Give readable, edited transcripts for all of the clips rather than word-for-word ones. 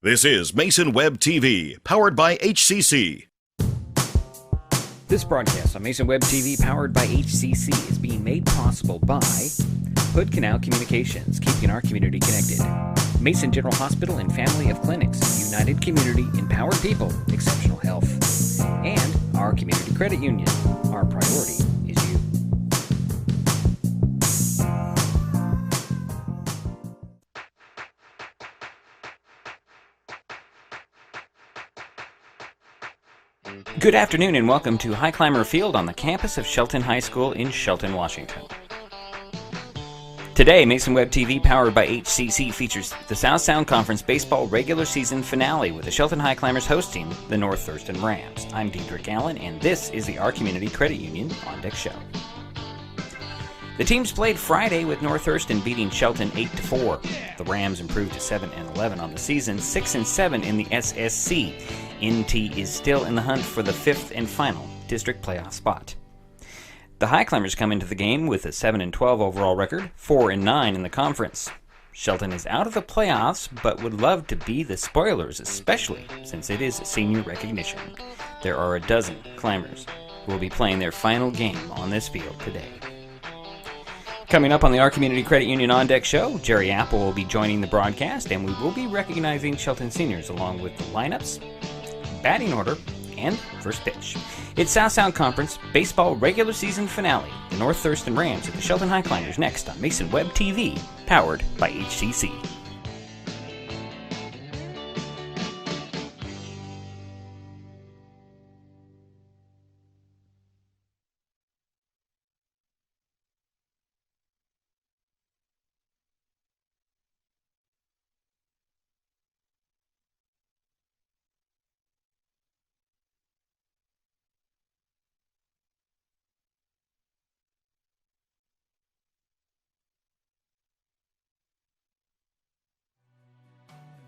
This is Mason Web TV, powered by HCC. This broadcast on Mason Web TV, powered by HCC, is being made possible by Hood Canal Communications, keeping our community connected. Mason General Hospital and Family of Clinics, united community, empowered people, exceptional health. And our community credit union. Our priority is you. Good afternoon and welcome to Highclimber Field on the campus of Shelton High School in Shelton, Washington. Today, Mason Web TV, powered by HCC, features the South Sound Conference Baseball regular season finale with the Shelton Highclimbers hosting the North Thurston Rams. I'm Diedrich Allen, and this is the Our Community Credit Union On Deck Show. The teams played Friday with North Thurston beating Shelton 8-4. The Rams improved to 7-11 on the season, 6-7 in the SSC. NT is still in the hunt for the fifth and final district playoff spot. The Highclimbers come into the game with a 7-12 overall record, 4-9 in the conference. Shelton is out of the playoffs, but would love to be the spoilers, especially since it is senior recognition. There are a dozen climbers who will be playing their final game on this field today. Coming up on the Our Community Credit Union On Deck Show, Jerry Apple will be joining the broadcast, and we will be recognizing Shelton seniors along with the lineups, batting order, and first pitch. It's South Sound Conference Baseball regular season finale. The North Thurston Rams at the Shelton Highclimbers next on Mason Web TV, powered by HCC.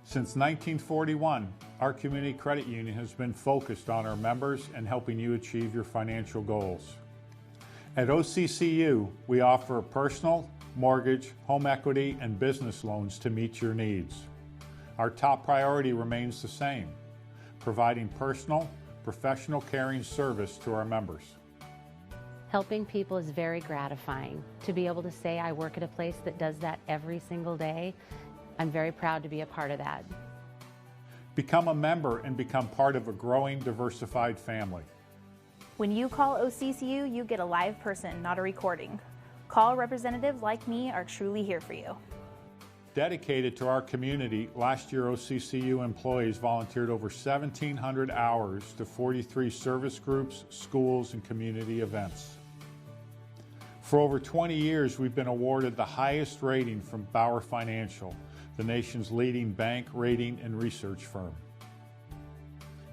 Since 1941, our community credit union has been focused on our members and helping you achieve your financial goals. At OCCU, we offer personal, mortgage, home equity, and business loans to meet your needs. Our top priority remains the same, providing personal, professional caring service to our members. Helping people is very gratifying. To be able to say I work at a place that does that every single day, I'm very proud to be a part of that. Become a member and become part of a growing, diversified family. When you call OCCU, you get a live person, not a recording. Call representatives like me are truly here for you. Dedicated to our community, last year OCCU employees volunteered over 1,700 hours to 43 service groups, schools, and community events. For over 20 years, we've been awarded the highest rating from Bauer Financial, the nation's leading bank, rating, and research firm.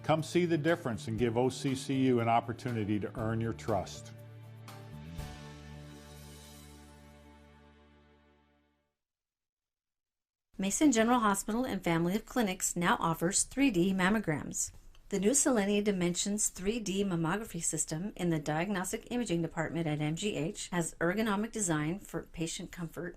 Come see the difference and give OCCU an opportunity to earn your trust. Mason General Hospital and Family of Clinics now offers 3D mammograms. The new Selenia Dimensions 3D mammography system in the Diagnostic Imaging Department at MGH has ergonomic design for patient comfort,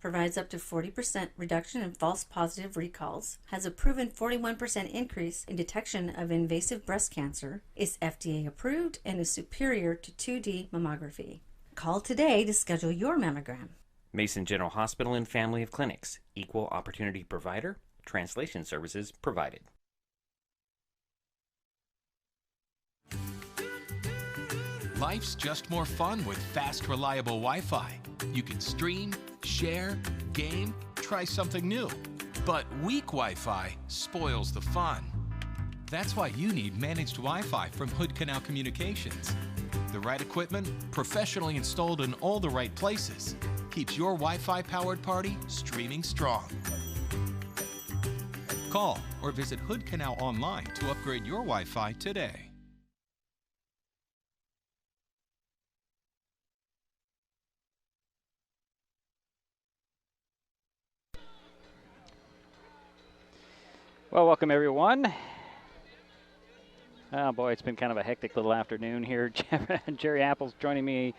provides up to 40% reduction in false positive recalls, has a proven 41% increase in detection of invasive breast cancer, is FDA approved, and is superior to 2D mammography. Call today to schedule your mammogram. Mason General Hospital and Family of Clinics, equal opportunity provider, translation services provided. Life's just more fun with fast, reliable Wi-Fi. You can stream, share, game, try something new. But weak Wi-Fi spoils the fun. That's why you need managed Wi-Fi from Hood Canal Communications. The right equipment, professionally installed in all the right places, keeps your Wi-Fi powered party streaming strong. Call or visit Hood Canal online to upgrade your Wi-Fi today. Well, welcome everyone. Oh boy, it's been kind of a hectic little afternoon here. Jerry Apple's joining me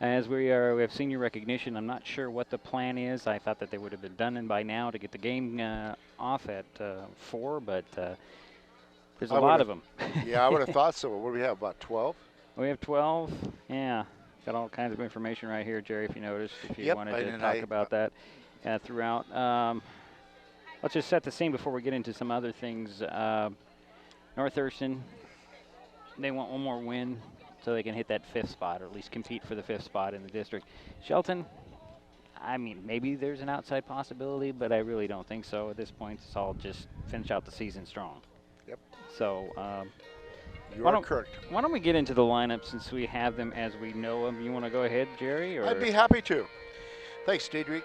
As we have senior recognition, I'm not sure what the plan is. I thought that they would have been done by now to get the game off at 4, but there's a lot of them. Yeah, I would have thought so. What do we have, about 12? We have 12. Yeah, got all kinds of information right here, Jerry, if you noticed, if you wanted to talk about that throughout. Let's just set the scene before we get into some other things. North Thurston, they want one more win so they can hit that 5th spot, or at least compete for the 5th spot in the district. Shelton, I mean, maybe there's an outside possibility, but I really don't think so at this point. It's all just finish out the season strong. Yep. So you are correct. Why don't we get into the lineup since we have them as we know them? You want to go ahead, Jerry? Or? I'd be happy to. Thanks, Diedrich.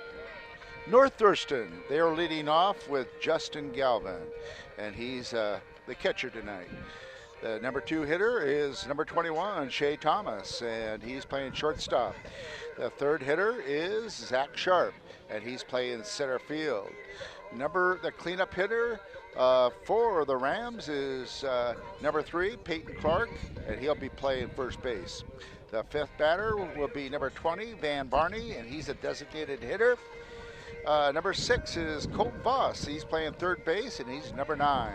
North Thurston, they are leading off with Justin Galvin, and he's the catcher tonight. The number 2 hitter is number 21, Shea Thomas, and he's playing shortstop. The 3rd hitter is Zach Sharp, and he's playing center field. The cleanup hitter for the Rams is number 3, Peyton Clark, and he'll be playing first base. The 5th batter will be number 20, Van Barney, and he's a designated hitter. Number 6 is Colt Voss. He's playing third base, and he's number 9.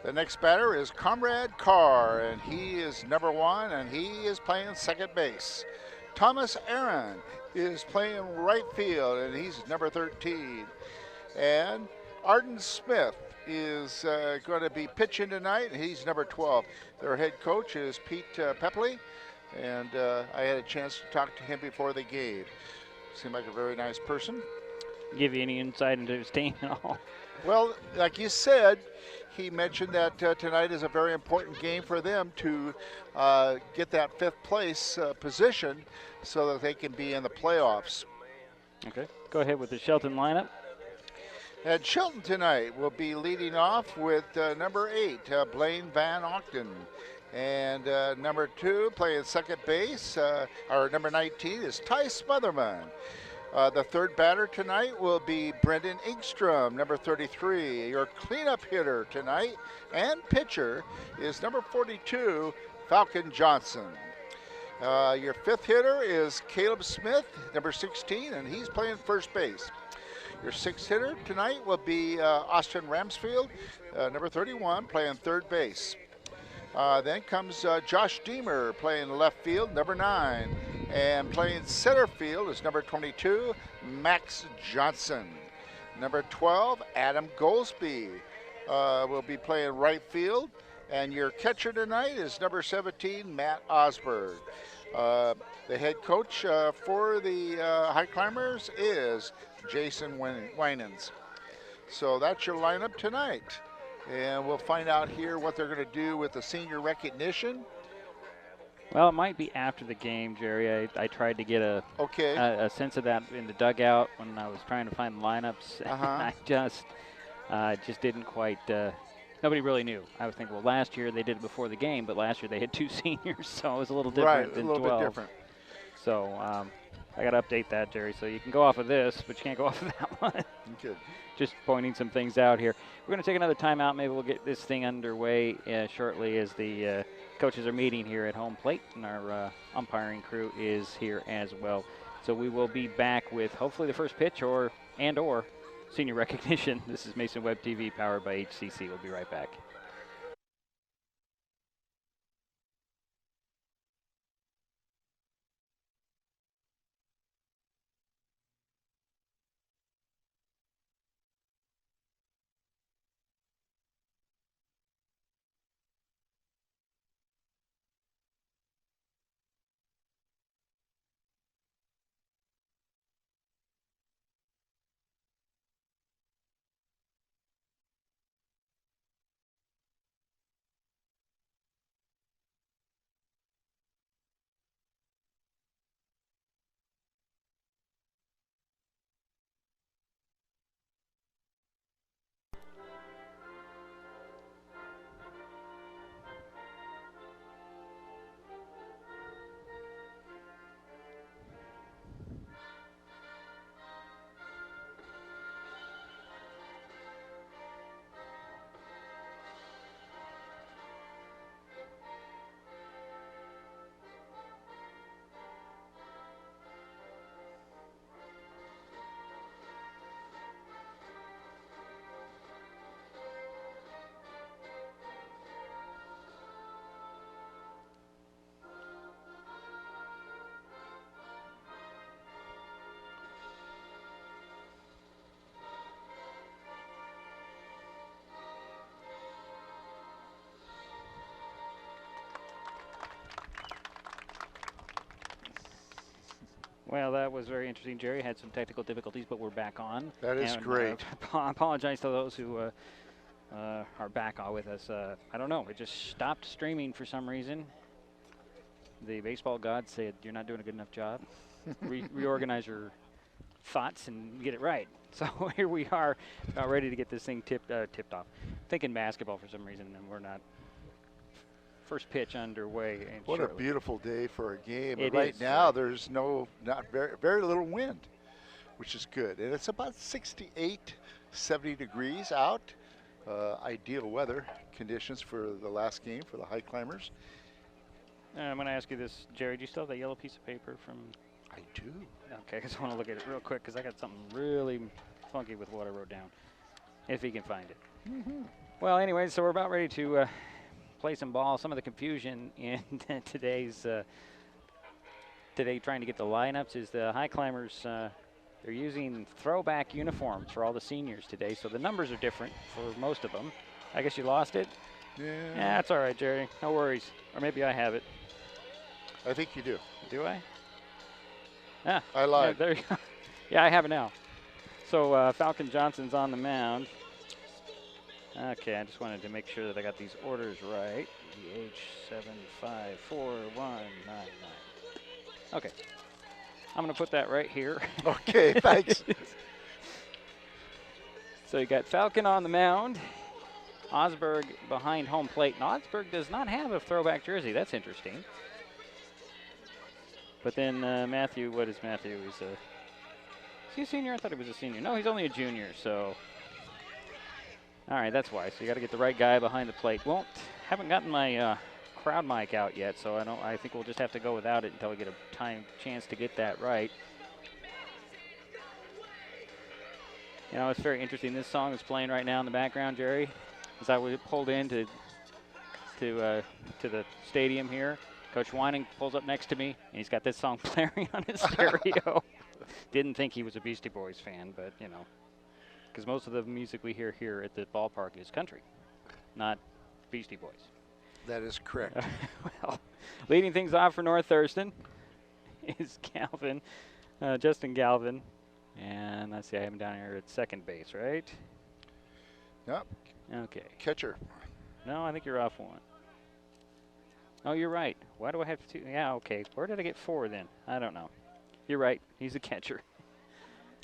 The next batter is Comrade Carr, and he is number 1, and he is playing second base. Thomas Aaron is playing right field, and he's number 13. And Arden Smith is going to be pitching tonight, and he's number 12. Their head coach is Pete Pepley, and I had a chance to talk to him before the game. Seemed like a very nice person. Give you any insight into his team at all? Well, like you said, he mentioned that tonight is a very important game for them to get that 5th place position so that they can be in the playoffs. Okay, go ahead with the Shelton lineup. And Shelton tonight will be leading off with number 8, Blaine Van Octon. And number 2, playing second base, or number 19, is Ty Smotherman. The 3rd batter tonight will be Brendan Ingstrom, number 33, your cleanup hitter tonight. And pitcher is number 42, Falcon Johnson. Your 5th hitter is Caleb Smith, number 16, and he's playing first base. Your 6th hitter tonight will be Austin Ramsfield, number 31, playing third base. Then comes Josh Deemer playing left field, number 9. And playing center field is number 22, Max Johnson. Number 12, Adam Goldsby will be playing right field. And your catcher tonight is number 17, Matt Osberg. The head coach for the Highclimbers is Jason Winans. So that's your lineup tonight. And we'll find out here what they're going to do with the senior recognition. Well, it might be after the game, Jerry. I tried to get a sense of that in the dugout when I was trying to find the lineups. I just didn't quite. Nobody really knew. I was thinking, well, last year they did it before the game, but last year they had 2 seniors, so it was a little different than 12. Right, a little bit different. So I got to update that, Jerry. So you can go off of this, but you can't go off of that one. Good. Just pointing some things out here. We're going to take another timeout. Maybe we'll get this thing underway shortly as the coaches are meeting here at home plate, and our umpiring crew is here as well. So we will be back with hopefully the first pitch or senior recognition. This is Mason Web TV powered by HCC. We'll be right back. Well, that was very interesting. Jerry had some technical difficulties, but we're back on. That is great. I apologize to those who are back on with us. I don't know. It just stopped streaming for some reason. The baseball gods said, you're not doing a good enough job. Reorganize your thoughts and get it right. So here we are, ready to get this thing tipped off. Thinking basketball for some reason, and we're not. First pitch underway. What a beautiful day for a game. Right now, there's not very little wind, which is good. And it's about 68, 70 degrees out. Ideal weather conditions for the last game for the Highclimbers. I'm going to ask you this, Jerry. Do you still have that yellow piece of paper from? I do. Okay, I just want to look at it real quick because I got something really funky with what I wrote down, if he can find it. Mm-hmm. Well, anyway, so we're about ready to play some ball. Some of the confusion in today trying to get the lineups is the Highclimbers. They're using throwback uniforms for all the seniors today, so the numbers are different for most of them. I guess you lost it? Yeah. That's all right, Jerry. No worries. Or maybe I have it. I think you do. Do I? Ah, I lied. Yeah, there you go. Yeah, I have it now. So Falcon Johnson's on the mound. Okay, I just wanted to make sure that I got these orders right. DH754199. Okay. I'm going to put that right here. Okay, thanks. So you got Falcon on the mound. Osberg behind home plate. And Osberg does not have a throwback jersey. That's interesting. But then Matthew, what is Matthew? Is he a senior? I thought he was a senior. No, he's only a junior, so. All right, that's why. So you got to get the right guy behind the plate. Haven't gotten my crowd mic out yet, so I think we'll just have to go without it until we get a chance to get that right. You know, it's very interesting. This song is playing right now in the background, Jerry. As I pulled into the stadium here, Coach Wining pulls up next to me, and he's got this song blaring on his stereo. Didn't think he was a Beastie Boys fan, but, you know, because most of the music we hear here at the ballpark is country, not Beastie Boys. That is correct. Well, leading things off for North Thurston is Galvin, Justin Galvin. And let's see, I have him down here at second base, right? Yep. Okay. Catcher. No, I think you're off one. Oh, you're right. Why do I have two? Yeah, okay. Where did I get four then? I don't know. You're right. He's a catcher.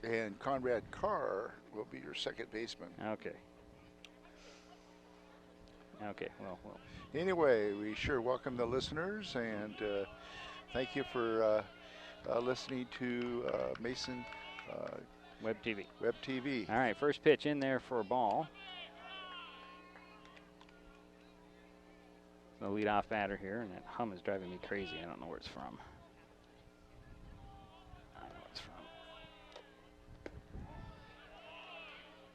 And Conrad Carr will be your second baseman. Okay. Okay, well. Anyway, we sure welcome the listeners, and thank you for listening to Mason Web TV. Web TV. All right, first pitch in there for a ball. The leadoff batter here, and that hum is driving me crazy. I don't know where it's from. I don't know where it's from.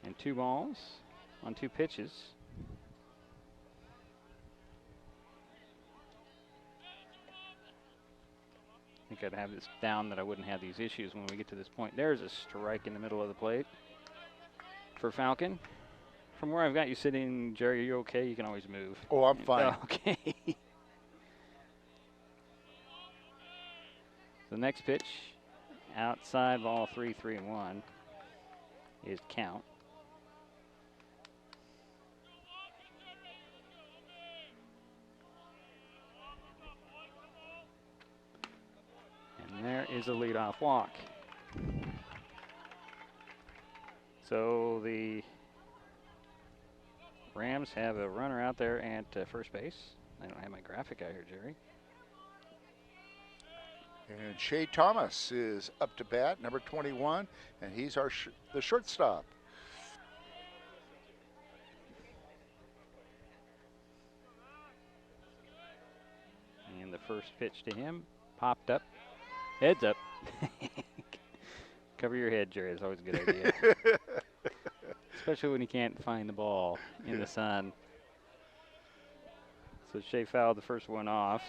And 2 balls on 2 pitches. I think I'd have this down that I wouldn't have these issues when we get to this point. There's a strike in the middle of the plate for Falcon. From where I've got you sitting, Jerry, are you okay? You can always move. Oh, I'm fine. Okay. The next pitch, outside ball 3-3-1 is count. And there is a leadoff walk. So the Rams have a runner out there at first base. I don't have my graphic out here, Jerry. And Shea Thomas is up to bat, number 21, and he's the shortstop. And the first pitch to him popped up, heads up. Cover your head, Jerry. It's always a good idea. Especially when you can't find the ball in the sun. So Shea fouled the first one off.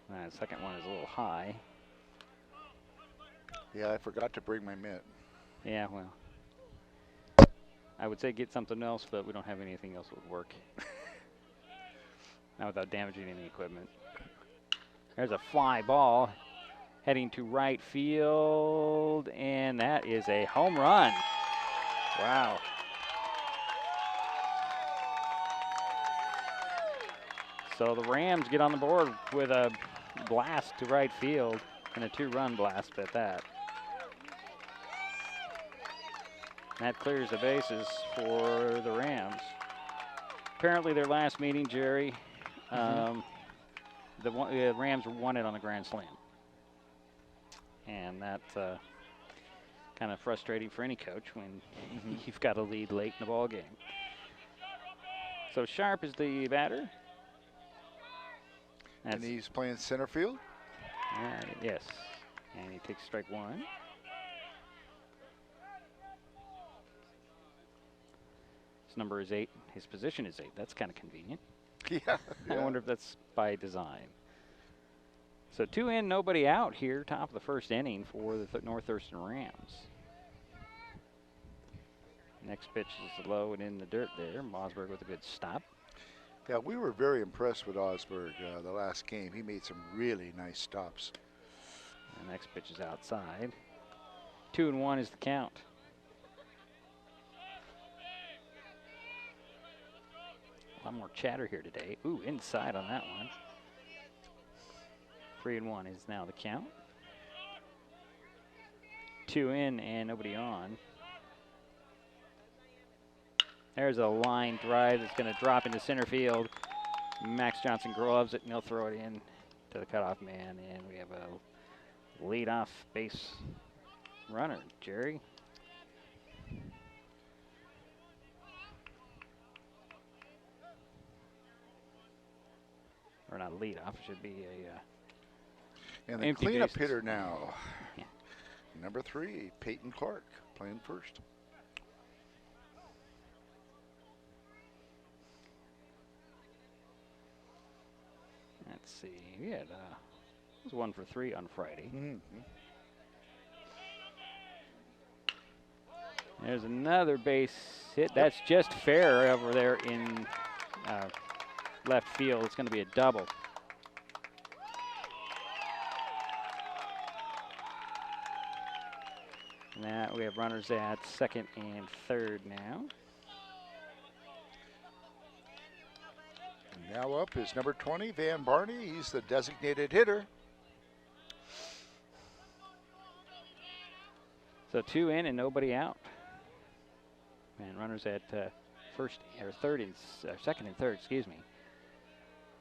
The second one is a little high. Yeah, I forgot to bring my mitt. Yeah, well. I would say get something else, but we don't have anything else that would work. Not without damaging any equipment. There's a fly ball heading to right field, and that is a home run. Wow. So the Rams get on the board with a blast to right field, and a 2-run blast at that. That clears the bases for the Rams. Apparently their last meeting, Jerry, the Rams won it on a grand slam. And that's kind of frustrating for any coach when you've got a lead late in the ball game. So Sharp is the batter. And he's playing center field? Yes. And he takes strike 1. His number is 8. His position is 8. That's kind of convenient. Yeah. I wonder if that's by design. So 2 in, nobody out here, top of the first inning for the North Thurston Rams. Next pitch is low and in the dirt there. Mosberg with a good stop. Yeah, we were very impressed with Osberg the last game. He made some really nice stops. The next pitch is outside. 2-1 is the count. A lot more chatter here today. Ooh, inside on that one. 3-1 is now the count. 2 in and nobody on. There's a line drive that's going to drop into center field. Max Johnson gloves it, and he'll throw it in to the cutoff man, and we have a leadoff base runner, Jerry. Or not a leadoff, it should be a and the cleanup hitter now. Yeah. Number 3, Peyton Clark, playing first. Let's see. We had it was 1 for 3 on Friday. There's another base hit. That's just fair over there in left field. It's going to be a double. Now we have runners at second and third now. Now up is number 20, Van Barney. He's the designated hitter. So 2 in and nobody out. And runners at second and third, excuse me.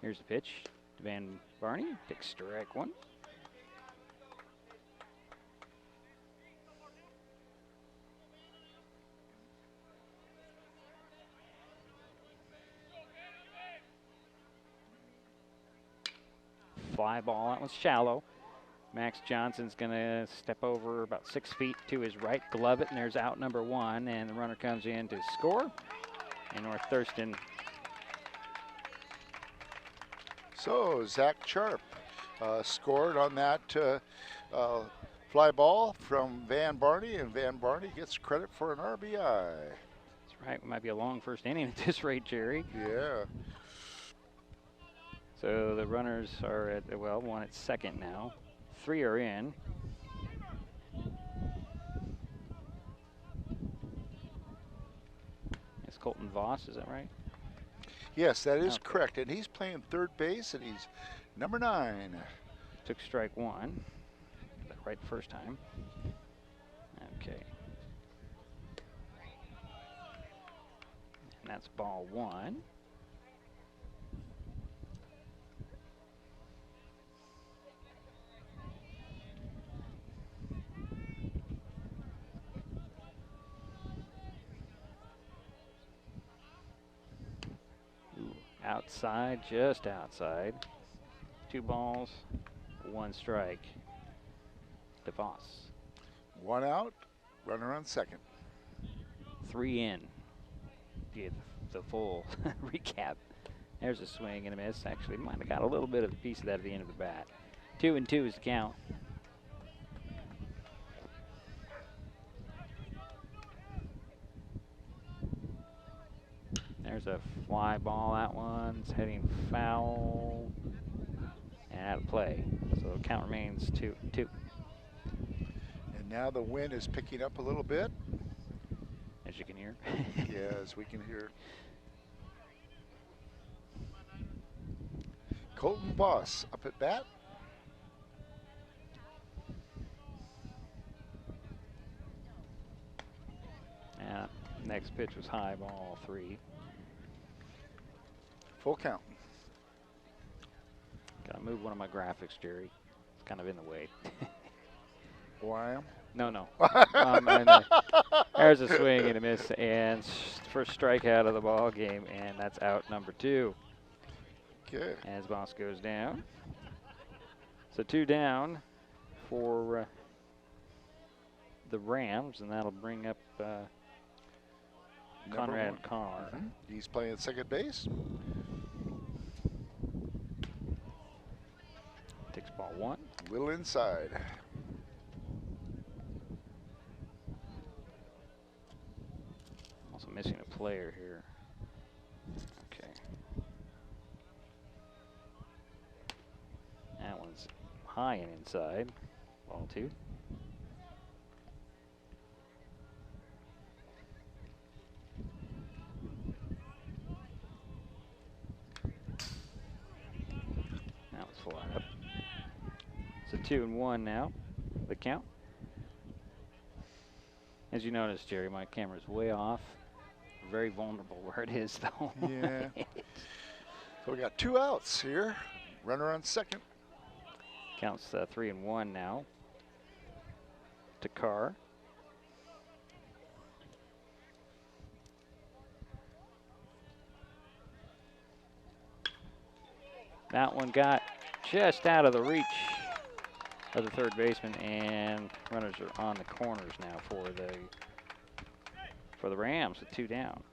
Here's the pitch. Van Barney takes strike 1. Fly ball, that one's shallow. Max Johnson's going to step over about 6 feet to his right, glove it, and there's out number 1, and the runner comes in to score. And North Thurston. So Zach Sharp scored on that fly ball from Van Barney, and Van Barney gets credit for an RBI. That's right. It might be a long first inning at this rate, Jerry. Yeah. So the runners are at, well, 1 at second now. 3 are in. It's Colton Voss, is that right? Yes, that is correct. And he's playing third base, and he's number 9. Took strike 1. That right the first time. Okay. And that's ball 1. Outside, just outside. 2 balls, 1 strike. DeVos. 1 out, runner on second. 3 in. Get the full recap. There's a swing and a miss. Actually, might have got a little bit of a piece of that at the end of the bat. 2-2 is the count. There's a fly ball. That one's heading foul. and out of play. So count remains 2-2. And now the wind is picking up a little bit. As you can hear. Yeah, as we can hear. Colton Boss up at bat. Yeah, next pitch was high, ball 3. Full count. Gotta move one of my graphics, Jerry. It's kind of in the way. Why? No. There's a swing and a miss, and first strikeout of the ball game, and that's out number 2. Okay. As Boss goes down. So 2 down for the Rams, and that'll bring up Conrad Carr. He's playing second base. Takes ball 1. A little inside. Also missing a player here. Okay. That one's high and inside. Ball 2. That was flat up. So 2-1 now, the count. As you notice, Jerry, my camera's way off. Very vulnerable where it is, though. Yeah. So we got 2 outs here. Runner on second. Counts 3-1 now to Carr. That one got just out of the reach of the third baseman, and runners are on the corners now for the Rams with 2 down.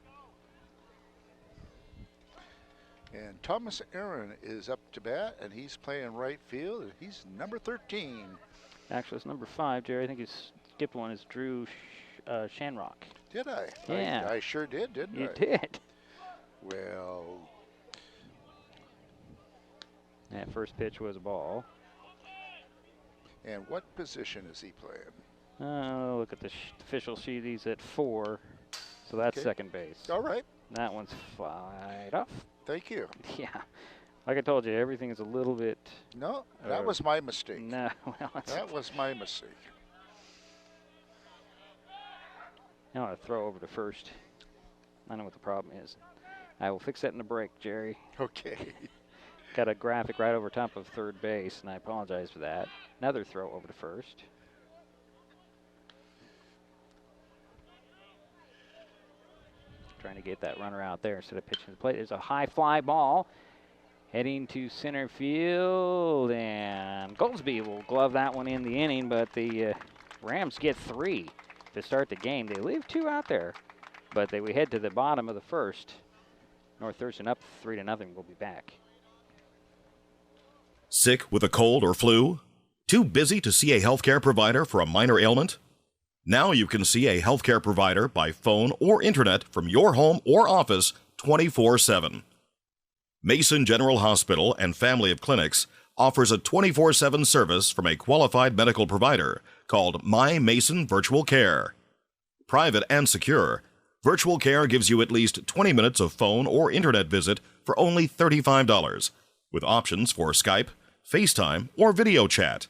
And Thomas Aaron is up to bat, and he's playing right field, and he's number 13. Actually, it's number 5, Jerry. I think you skipped one. It's Drew Shanrock. Did I? Yeah. I sure did, didn't I? You did. Well. That first pitch was a ball. And what position is he playing? Oh, look at the official sheet. He's at 4, so that's second base. All right. That one's flied off. Thank you. Yeah. Like I told you, everything is a little bit... No, that was my mistake. No, well, that was my mistake. I want to throw over to first. I know what the problem is. I will fix that in the break, Jerry. Okay. Got a graphic right over top of third base, and I apologize for that. Another throw over to first. Trying to get that runner out there instead of pitching to the plate. There's a high fly ball heading to center field, and Goldsby will glove that one in the inning, but the Rams get 3 to start the game. They leave 2 out there, but we head to the bottom of the first. North Thurston up 3-0. We'll be back. Sick with a cold or flu? Too busy to see a healthcare provider for a minor ailment? Now you can see a healthcare provider by phone or internet from your home or office 24/7. Mason General Hospital and Family of Clinics offers a 24/7 service from a qualified medical provider called My Mason Virtual Care. Private and secure, Virtual Care gives you at least 20 minutes of phone or internet visit for only $35, with options for Skype, FaceTime, or video chat.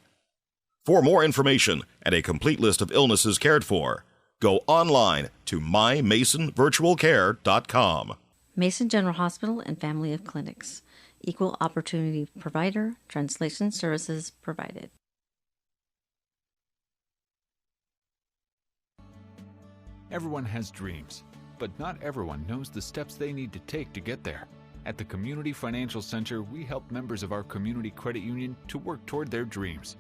For more information and a complete list of illnesses cared for, go online to mymasonvirtualcare.com. Mason General Hospital and Family of Clinics. Equal opportunity provider. Translation services provided. Everyone has dreams, but not everyone knows the steps they need to take to get there. At the Community Financial Center, we help members of our community credit union to work toward their dreams.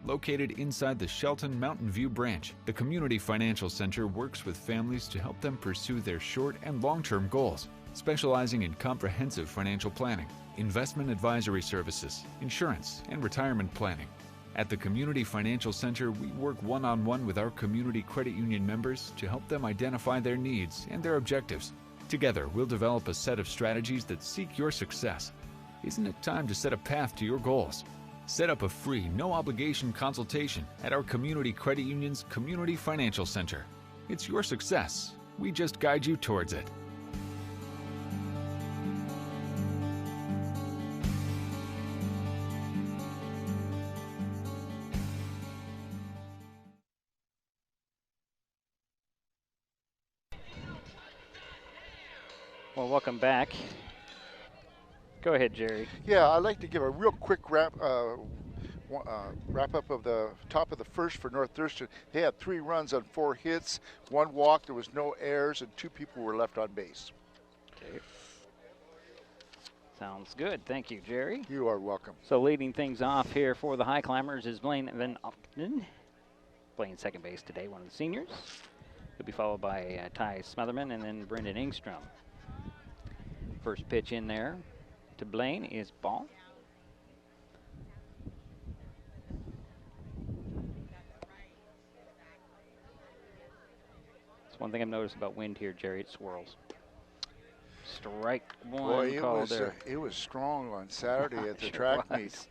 Located inside the Shelton Mountain View branch, the Community Financial Center works with families to help them pursue their short and long-term goals, specializing in comprehensive financial planning, investment advisory services, insurance, and retirement planning. At the Community Financial Center, we work one-on-one with our community credit union members to help them identify their needs and their objectives. Together, we'll develop a set of strategies that seek your success. Isn't it time to set a path to your goals? Set up a free, no-obligation consultation at our Community Credit Union's Community Financial Center. It's your success. We just guide you towards it. Well, welcome back. Go ahead, Jerry. Yeah, I'd like to give a real quick wrap up of the top of the first for North Thurston. They had 3 runs on 4 hits, 1 walk, there was no errors, and 2 people were left on base. Okay. Sounds good. Thank you, Jerry. You are welcome. So leading things off here for the Highclimbers is Blaine Van Ogden, playing second base today, one of the seniors. He'll be followed by Ty Smotherman and then Brendan Engstrom. First pitch in there to Blaine is ball. That's one thing I've noticed about wind here, Jerry. It swirls. Strike one called there. It was strong on Saturday at the track meet.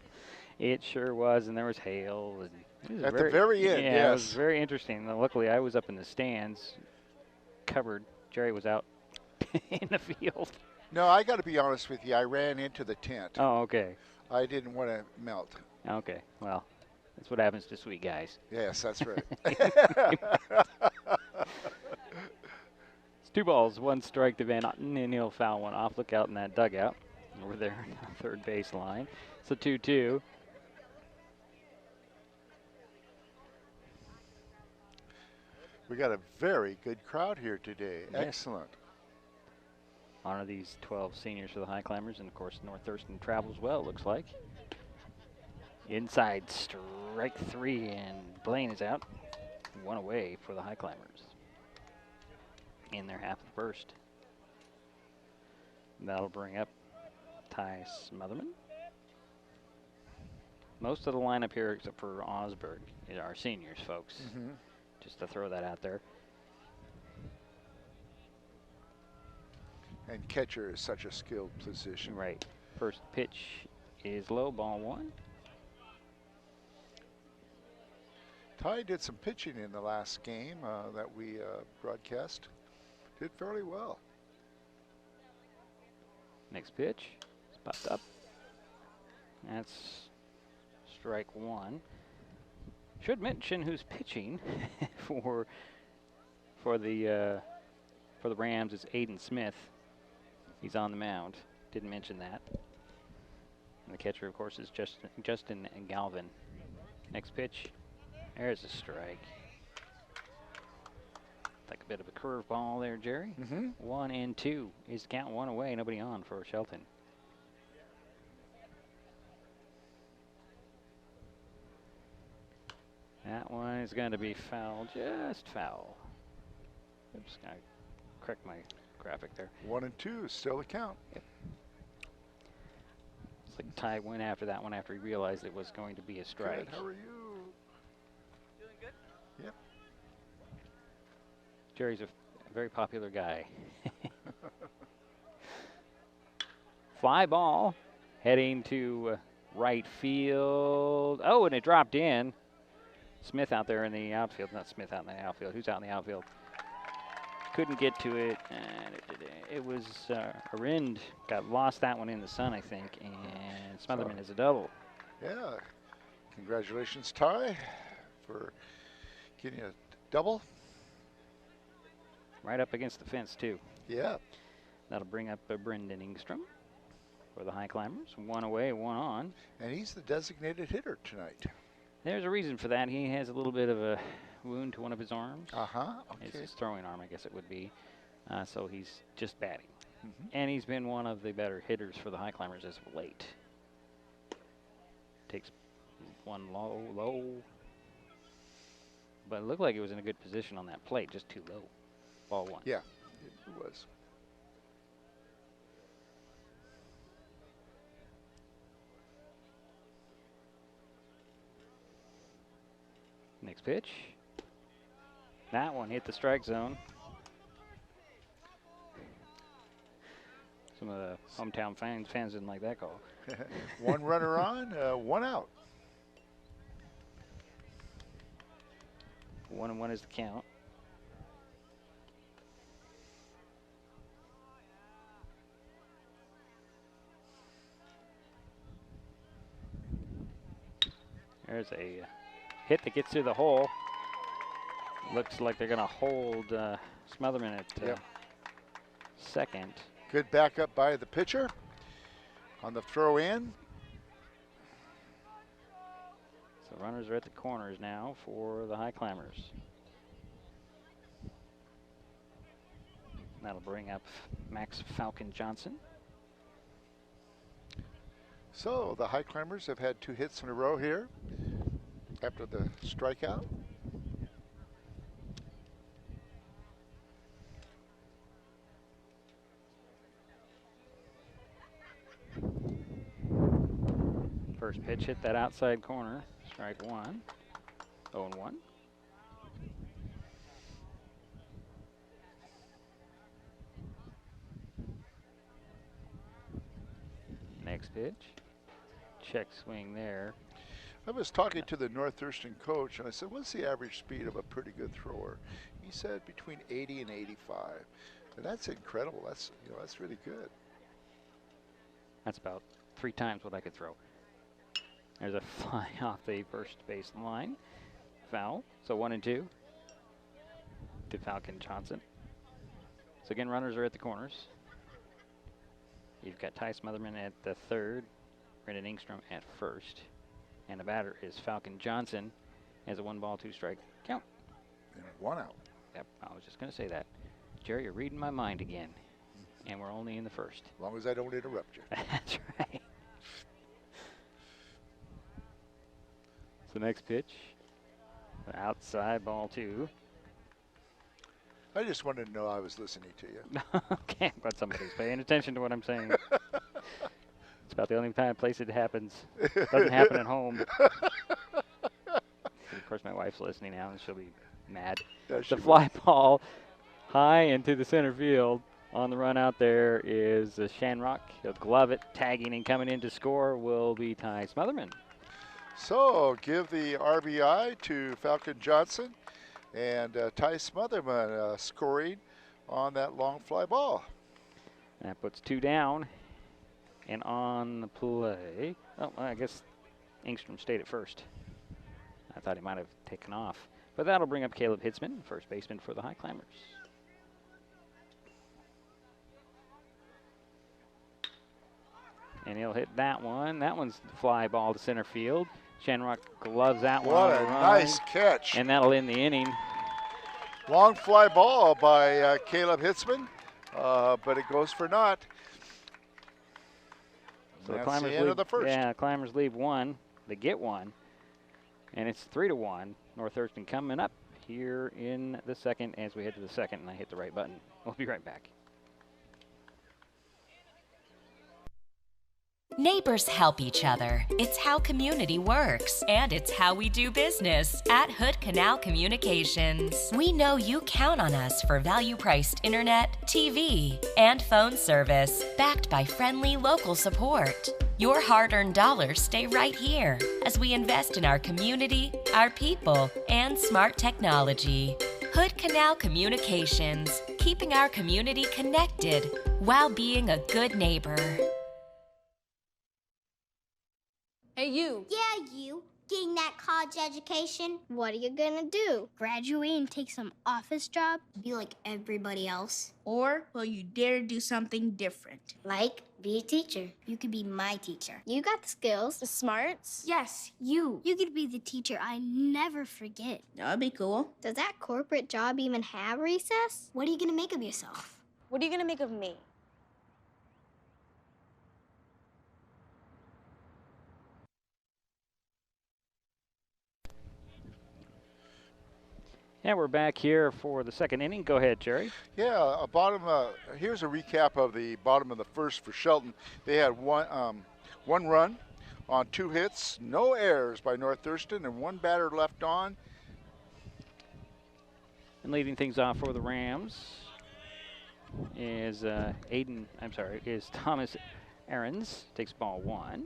It sure was, and there was hail. And at the very end, yeah, yes. It was very interesting. Now, luckily, I was up in the stands, covered. Jerry was out in the field. No, I got to be honest with you. I ran into the tent. Oh, okay. I didn't want to melt. Okay, well, that's what happens to sweet guys. Yes, that's right. It's 2 balls, 1 strike to Van Otten, and he'll foul one off. Look out in that dugout over there on the third base line. It's a 2-2. We got a very good crowd here today. Yes. Excellent. Honor these 12 seniors for the Highclimbers, and of course North Thurston travels well, looks like. Inside, strike 3, and Blaine is out. 1 away for the Highclimbers in their half of the first. That'll bring up Ty Smotherman. Most of the lineup here, except for Osberg, are seniors, folks. Mm-hmm. Just to throw that out there. And catcher is such a skilled position. Right. First pitch is low, ball 1. Ty did some pitching in the last game that we broadcast. Did fairly well. Next pitch. It's popped up. That's strike 1. Should mention who's pitching for the Rams is Aiden Smith. He's on the mound. Didn't mention that. And the catcher, of course, is Justin Galvin. Next pitch. There's a strike. Like a bit of a curveball there, Jerry. Mm-hmm. 1-2 is the count. 1 away. Nobody on for Shelton. That one is going to be foul, just foul. Oops, I correct my graphic there. 1-2, still a count. Yep. It's like Ty went after that one after he realized it was going to be a strike. Good, how are you? Doing good? Yep. Jerry's a very popular guy. Fly ball heading to right field. Oh, and it dropped in. Smith out there in the outfield. Not Smith out in the outfield. Who's out in the outfield? Couldn't get to it. And it was Arind. Got lost that one in the sun, I think. And Smotherman is a double. Yeah. Congratulations, Ty, for getting a double. Right up against the fence, too. Yeah. That'll bring up Brendan Engstrom for the Highclimbers. 1 away, 1 on. And he's the designated hitter tonight. There's a reason for that. He has a little bit of a wound to one of his arms. Okay. It's his throwing arm, I guess it would be. So he's just batting. Mm-hmm. And he's been one of the better hitters for the Highclimbers as of late. Takes one low. But it looked like it was in a good position on that plate, just too low. Ball 1. Yeah, it was. Next pitch. That one hit the strike zone. Some of the hometown fans didn't like that call. One runner on, one out. 1-1 is the count. There's a hit that gets through the hole. Looks like they're going to hold Smotherman at second. Good backup by the pitcher on the throw in. So runners are at the corners now for the Highclimbers. That'll bring up Max Falcon Johnson. So the Highclimbers have had 2 hits in a row here after the strikeout. First pitch hit that outside corner. Strike 1. 0-1. Next pitch. Check swing there. I was talking to the North Thurston coach, and I said, what's the average speed of a pretty good thrower? He said between 80 and 85. And that's incredible. That's, that's really good. That's about 3 times what I could throw. There's a fly off the first base line. Foul. So 1-2 to Falcon Johnson. So again, runners are at the corners. You've got Ty Smotherman at the third, Brendan Engstrom at first. And the batter is Falcon Johnson. Has a 1-ball, 2-strike count. And 1 out. Yep, I was just going to say that. Jerry, you're reading my mind again. And we're only in the first. As long as I don't interrupt you. That's right. So next pitch, outside, ball 2. I just wanted to know I was listening to you. Okay, I'm glad somebody's paying attention to what I'm saying. It's about the only place it happens. It doesn't happen at home. Of course, my wife's listening now, and she'll be mad. Yeah, the fly ball high into the center field. On the run out there is Shanrock. He'll glove it. Tagging and coming in to score will be Ty Smotherman. So give the RBI to Falcon Johnson, and Ty Smotherman scoring on that long fly ball. That puts 2 down. And on the play, oh, well, I guess Engstrom stayed at first. I thought he might have taken off. But that'll bring up Caleb Hitzman, first baseman for the Highclimbers. And he'll hit that one. That one's the fly ball to center field. Shanrock gloves that one. What a nice catch. And that'll end the inning. Long fly ball by Caleb Hitzman, but it goes for naught. So that's the end of the first. Yeah, Climbers leave 1. They get 1. And it's 3-1. North Thurston coming up here in the second as we head to the second, and I hit the right button. We'll be right back. Neighbors help each other. It's how community works, and it's how we do business at Hood Canal Communications. We know you count on us for value-priced internet, TV, and phone service, backed by friendly local support. Your hard-earned dollars stay right here as we invest in our community, our people, and smart technology. Hood Canal Communications, keeping our community connected while being a good neighbor. Hey, you. Yeah, you. Getting that college education. What are you gonna do? Graduate and take some office job? Be like everybody else? Or will you dare do something different? Like, be a teacher. You could be my teacher. You got the skills, the smarts. Yes, you. You could be the teacher I never forget. That'd be cool. Does that corporate job even have recess? What are you gonna make of yourself? What are you gonna make of me? Yeah, we're back here for the second inning. Go ahead, Jerry. Yeah, here's a recap of the bottom of the first for Shelton. They had one run on 2 hits, no errors by North Thurston, and 1 batter left on. And leading things off for the Rams is Thomas Ahrens. Takes ball 1.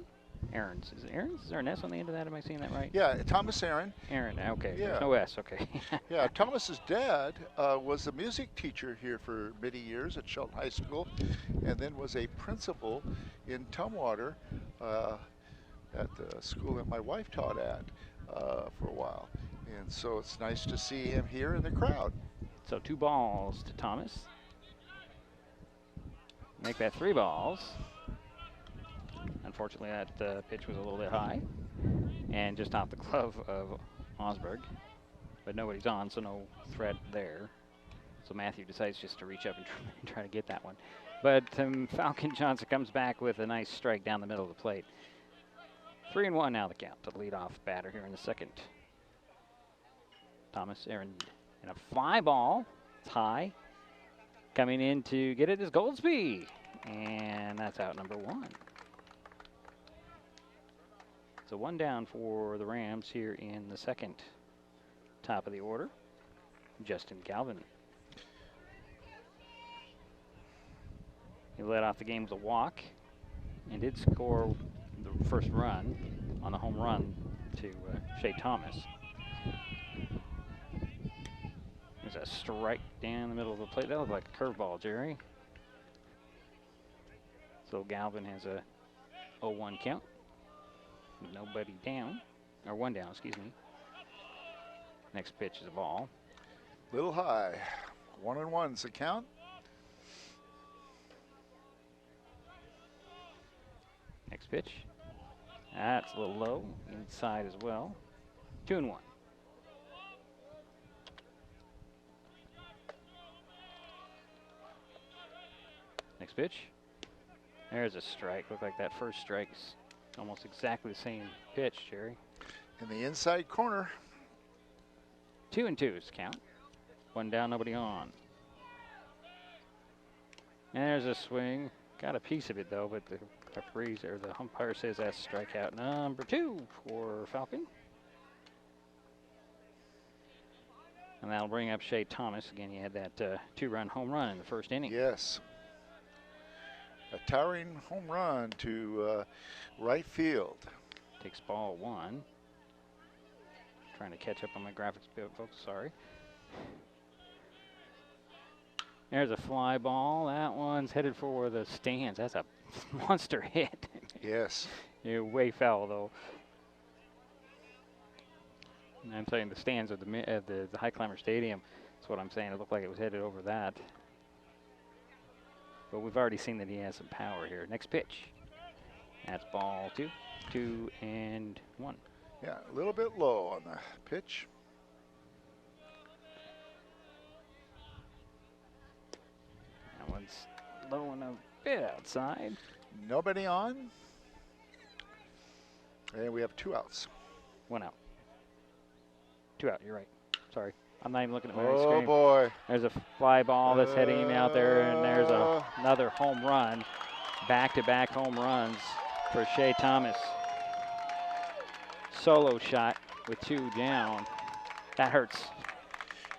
Ahrens. Is it Ahrens? Is there an S on the end of that? Am I saying that right? Yeah, Thomas Aaron. Aaron, okay. Yeah. There's no S, okay. Yeah, Thomas's dad was a music teacher here for many years at Shelton High School, and then was a principal in Tumwater at the school that my wife taught at for a while. And so it's nice to see him here in the crowd. So 2 balls to Thomas. Make that 3 balls. Unfortunately, that pitch was a little bit high and just off the glove of Osberg. But nobody's on, so no threat there. So Matthew decides just to reach up and try to get that one. But Falcon Johnson comes back with a nice strike down the middle of the plate. 3-1 now the count to the leadoff batter here in the second. Thomas Aaron and a fly ball. It's high. Coming in to get it is Goldsby. And that's out number 1. So 1 down for the Rams here in the second. Top of the order, Justin Galvin. He led off the game with a walk and did score the first run on the home run to Shea Thomas. There's a strike down the middle of the plate. That looked like a curveball, Jerry. So Galvin has a 0-1 count. Nobody down, or 1 down, excuse me. Next pitch is a ball. Little high. 1-1's the count. Next pitch. That's a little low, inside as well. 2-1. Next pitch. There's a strike. Looked like that first strike's almost exactly the same pitch, Jerry. In the inside corner. 2-2's count. 1 down, nobody on. And there's a swing. Got a piece of it though, but the referees or the umpire says that's strikeout number 2 for Falcon. And that'll bring up Shea Thomas. Again, you had that 2-run home run in the first inning. Yes. A towering home run to right field. Takes ball 1. Trying to catch up on my graphics, folks, sorry. There's a fly ball. That one's headed for the stands. That's a monster hit. Yes. You're way foul, though. And I'm saying the stands of the Highclimber Stadium. That's what I'm saying. It looked like it was headed over that. But we've already seen that he has some power here. Next pitch. That's ball 2. 2-1. Yeah, a little bit low on the pitch. That one's low and a bit outside. Nobody on. And we have 2 outs. 1 out. 2 out, you're right. Sorry. I'm not even looking at my screen. Oh, boy. There's a fly ball that's heading out there, and there's another home run. Back-to-back home runs for Shea Thomas. Solo shot with 2 down. That hurts.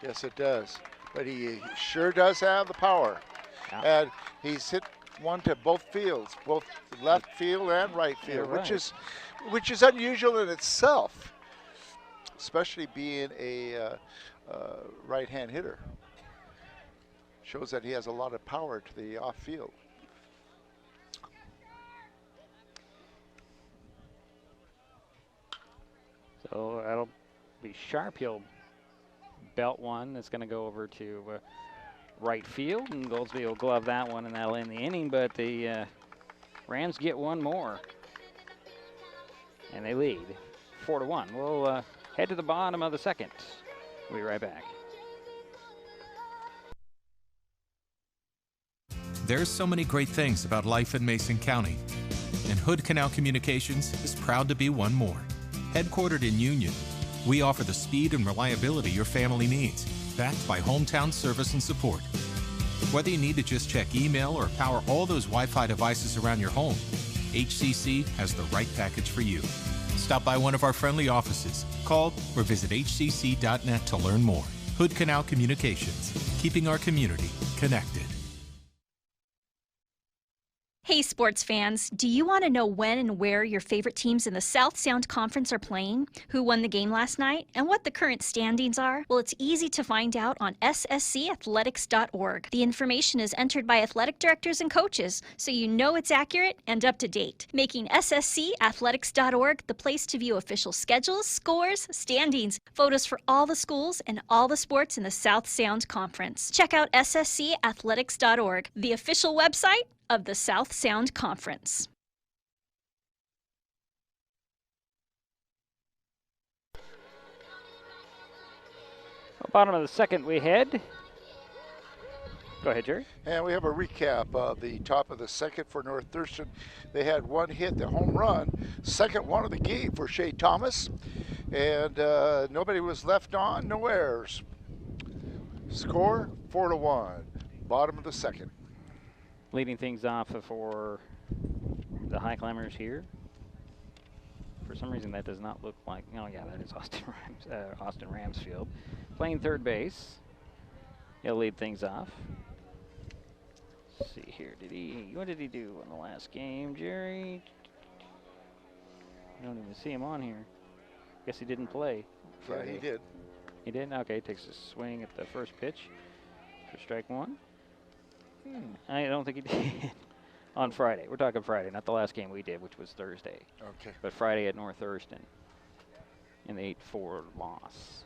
Yes, it does. But he sure does have the power. Yeah. And he's hit one to both fields, both left field and right field, which is unusual in itself, especially being a right-hand hitter. Shows that he has a lot of power to the off field. So that'll be sharp. He'll belt one that's going to go over to right field, and Goldsby will glove that one, and that'll end the inning. But the Rams get 1 more, and they lead 4-1. We'll head to the bottom of the second. We'll be right back. There's so many great things about life in Mason County, and Hood Canal Communications is proud to be one more. Headquartered in Union, we offer the speed and reliability your family needs, backed by hometown service and support. Whether you need to just check email or power all those Wi-Fi devices around your home, HCC has the right package for you. Stop by one of our friendly offices, call, or visit hcc.net to learn more. Hood Canal Communications, keeping our community connected. sports fans, do you want to know when and where your favorite teams in the South Sound Conference are playing, who won the game last night, and what the current standings are? Well, it's easy to find out on sscathletics.org. The information is entered by athletic directors and coaches, so you know it's accurate and up to date, making sscathletics.org the place to view official schedules, scores, standings, photos for all the schools and all the sports in the South Sound Conference. Check out sscathletics.org, the official website of the South Sound Conference. Bottom of the second we head. Go ahead, Jerry. And we have a recap of the top of the second for North Thurston. They had one hit, the home run, second one of the game for Shea Thomas. And nobody was left on, no errors. Score 4-1, bottom of the second. Leading things off for the Highclimbers here. For some reason, that does not look like, oh yeah, that is Austin Ramsfield. Playing third base. He'll lead things off. Let's see here, what did he do in the last game, Jerry? I don't even see him on here. Guess he didn't play Friday. Yeah, he did. He did? Okay, takes a swing at the first pitch for strike one. I don't think he did. On Friday. We're talking Friday, not the last game we did, which was Thursday. Okay. But Friday at North Thurston in the 8-4 loss.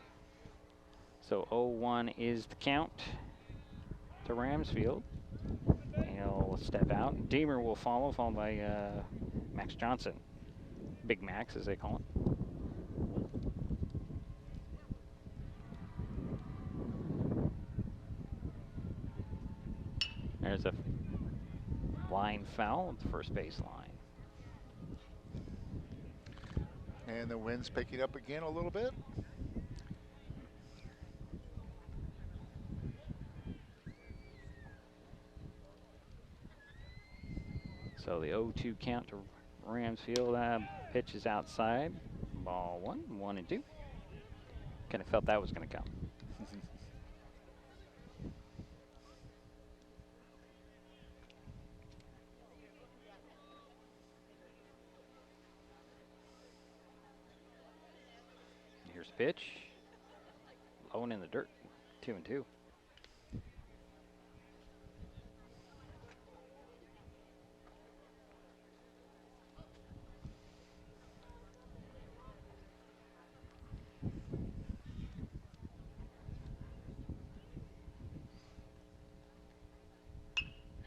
So 0-1 is the count to Ramsfield. He'll step out. Deemer will follow, followed by Max Johnson. Big Max, as they call it. There's a line foul at the first base line. And the wind's picking up again a little bit. So the 0-2 count to Ramsfield. Pitch is outside. Ball 1, 1-2. Kind of felt that was going to come. Here's the pitch. Low and in the dirt. 2-2.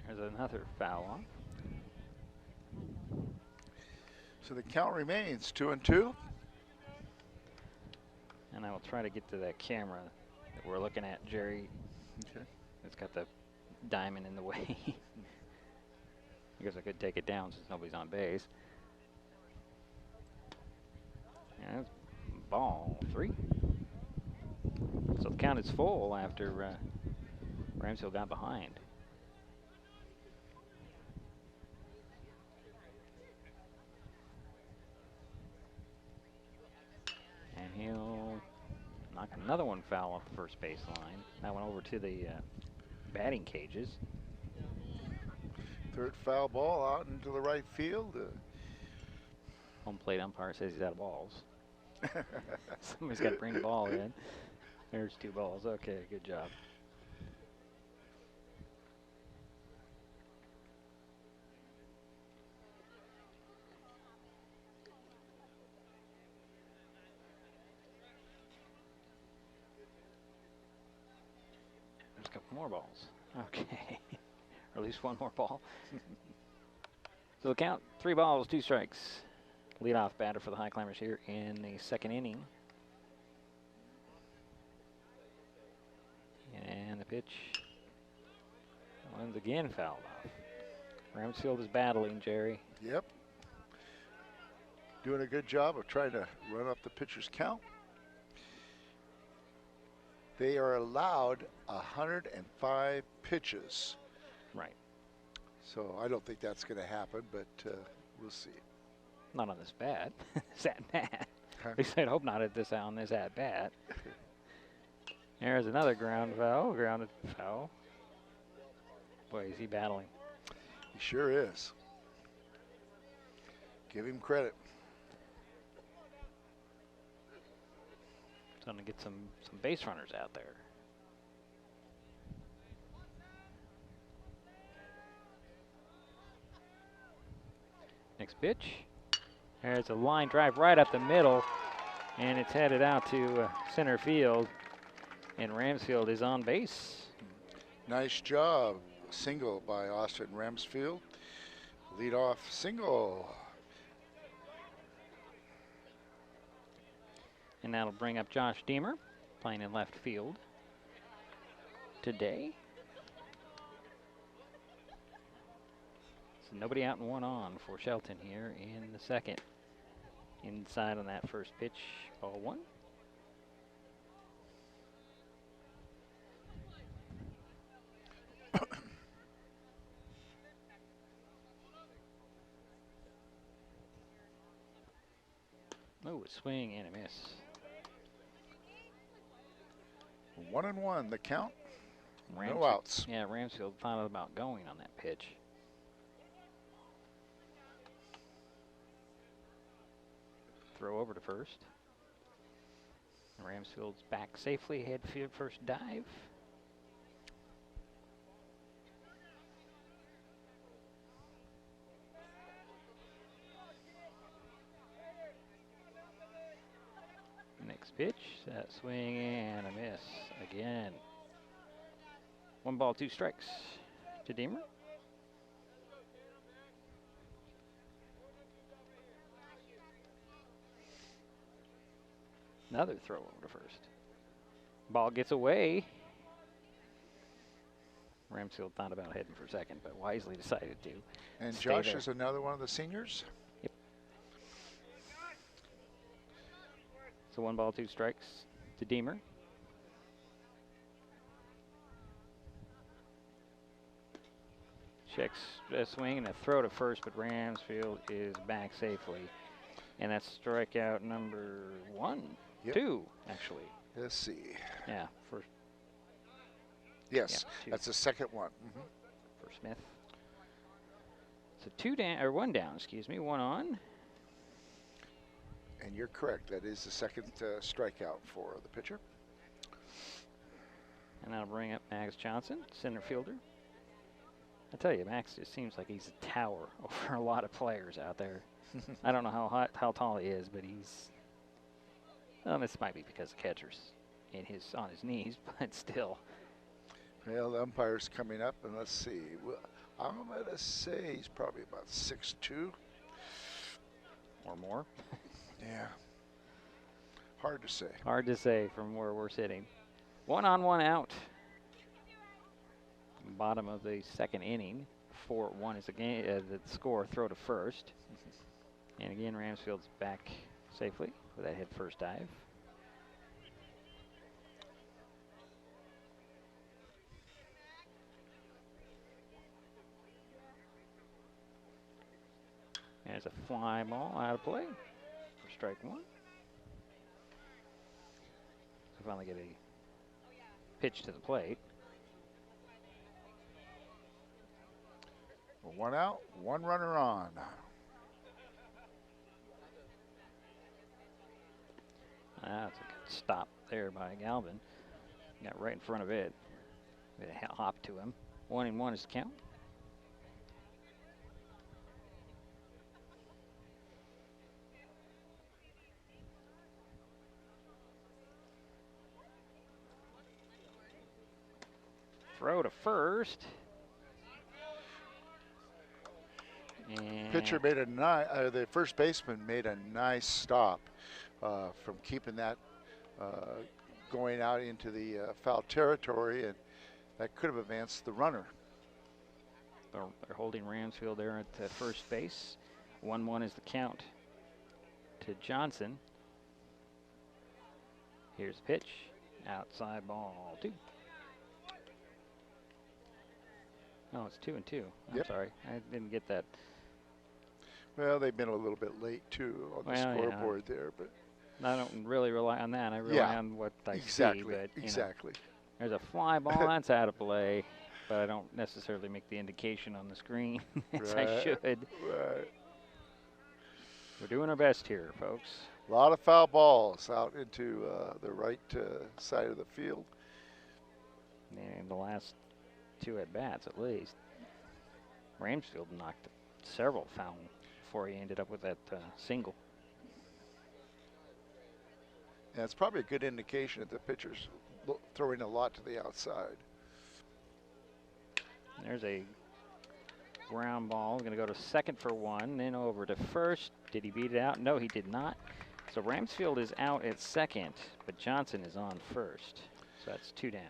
There's another foul off. So the count remains 2-2. And I will try to get to that camera that we're looking at, Jerry. Okay. It's got the diamond in the way. I guess I could take it down since nobody's on base. And that's ball 3. So the count is full after Ramsfield got behind. And he'll knock another one foul off the first base line. That one over to the batting cages. Third foul ball out into the right field. Home plate umpire says he's out of balls. Somebody's got to bring the ball in. There's 2 balls. Okay, good job. There's a couple more balls. Okay. Or at least one more ball. So the count, 3 balls, 2 strikes. Leadoff batter for the Highclimbers here in the second inning. And the pitch. One's again fouled off. Ramsfield is battling, Jerry. Yep. Doing a good job of trying to run up the pitcher's count. They are allowed 105 pitches. Right. So I don't think that's going to happen, but we'll see. Not on this bat. This at bat. At least I'd hope not at this on this at bat. There's another grounded foul. Boy, is he battling. He sure is. Give him credit. Trying to get some base runners out there. Next pitch. There's a line drive right up the middle, and it's headed out to center field, and Ramsfield is on base. Nice job. Single by Austin Ramsfield. Leadoff single. And that'll bring up Josh Deemer, playing in left field today. So nobody out and one on for Shelton here in the second. Inside on that first pitch, ball one. Oh, a swing and a miss. 1-1, the count. No Ramsfield, outs. yeah, Ramsfield thought about going on that pitch. Throw over to first. Ramsfield's back safely, head field first dive. Next pitch, that swing and a miss again. 1 ball, 2 strikes to Deemer. Another throw over to first. Ball gets away. Ramsfield thought about heading for second, but wisely decided to. And Josh is another one of the seniors? Yep. So 1 ball, 2 strikes to Deemer. Checks a swing and a throw to first, but Ramsfield is back safely. And that's strikeout number 1. Yep. 2, actually. Let's see. Yeah, first. Yes, yeah, that's the second one. For Smith. So 2 down, or 1 down, excuse me, 1 on. And you're correct. That is the second strikeout for the pitcher. And that'll bring up Max Johnson, center fielder. I tell you, Max just seems like he's a tower over a lot of players out there. I don't know how tall he is, but he's. Well, this might be because the catcher's on his knees, but still. Well, the umpire's coming up, and let's see. Well, I'm going to say he's probably about 6'2". Or more. Yeah. Hard to say. Hard to say from where we're sitting. 1 on, 1 out. Bottom of the second inning. 4-1 is the game. The score. Throw to first. And again, Ramsfield's back safely with that head first dive. There's a fly ball out of play for strike 1. So finally get a pitch to the plate. 1 out, 1 runner on. That's a good stop there by Galvin. Got right in front of it. With a hop to him. 1-1 is the count. Throw to first. And Pitcher made the first baseman made a nice stop from keeping that going out into the foul territory, and that could have advanced the runner. They're holding Ramsfield there at first base. 1-1 is the count to Johnson. Here's the pitch. Outside ball 2. Oh, it's 2-2. I'm sorry. I didn't get that. Well, they've been a little bit late, too, on the scoreboard there. But I don't really rely on that. I rely on what I see. But, exactly. There's a fly ball. That's out of play. But I don't necessarily make the indication on the screen as I should. Right. We're doing our best here, folks. A lot of foul balls out into the right side of the field. And the last 2 at bats, at least. Ramsfield knocked several foul before he ended up with that single. And it's probably a good indication that the pitcher's throwing a lot to the outside. There's a ground ball. Going to go to second for 1, then over to first. Did he beat it out? No, he did not. So Ramsfield is out at second, but Johnson is on first. So that's 2 down.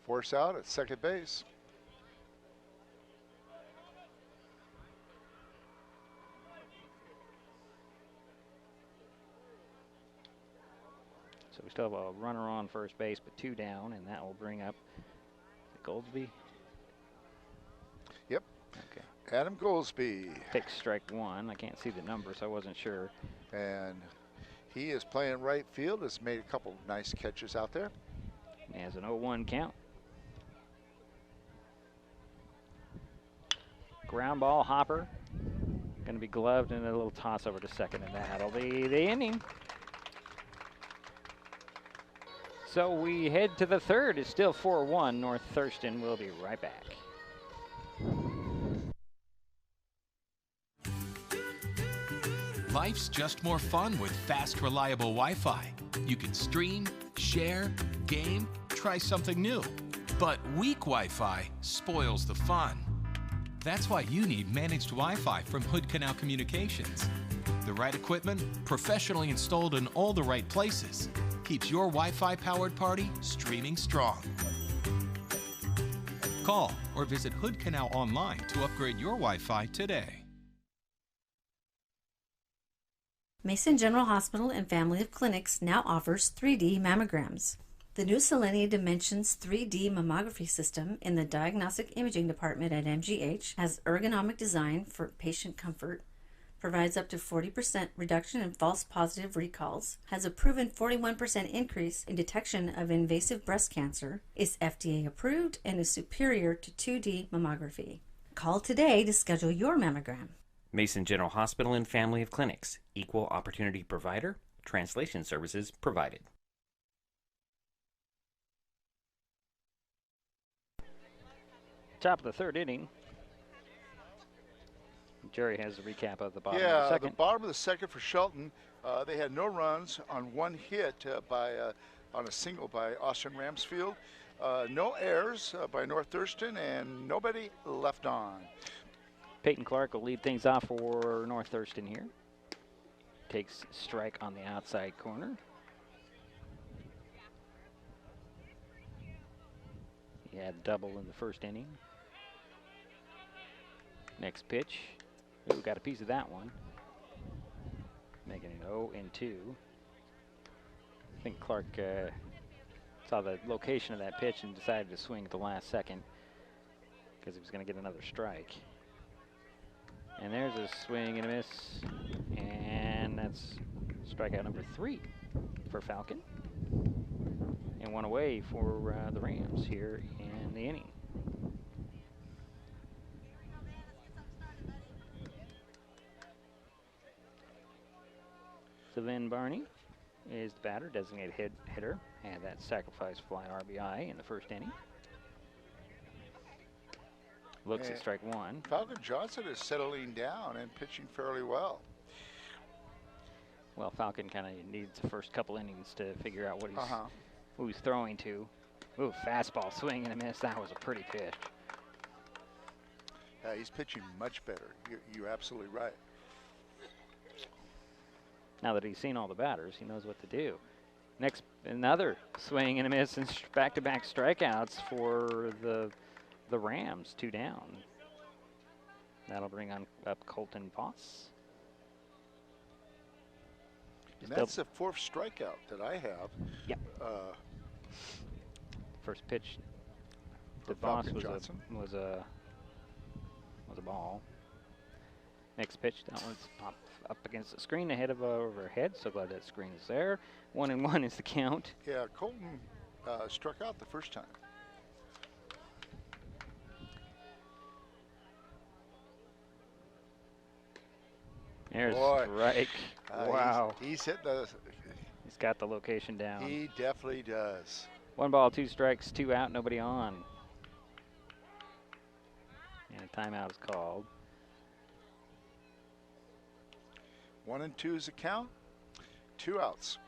Force out at second base. So we still have a runner on first base, but 2 down, and that will bring up Goldsby. Yep. Okay. Adam Goldsby. Takes strike 1. I can't see the number, so I wasn't sure. And he is playing right field. Has made a couple nice catches out there. He has an 0-1 count. Ground ball, Hopper. Going to be gloved and a little toss over to second, and that'll be the inning. So we head to the third. It's still 4-1. North Thurston. We'll be right back. Life's just more fun with fast, reliable Wi-Fi. You can stream, share, game, try something new. But weak Wi-Fi spoils the fun. That's why you need managed Wi-Fi from Hood Canal Communications. The right equipment, professionally installed in all the right places, keeps your Wi-Fi powered party streaming strong. Call or visit Hood Canal online to upgrade your Wi-Fi today. Mason General Hospital and Family of Clinics now offers 3D mammograms. The new Selenia Dimensions 3D mammography system in the Diagnostic Imaging Department at MGH has ergonomic design for patient comfort, provides up to 40% reduction in false positive recalls, has a proven 41% increase in detection of invasive breast cancer, is FDA approved, and is superior to 2D mammography. Call today to schedule your mammogram. Mason General Hospital and Family of Clinics. Equal opportunity provider. Translation services provided. Top of the third inning. Jerry has a recap of the bottom of the Yeah, second. the bottom of the second for Shelton. They had no runs on 1 hit on a single by Austin Ramsfield. No errors by North Thurston, and nobody left on. Peyton Clark will lead things off for North Thurston here. Takes strike on the outside corner. He had double in the first inning. Next pitch. Ooh, got a piece of that one. Making it 0-2. I think Clark saw the location of that pitch and decided to swing at the last second because he was going to get another strike. And there's a swing and a miss, and that's strikeout number 3 for Falcon. And 1 away for the Rams here in the inning. Savin Barney is the batter, designated hitter, and that sacrifice fly RBI in the first inning. Looks at strike 1. Falcon Johnson is settling down and pitching fairly well. Well, Falcon kind of needs the first couple innings to figure out what he's who he's throwing to. Ooh, fastball swing and a miss. That was a pretty pitch. He's pitching much better. You're absolutely right. Now that he's seen all the batters, he knows what to do. Next, another swing and a miss, and back-to-back strikeouts for the Rams, 2 down. That'll bring on up Colton Voss. And that's the 4th strikeout that I have. Yep. First pitch to Voss was a ball. Next pitch, that one's up against the screen ahead of overhead. So glad that screen is there. 1-1 is the count. Yeah, Colton struck out the first time. There's Boy. strike. Wow. He's hit the. He's got the location down. He definitely does. 1 ball, 2 strikes, 2 out, nobody on. And a timeout is called. 1 and 2 is the count. 2 outs.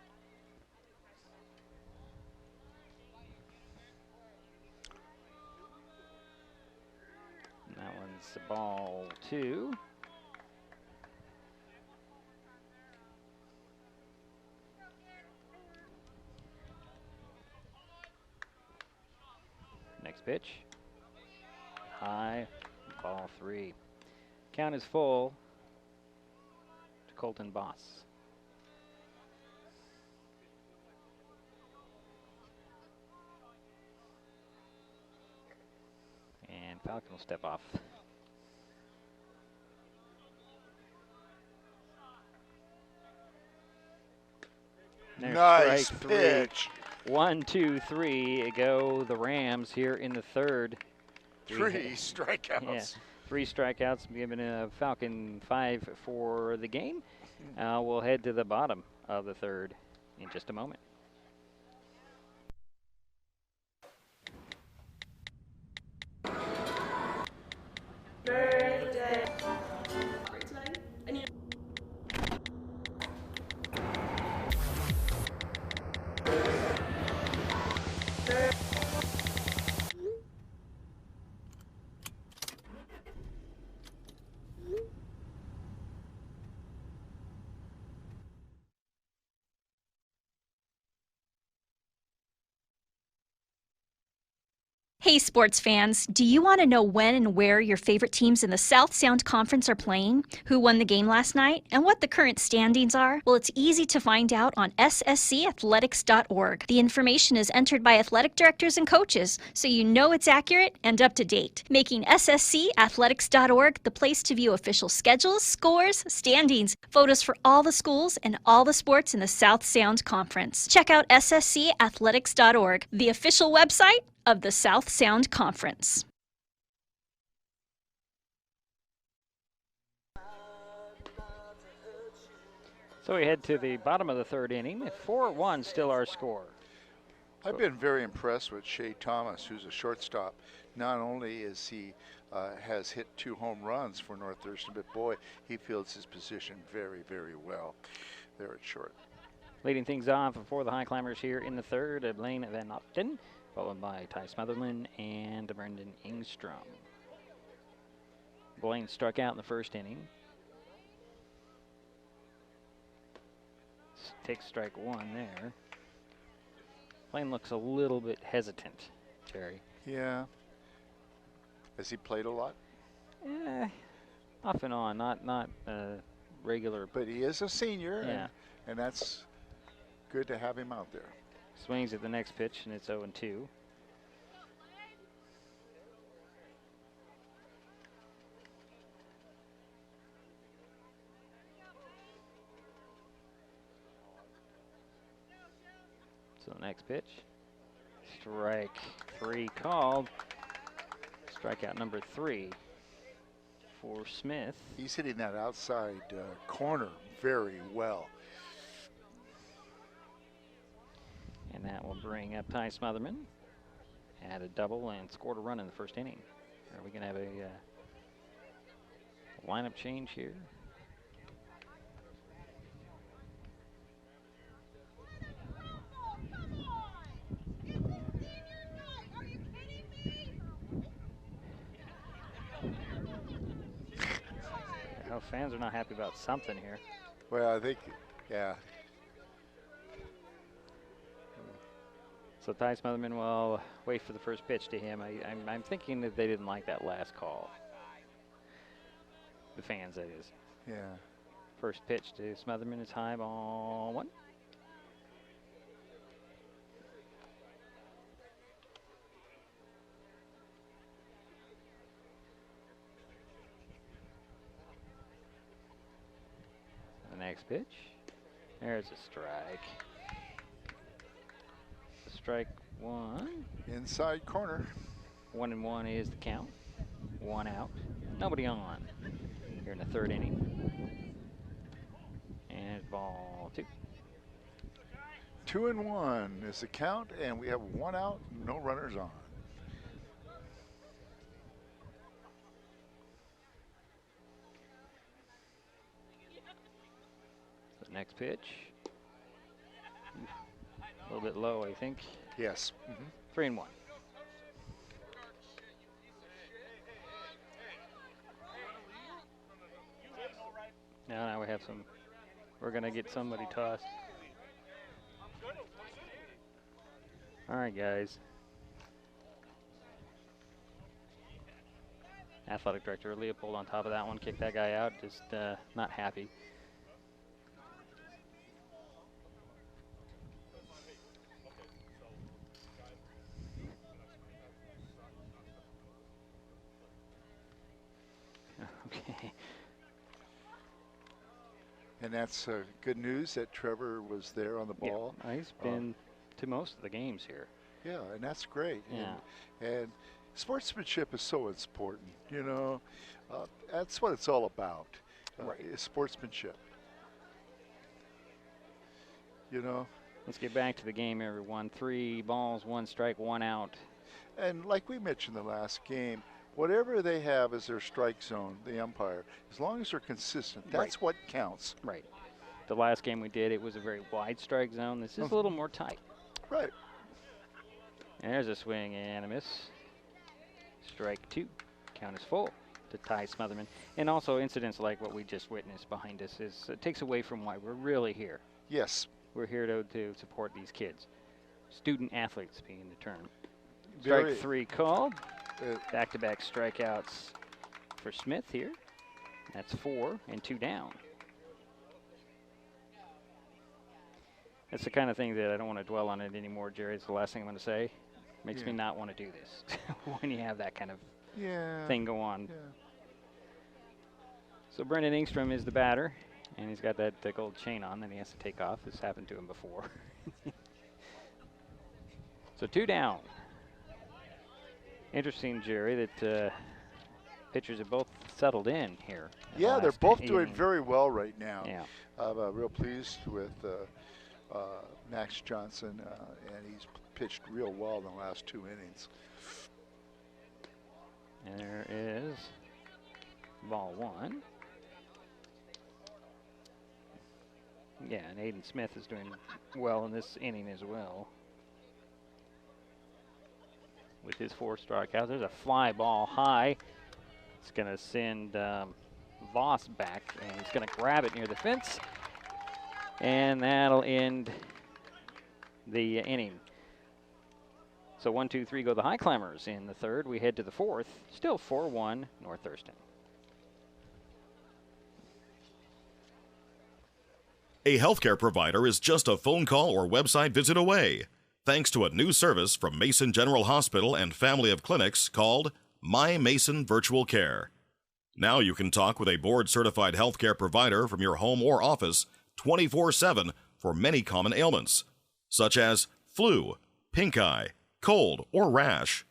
And that one's ball 2. Next pitch. High, ball 3. Count is full to Colton Boss. And Falcon will step off. There's Nice strike pitch. 1, 2, 3 go the Rams here in the third. 3 strikeouts. Yeah, 3 strikeouts, giving Falcon 5 for the game. We'll head to the bottom of the third in just a moment. Hey sports fans, do you want to know when and where your favorite teams in the South Sound Conference are playing, who won the game last night, and what the current standings are? Well, it's easy to find out on sscathletics.org. The information is entered by athletic directors and coaches, so you know it's accurate and up to date, making sscathletics.org the place to view official schedules, scores, standings, photos for all the schools and all the sports in the South Sound Conference. Check out sscathletics.org, the official website of the South Sound Conference. So we head to the bottom of the third inning. 4-1 still our score. I've been very impressed with Shea Thomas, who's a shortstop. Not only is he has hit 2 home runs for North Thurston, but boy, he fields his position very, very well there at short. Leading things off for the Highclimbers here in the third, Blaine Van Opten, followed by Ty Smotherland and Brendan Ingstrom. Blaine struck out in the first inning. Takes strike 1 there. Blaine looks a little bit hesitant, Jerry. Yeah. Has he played a lot? Off and on, not regular. But he is a senior, yeah, and that's good to have him out there. Swings at the next pitch, and it's 0-2. So the next pitch, strike 3 called. Strikeout number 3 for Smith. He's hitting that outside corner very well. And that will bring up Ty Smotherman. Had a double and scored a run in the first inning. Are we going to have a lineup change here? Oh, fans are not happy about something here. Well, I think, yeah. So Ty Smotherman will wait for the first pitch to him. I'm thinking that they didn't like that last call. The fans, that is. Yeah. First pitch to Smotherman is high, ball 1. The next pitch. There's a strike. Strike 1. Inside corner. 1-1 is the count. 1 out. Nobody on here in the third inning. And ball 2. 2-1 is the count, and we have 1 out, no runners on. The next pitch. A little bit low, I think. Yes. 3-1. Now we have some. We're going to get somebody tossed. All right, guys. Athletic Director Leopold on top of that one. Kicked that guy out. Just not happy. Okay. And that's good news that Trevor was there on the ball. Yeah, he's been to most of the games here. Yeah, and that's great. Yeah. And sportsmanship is so important, you know. That's what it's all about, is sportsmanship. You know. Let's get back to the game, everyone. 3 balls, 1 strike, 1 out. And like we mentioned the last game, whatever they have as their strike zone, the umpire, as long as they're consistent, that's what counts. Right. The last game we did, it was a very wide strike zone. This is a little more tight. Right. There's a swing and a miss. Strike 2. Count is full to Ty Smotherman. And also incidents like what we just witnessed behind us it takes away from why we're really here. Yes. We're here to support these kids. Student athletes being the term. Strike 3 called. Back-to-back strikeouts for Smith here. That's 4 and 2 down. That's the kind of thing that I don't want to dwell on it anymore, Jerry. It's the last thing I'm going to say. Makes me not want to do this when you have that kind of thing go on. Yeah. So Brendan Engstrom is the batter, and he's got that gold chain on that he has to take off. This happened to him before. So 2 down. Interesting, Jerry, that pitchers have both settled in here. Yeah, they're both doing very well right now. Yeah. I'm real pleased with Max Johnson, and he's pitched real well in the last 2 innings. And there is ball 1. Yeah, and Aiden Smith is doing well in this inning as well. With his 4 strikeouts. There's a fly ball high. It's going to send Voss back, and he's going to grab it near the fence. And that'll end the inning. So 1, 2, 3 go the Highclimbers in the 3rd. We head to the 4th. Still 4-1 North Thurston. A healthcare provider is just a phone call or website visit away. Thanks to a new service from Mason General Hospital and family of clinics called My Mason Virtual Care. Now you can talk with a board-certified healthcare provider from your home or office 24/7 for many common ailments, such as flu, pink eye, cold, or rash.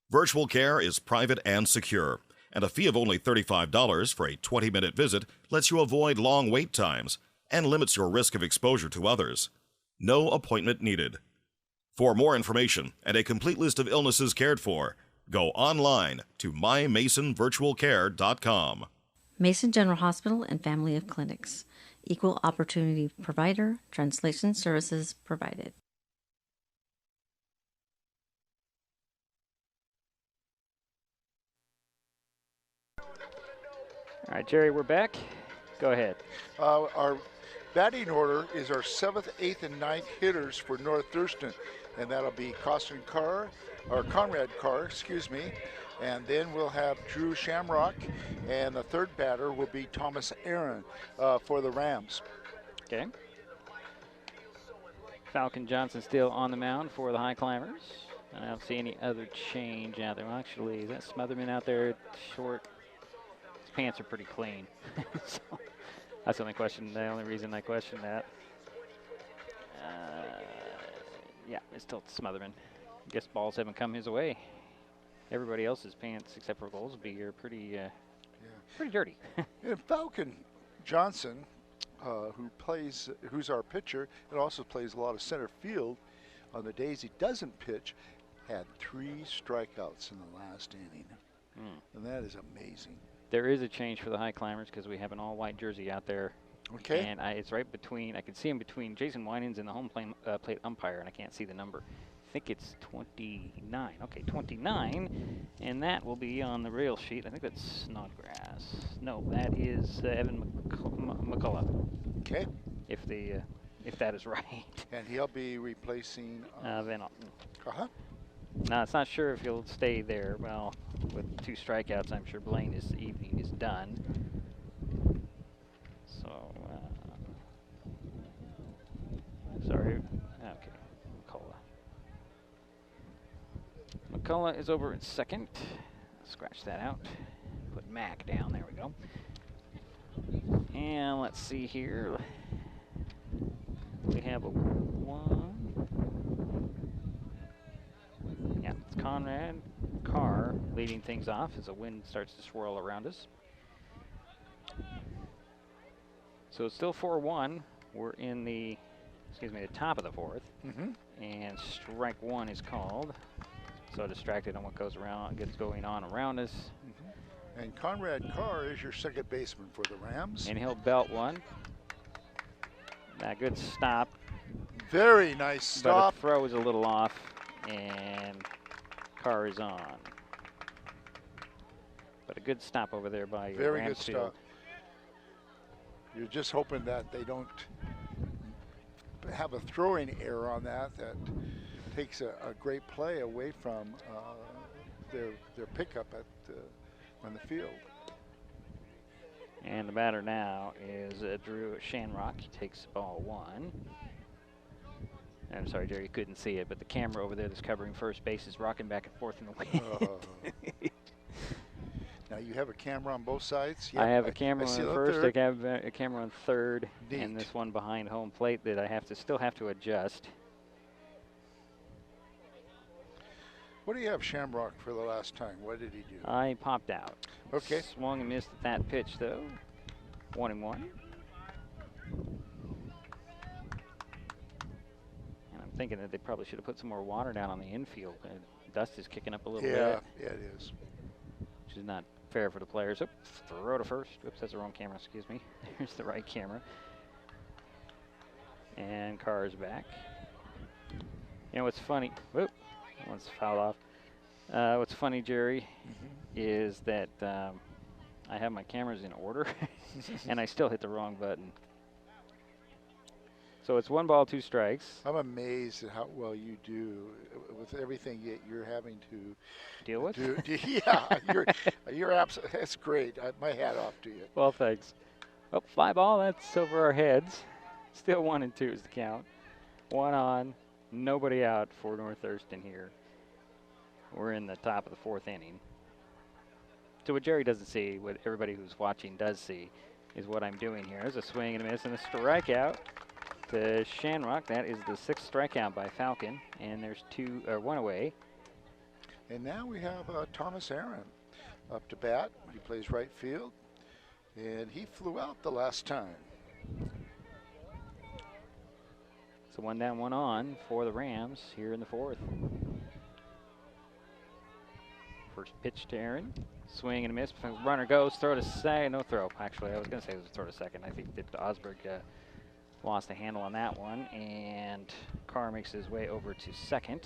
Virtual care is private and secure, and a fee of only $35 for a 20-minute visit lets you avoid long wait times and limits your risk of exposure to others. No appointment needed. For more information and a complete list of illnesses cared for, go online to mymasonvirtualcare.com. Mason General Hospital and family of clinics. Equal opportunity provider. Translation services provided. All right, Jerry, we're back. Go ahead. Our batting order is our 7th, 8th, and 9th hitters for North Thurston, and that'll be Conrad Carr, excuse me, and then we'll have Drew Shamrock, and the 3rd batter will be Thomas Aaron for the Rams. Okay. Falcon Johnson still on the mound for the Highclimbers. And I don't see any other change out there. Well, actually, is that Smotherman out there short? His pants are pretty clean. So that's the only question. The only reason I question that. Yeah, it's still Smotherman. I guess balls haven't come his way. Everybody else's pants, except for Goldsby, are pretty dirty. And Falcon Johnson who's our pitcher and also plays a lot of center field, on the days he doesn't pitch, had 3 strikeouts in the last inning. And that is amazing. There is a change for the Highclimbers because we have an all-white jersey out there. Okay. And it's right between, I can see him between Jason Winans and the home plate umpire, and I can't see the number. I think it's 29. Okay, 29. And that will be on the rail sheet. I think that's Snodgrass. No, that is Evan McCullough. Okay. If that is right. And he'll be replacing Van Alten. Uh-huh. Now, it's not sure if he'll stay there. Well, with 2 strikeouts, I'm sure Blaine's evening is done. So, sorry. Okay, McCullough. McCullough is over at second. Scratch that out. Put Mac down. There we go. And let's see here. We have a 1. Yeah, it's Conrad Carr leading things off as the wind starts to swirl around us. So it's still 4-1. We're in the top of the 4th. And strike 1 is called. So distracted on what gets going on around us. And Conrad Carr is your second baseman for the Rams. And he'll belt one. A good stop. Very nice stop. But the throw is a little off, and Carr is on. But a good stop over there by Very Ramsfield. good stop. You're just hoping that they don't have a throwing error on that takes a great play away from their pickup on the field. And the batter now is Drew Shanrock. He takes ball 1. I'm sorry, Jerry, you couldn't see it, but the camera over there that's covering first base is rocking back and forth in the wind. Now you have a camera on both sides? I have a camera on first, I have a camera on third, Neat. and this one behind home plate that I still have to adjust. What do you have Shamrock for the last time? What did he do? I popped out. Okay. Swung and missed at that pitch, though. 1-1. And I'm thinking that they probably should have put some more water down on the infield. Dust is kicking up a little bit. Yeah, it is. Which is not fair for the players. Oops, throw to first. Oops, that's the wrong camera, excuse me. There's the right camera. And Carr is back. You know what's funny? Whoop. One's fouled off. What's funny, Jerry, is that I have my cameras in order, and I still hit the wrong button. So it's 1 ball, 2 strikes. I'm amazed at how well you do with everything you're having to deal with. Yeah, you're absolutely. That's great. My hat off to you. Well, thanks. Oh, fly ball. That's over our heads. Still 1 and 2 is the count. 1 on. Nobody out for North Thurston here. We're in the top of the 4th inning. So what Jerry doesn't see, what everybody who's watching does see, is what I'm doing here. There's a swing and a miss and a strikeout to Shanrock. That is the 6th strikeout by Falcon, and there's 1 away. And now we have Thomas Aaron up to bat. He plays right field, and he flew out the last time. So 1 down, 1 on for the Rams here in the 4th. First pitch to Aaron. Swing and a miss. Runner goes. Throw to second. No throw. Actually, I was going to say it was a throw to second. I think that Osberg lost a handle on that one. And Carr makes his way over to second.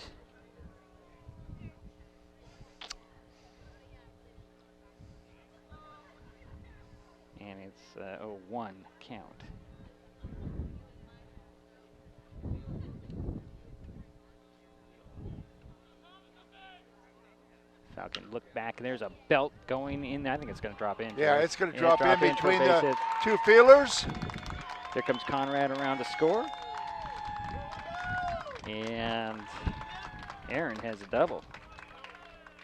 And it's a 1 count. Falcon look back, and there's a belt going in. I think it's going to drop in. Yeah, it's going to drop in between the hit. 2 fielders. Here comes Conrad around to score. And Aaron has a double.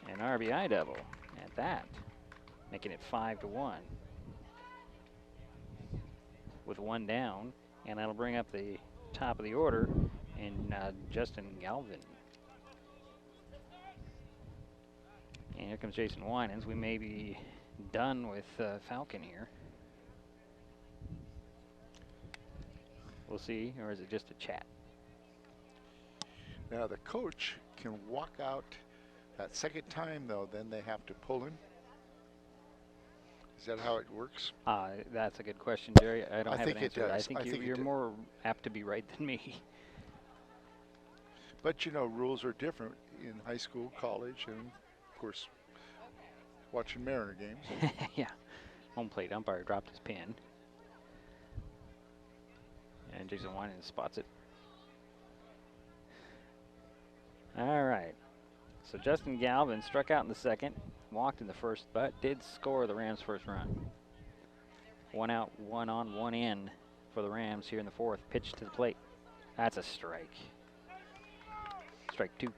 An RBI double at that, making it 5-1. With 1 down, and that'll bring up the top of the order in Justin Galvin. And here comes Jason Winans. We may be done with Falcon here. We'll see, or is it just a chat? Now the coach can walk out that second time, though. Then they have to pull him. Is that how it works? That's a good question, Jerry. I don't have an answer. I think you're more apt to be right than me. But, you know, rules are different in high school, college, and, of course, watching Mariner games. Yeah. Home plate umpire dropped his pen. And Jason Winan spots it. All right. So Justin Galvin struck out in the second, walked in the first, but did score the Rams' first run. 1 out, 1 on, 1 in for the Rams here in the fourth. Pitch to the plate. That's a strike. Strike 2.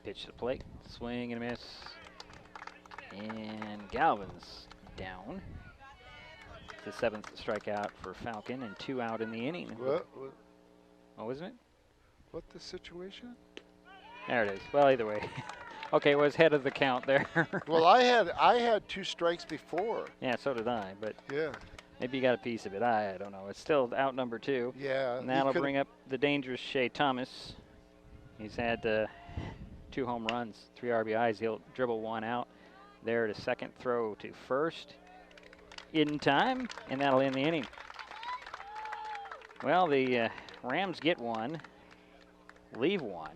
Pitch to the plate. Swing and a miss. And Galvin's down. The 7th strikeout for Falcon and 2 out in the inning. What? Oh, wasn't it? What the situation? There it is. Well, either way. Okay, it was head of the count there. Well, I had 2 strikes before. Yeah, so did I, but yeah, maybe you got a piece of it. I don't know. It's still out number 2. Yeah. And that'll bring up the dangerous Shea Thomas. He's had 2 home runs, 3 RBIs. He'll dribble 1 out. There to second, throw to first. In time, and that'll end the inning. Well, the Rams get 1, leave 1.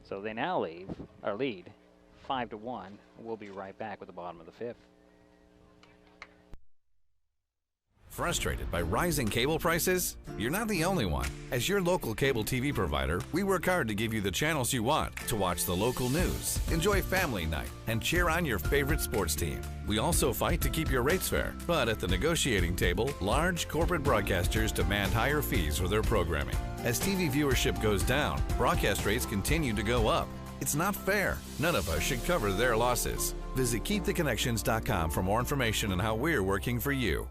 So they now lead 5-1. We'll be right back with the bottom of the 5th. Frustrated by rising cable prices? You're not the only one. As your local cable TV provider, we work hard to give you the channels you want to watch the local news, enjoy family night, and cheer on your favorite sports team. We also fight to keep your rates fair, but at the negotiating table, large corporate broadcasters demand higher fees for their programming. As TV viewership goes down, broadcast rates continue to go up. It's not fair. None of us should cover their losses. Visit KeepTheConnections.com for more information on how we're working for you.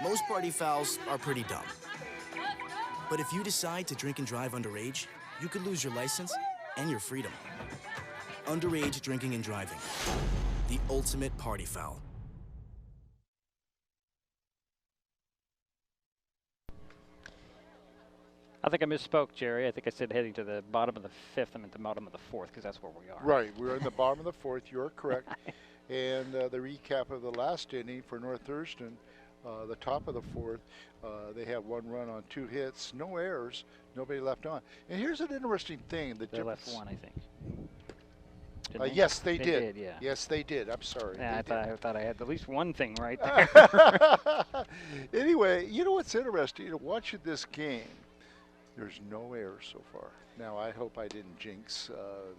Most party fouls are pretty dumb. But if you decide to drink and drive underage, you could lose your license and your freedom. Underage drinking and driving. The ultimate party foul. I think I misspoke, Jerry. I think I said heading to the bottom of the 5th. I meant the bottom of the 4th because that's where we are. Right. We're in the bottom of the 4th. You're correct. And the recap of the last inning for North Thurston, the top of the 4th, they had 1 run on 2 hits, no errors, nobody left on. And here's an interesting thing. They left 1, I think. Yes, they did. Yeah. Yes, they did. I'm sorry. Yeah, I thought I had at least one thing right there. Anyway, you know what's interesting? You know, watching this game, there's no errors so far. Now, I hope I didn't jinx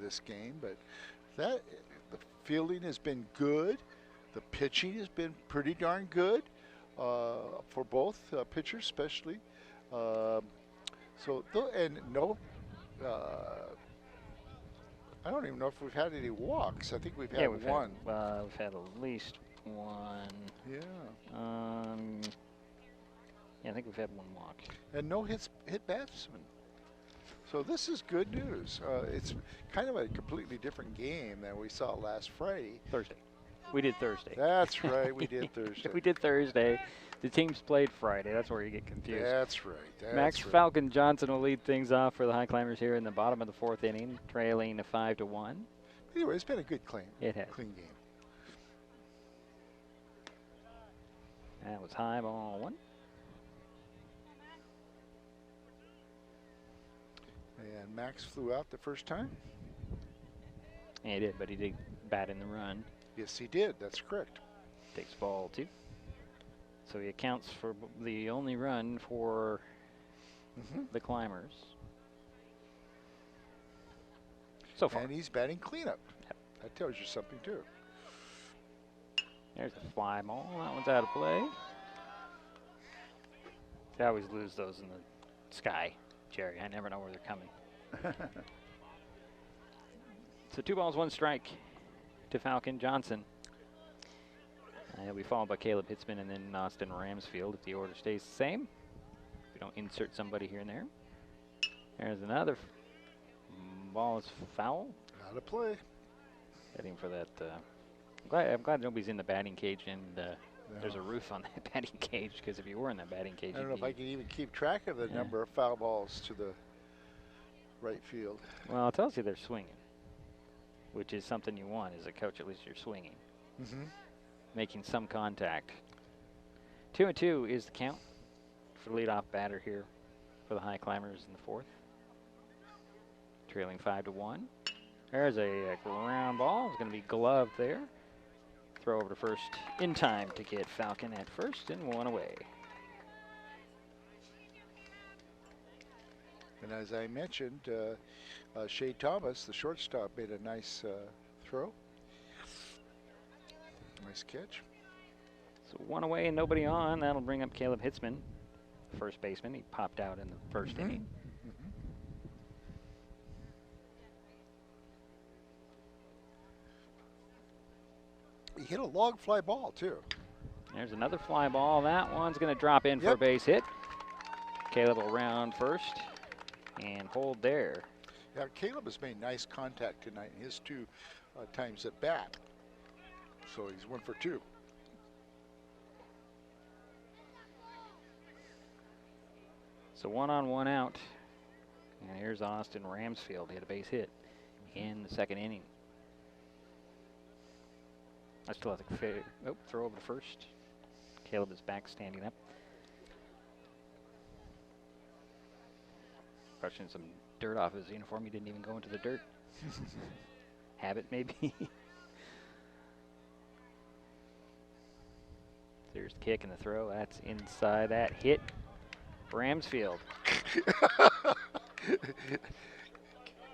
this game, but the fielding has been good. The pitching has been pretty darn good for both pitchers, especially. I don't even know if we've had any walks. I think we've had one. We've had at least 1. Yeah. Yeah, I think we've had 1 walk. And no hit batsmen. So this is good news. It's kind of a completely different game than we saw last Friday. Thursday. We did Thursday. That's right. We did Thursday. We did Thursday. The teams played Friday. That's where you get confused. That's right. Max Falcon Johnson will lead things off for the Highclimbers here in the bottom of the 4th inning, trailing 5-1. Anyway, it's been a good clean game. That was high ball 1. And Max flew out the first time. Yeah, he did, but he did bat in the run. Yes, he did. That's correct. Takes ball 2. So he accounts for the only run for the Climbers. So far. And he's batting cleanup. Yep. That tells you something, too. There's a fly ball. That one's out of play. They always lose those in the sky. Jerry. I never know where they're coming. So 2 balls, 1 strike to Falcon Johnson. He'll be followed by Caleb Hitzman and then Austin Ramsfield if the order stays the same. If we don't insert somebody here and there. There's another ball is foul. Out of play. Heading for that. I'm glad nobody's in the batting cage and there's a roof on that batting cage, because if you were in that batting cage, I don't know if I can even keep track of the number of foul balls to the right field. Well, it tells you they're swinging, which is something you want as a coach. At least you're swinging, making some contact. 2-2 is the count for the leadoff batter here for the Highclimbers in the 4th. Trailing 5-1. There's a ground ball. It's going to be gloved there. Throw over to first in time to get Falcon at first, and 1 away. And as I mentioned, Shea Thomas, the shortstop, made a nice throw. Nice catch. So 1 away and nobody on. That'll bring up Caleb Hitzman, first baseman. He popped out in the first inning. He hit a long fly ball, too. There's another fly ball. That one's going to drop in for a base hit. Caleb will round first and hold there. Yeah, Caleb has made nice contact tonight in his 2 times at bat. So he's 1 for 2. So 1 on, 1 out. And here's Austin Ramsfield. He had a base hit in the 2nd inning. I still have to throw over to first. Caleb is back, standing up. Brushing some dirt off his uniform. He didn't even go into the dirt. Habit, maybe. There's the kick and the throw. That's inside. That hit Ramsfield.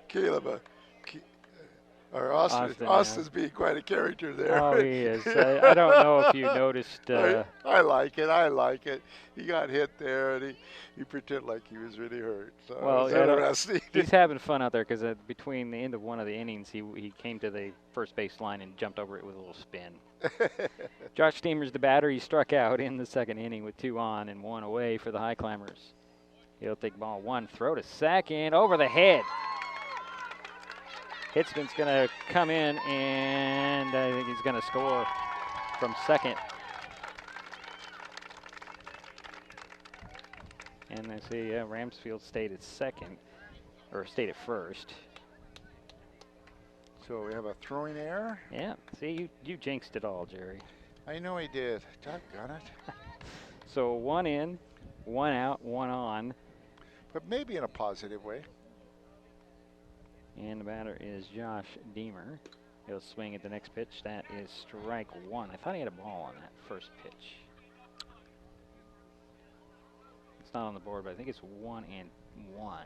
Caleb, Austin's being quite a character there. Oh, he is. I don't know if you noticed. I like it. I like it. He got hit there, and he pretended like he was really hurt. So well, it was interesting. He's having fun out there, because between the end of one of the innings, he came to the first base line and jumped over it with a little spin. Josh Steamer's the batter. He struck out in the 2nd inning with 2 on and 1 away for the Highclimbers. He'll take ball 1, throw to second, over the head. Hitzman's going to come in, and I think he's going to score from second. And I see Ramsfield stayed at second, or stayed at first. So we have a throwing error? Yeah, see, you jinxed it all, Jerry. I know he did. Doggone it. So 1 in, 1 out, 1 on. But maybe in a positive way. And the batter is Josh Deemer. He'll swing at the next pitch. That is strike 1. I thought he had a ball on that first pitch. It's not on the board, but I think it's 1 and 1.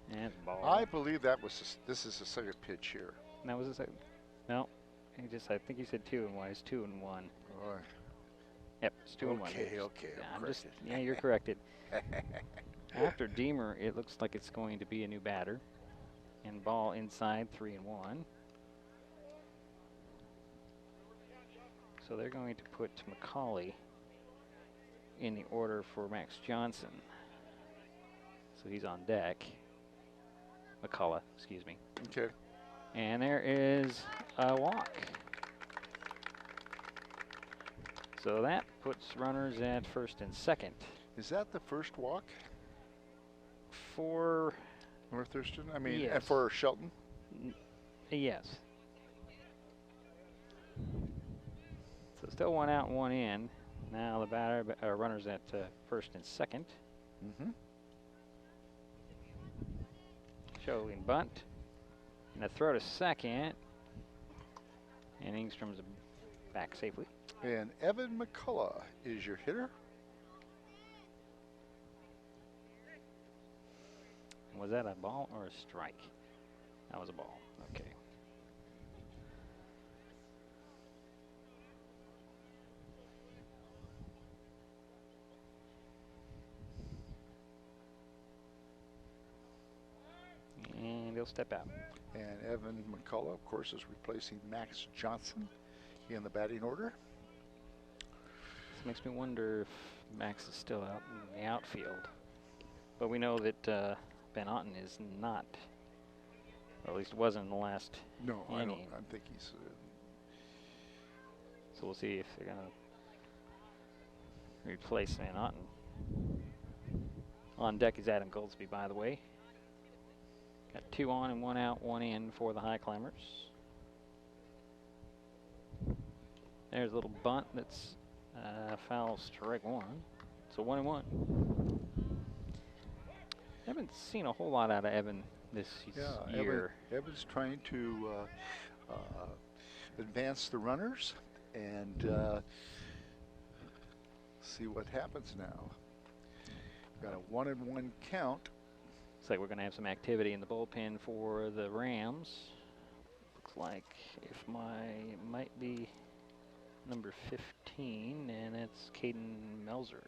And ball. I believe that was this is the 2nd pitch here. That was the 2nd. No, I think he said 2 and 1. It's 2 and 1. Boy. Yep, it's 2 and 1. Okay. Yeah, you're corrected. After Deemer, it looks like it's going to be a new batter. And ball inside, 3 and 1. So they're going to put McCauley in the order for Max Johnson. So he's on deck. McCullough, excuse me. Okay. And there is a walk. So that puts runners at first and second. Is that the first walk? For North Thurston? I mean, yes. And for Shelton? Yes. So still 1 out and 1 in. Now the runners at first and second. Showing bunt. And a throw to second. And Ingstrom's back safely. And Evan McCullough is your hitter. Was that a ball or a strike? That was a ball. Okay. step out. And Evan McCullough, of course, is replacing Max Johnson in the batting order. This makes me wonder if Max is still out in the outfield. But we know that Ben Otten is not, or at least wasn't in the last No, inning. I don't. I think he's... So we'll see if they're going to replace Van Otten. On deck is Adam Goldsby, by the way. Got 2 on and 1 out, 1 in for the Highclimbers. There's a little bunt that's foul, strike 1. So 1-1. Haven't seen a whole lot out of Evan this year. Evan's trying to advance the runners and see what happens now. Got a 1-1 count. Looks like we're going to have some activity in the bullpen for the Rams. Looks like might be number 15, and it's Caden Melzer.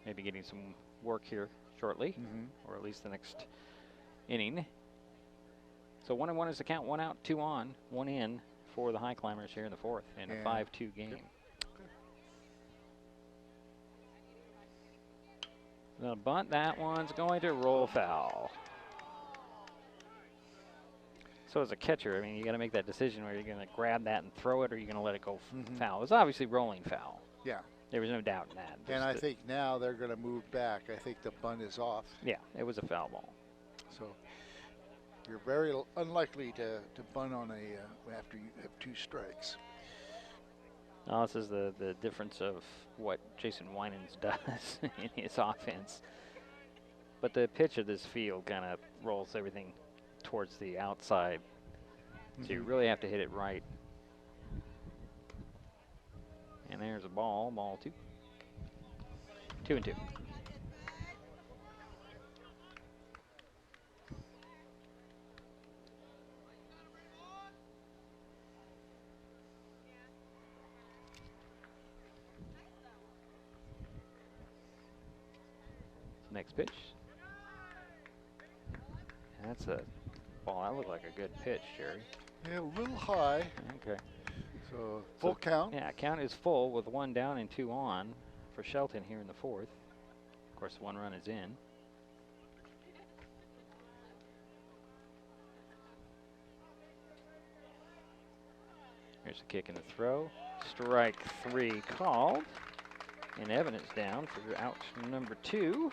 Maybe getting some work here shortly, or at least the next inning. So 1-1 is the count. 1 out, 2 on, 1 in for the Highclimbers here in the 4th in a 5-2 game. The bunt, that one's going to roll foul. So as a catcher, I mean, you got to make that decision where you're going to grab that and throw it, or you're going to let it go foul. It's obviously rolling foul. Yeah. There was no doubt in that. And I think now they're going to move back. I think the bunt is off. Yeah, it was a foul ball. So you're very unlikely to bunt on after you have 2 strikes. Oh, this is the difference of what Jason Winans does in his offense. But the pitch of this field kind of rolls everything towards the outside. So you really have to hit it right. And there's a ball 2. 2-2. Next pitch. That's a ball. That looked like a good pitch, Jerry. Yeah, a little high. Okay. So full count. Yeah, count is full with 1 down and 2 on for Shelton here in the 4th. Of course, 1 run is in. Here's the kick and the throw. Strike 3 called. And Evan is down for out number 2.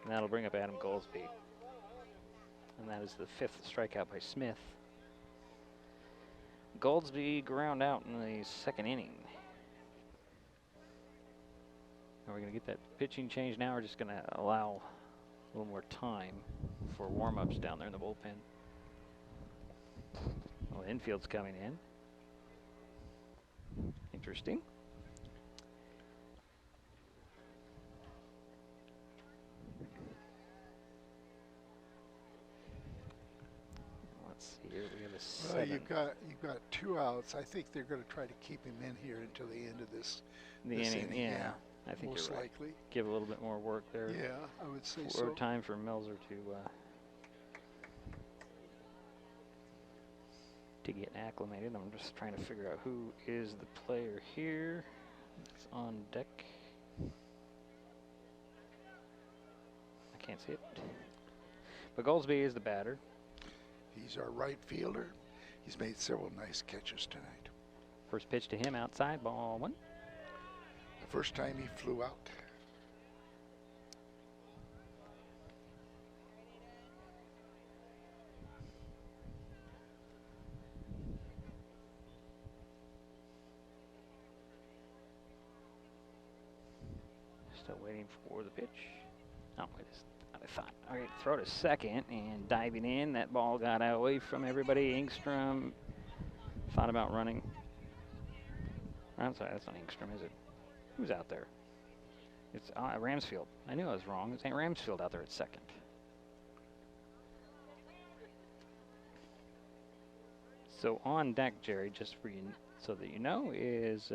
And that'll bring up Adam Goldsby. And that is the 5th strikeout by Smith. Goldsby ground out in the 2nd inning. Are we going to get that pitching change now, or just going to allow a little more time for warm-ups down there in the bullpen? Well, the infield's coming in. Interesting. Here we have a 7. Well, you've got 2 outs. I think they're going to try to keep him in here until the end of this inning. Yeah, I think most you're right. likely. Give a little bit more work there. Yeah, I would say so. Time for Melzer to get acclimated. I'm just trying to figure out who is the player here. It's on deck. I can't see it. But Goldsby is the batter. He's our right fielder. He's made several nice catches tonight. First pitch to him outside, ball 1. The first time he flew out. Still waiting for the pitch. Oh, it is. I thought. All right, throw to second and diving in. That ball got away from everybody. Engstrom thought about running. I'm sorry, that's not Engstrom, is it? Who's out there? It's Ramsfield. I knew I was wrong. It's Ramsfield out there at second. So on deck, Jerry, just for you, so that you know, is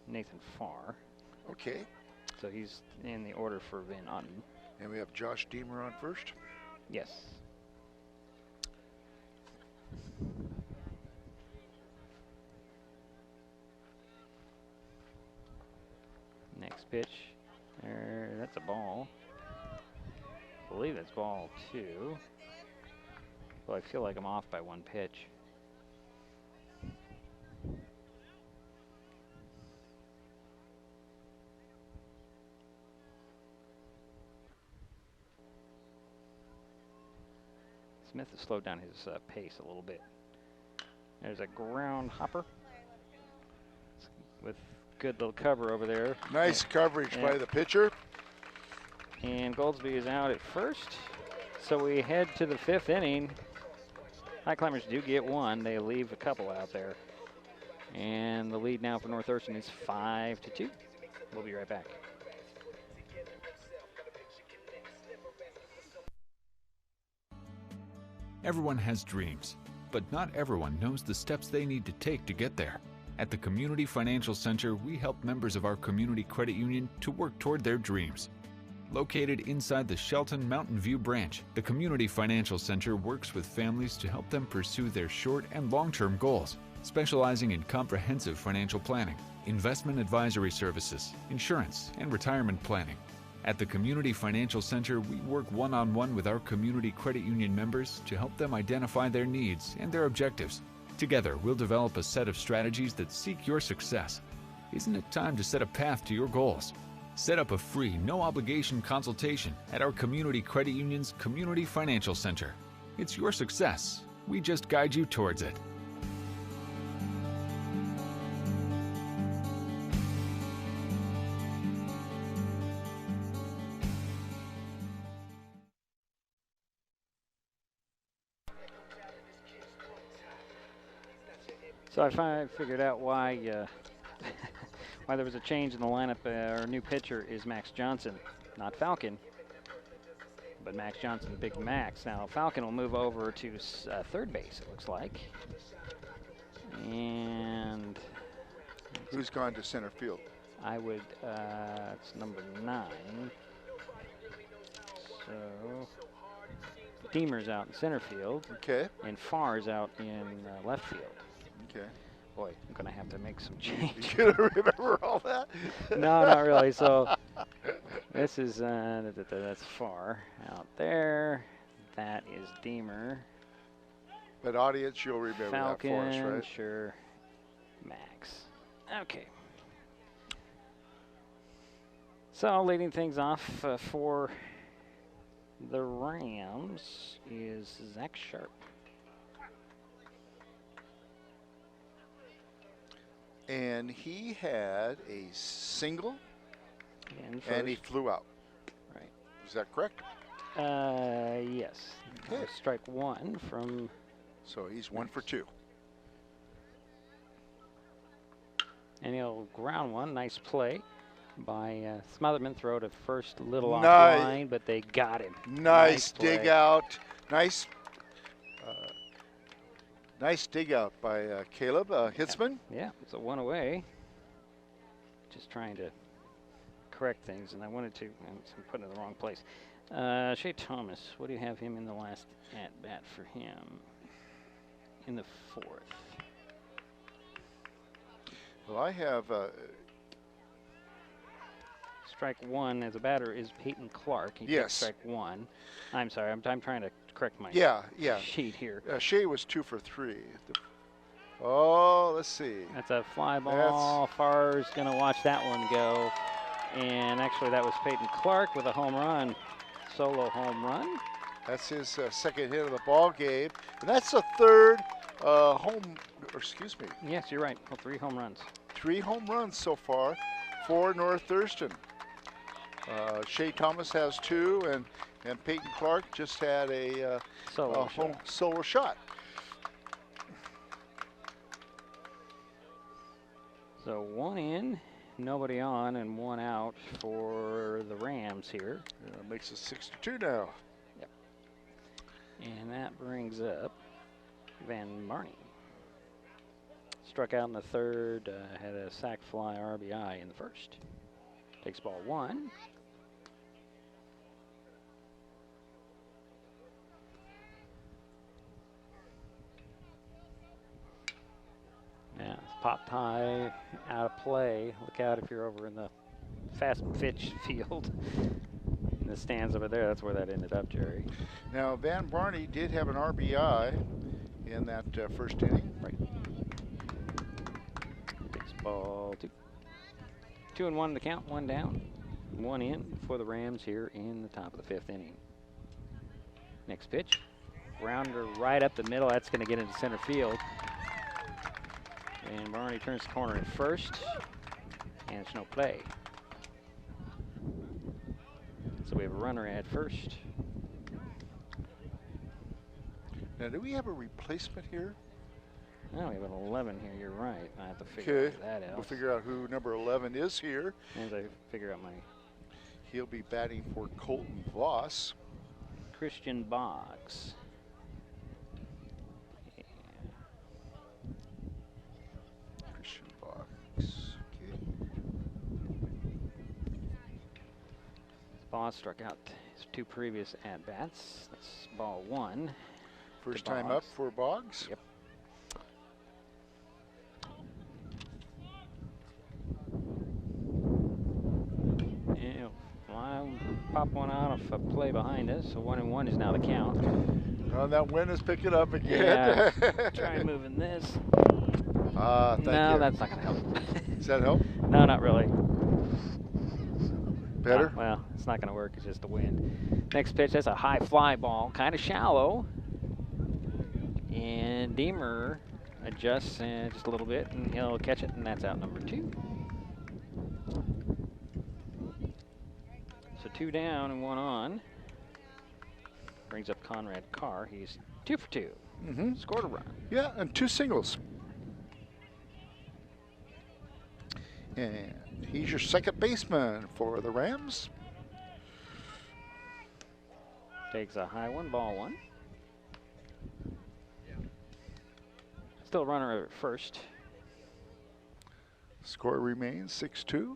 Nathan Farr. Okay. So he's in the order for Van Otten. And we have Josh Deemer on first. Yes. Next pitch. That's a ball. I believe it's ball 2. Well, I feel like I'm off by 1 pitch. Smith has slowed down his pace a little bit. There's a ground hopper with good little cover over there. Nice coverage by the pitcher. And Goldsby is out at first. So we head to the 5th inning. Highclimbers do get 1. They leave a couple out there. And the lead now for North Thurston is 5-2. We'll be right back. Everyone has dreams, but not everyone knows the steps they need to take to get there. At the Community Financial Center, we help members of our community credit union to work toward their dreams. Located inside the Shelton Mountain View branch, the Community Financial Center works with families to help them pursue their short and long-term goals, specializing in comprehensive financial planning, investment advisory services, insurance, and retirement planning. At the Community Financial Center, we work one-on-one with our community credit union members to help them identify their needs and their objectives. Together, we'll develop a set of strategies that seek your success. Isn't it time to set a path to your goals? Set up a free, no-obligation consultation at our community credit union's Community Financial Center. It's your success. We just guide you towards it. So I finally figured out why why there was a change in the lineup. Our new pitcher is Max Johnson, not Falcon, but Max Johnson, Big Max. Now Falcon will move over to third base, it looks like. And who's gone to center field? I would, it's number 9. So Deemer's out in center field. Okay. And Farr's out in left field. Okay. Boy, I'm going to have to make some change. You gonna remember all that? No, not really. So this is, that's Farr out there. That is Deemer. But audience, you'll remember Falcon, that for us, right? Sure. Max. Okay. So leading things off for the Rams is Zach Sharp. And he had a single, and he flew out. Right. Is that correct? Yes. Okay. Strike 1 from. So he's 1 for 2. And he'll ground one. Nice play by Smotherman. Throw to first, little off line, but they got him. Nice dig out. Nice. Nice dig out by Caleb Hitzman. Yeah, it's a 1 away. Just trying to correct things, and I wanted to, I'm putting it in the wrong place. Shea Thomas, what do you have him in the last at-bat for him? In the 4th. Well, I have... strike 1 as a batter is Peyton Clark. He took strike 1. I'm sorry, I'm trying to correct my sheet here. Shea was 2 for 3. Let's see. That's a fly ball. Farr's going to watch that one go. And actually, that was Peyton Clark with a home run, solo home run. That's his second hit of the ball game. And that's the third excuse me. Yes, you're right. Well, 3 home runs. 3 home runs so far for North Thurston. Shea Thomas has 2, and Peyton Clark just had a solo shot. So 1 in, nobody on, and 1 out for the Rams here. That makes it 6-2 now. Yep. And that brings up Van Marnie. Struck out in the 3rd, had a sac fly RBI in the 1st. Takes ball 1. popped high, out of play. Look out if you're over in the fast pitch field. In the stands over there, that's where that ended up, Jerry. Now, Van Barney did have an RBI in that first inning. Right. Baseball 2. 2-1 the count, 1 down. 1 in for the Rams here in the top of the 5th inning. Next pitch. Rounder right up the middle. That's going to get into center field. And Barney turns the corner at first. And it's no play. So we have a runner at first. Now, do we have a replacement here? No, we have an 11 here. You're right. I have to figure that out. We'll figure out who number 11 is here. As I figure out my... He'll be batting for Colton Voss. Christian Boggs. Yeah. Christian Boggs. Okay. Boggs struck out his 2 previous at-bats. That's ball 1. First time up for Boggs? Yep. Yeah, pop one out of a play behind us. So 1-1 is now the count. Oh, that wind is picking up again. Yeah, try moving this. Thank you. No, that's not going to help. Does that help? No, not really. Better? Well, it's not going to work. It's just the wind. Next pitch, that's a high fly ball, kind of shallow. And Deemer adjusts just a little bit, and he'll catch it, and that's out number 2. So 2 down and 1 on. Brings up Conrad Carr. He's 2 for 2. Mm-hmm. Scored a run. Yeah, and 2 singles. And he's your second baseman for the Rams. Takes a high one, ball 1. Still runner at first. Score remains 6-2.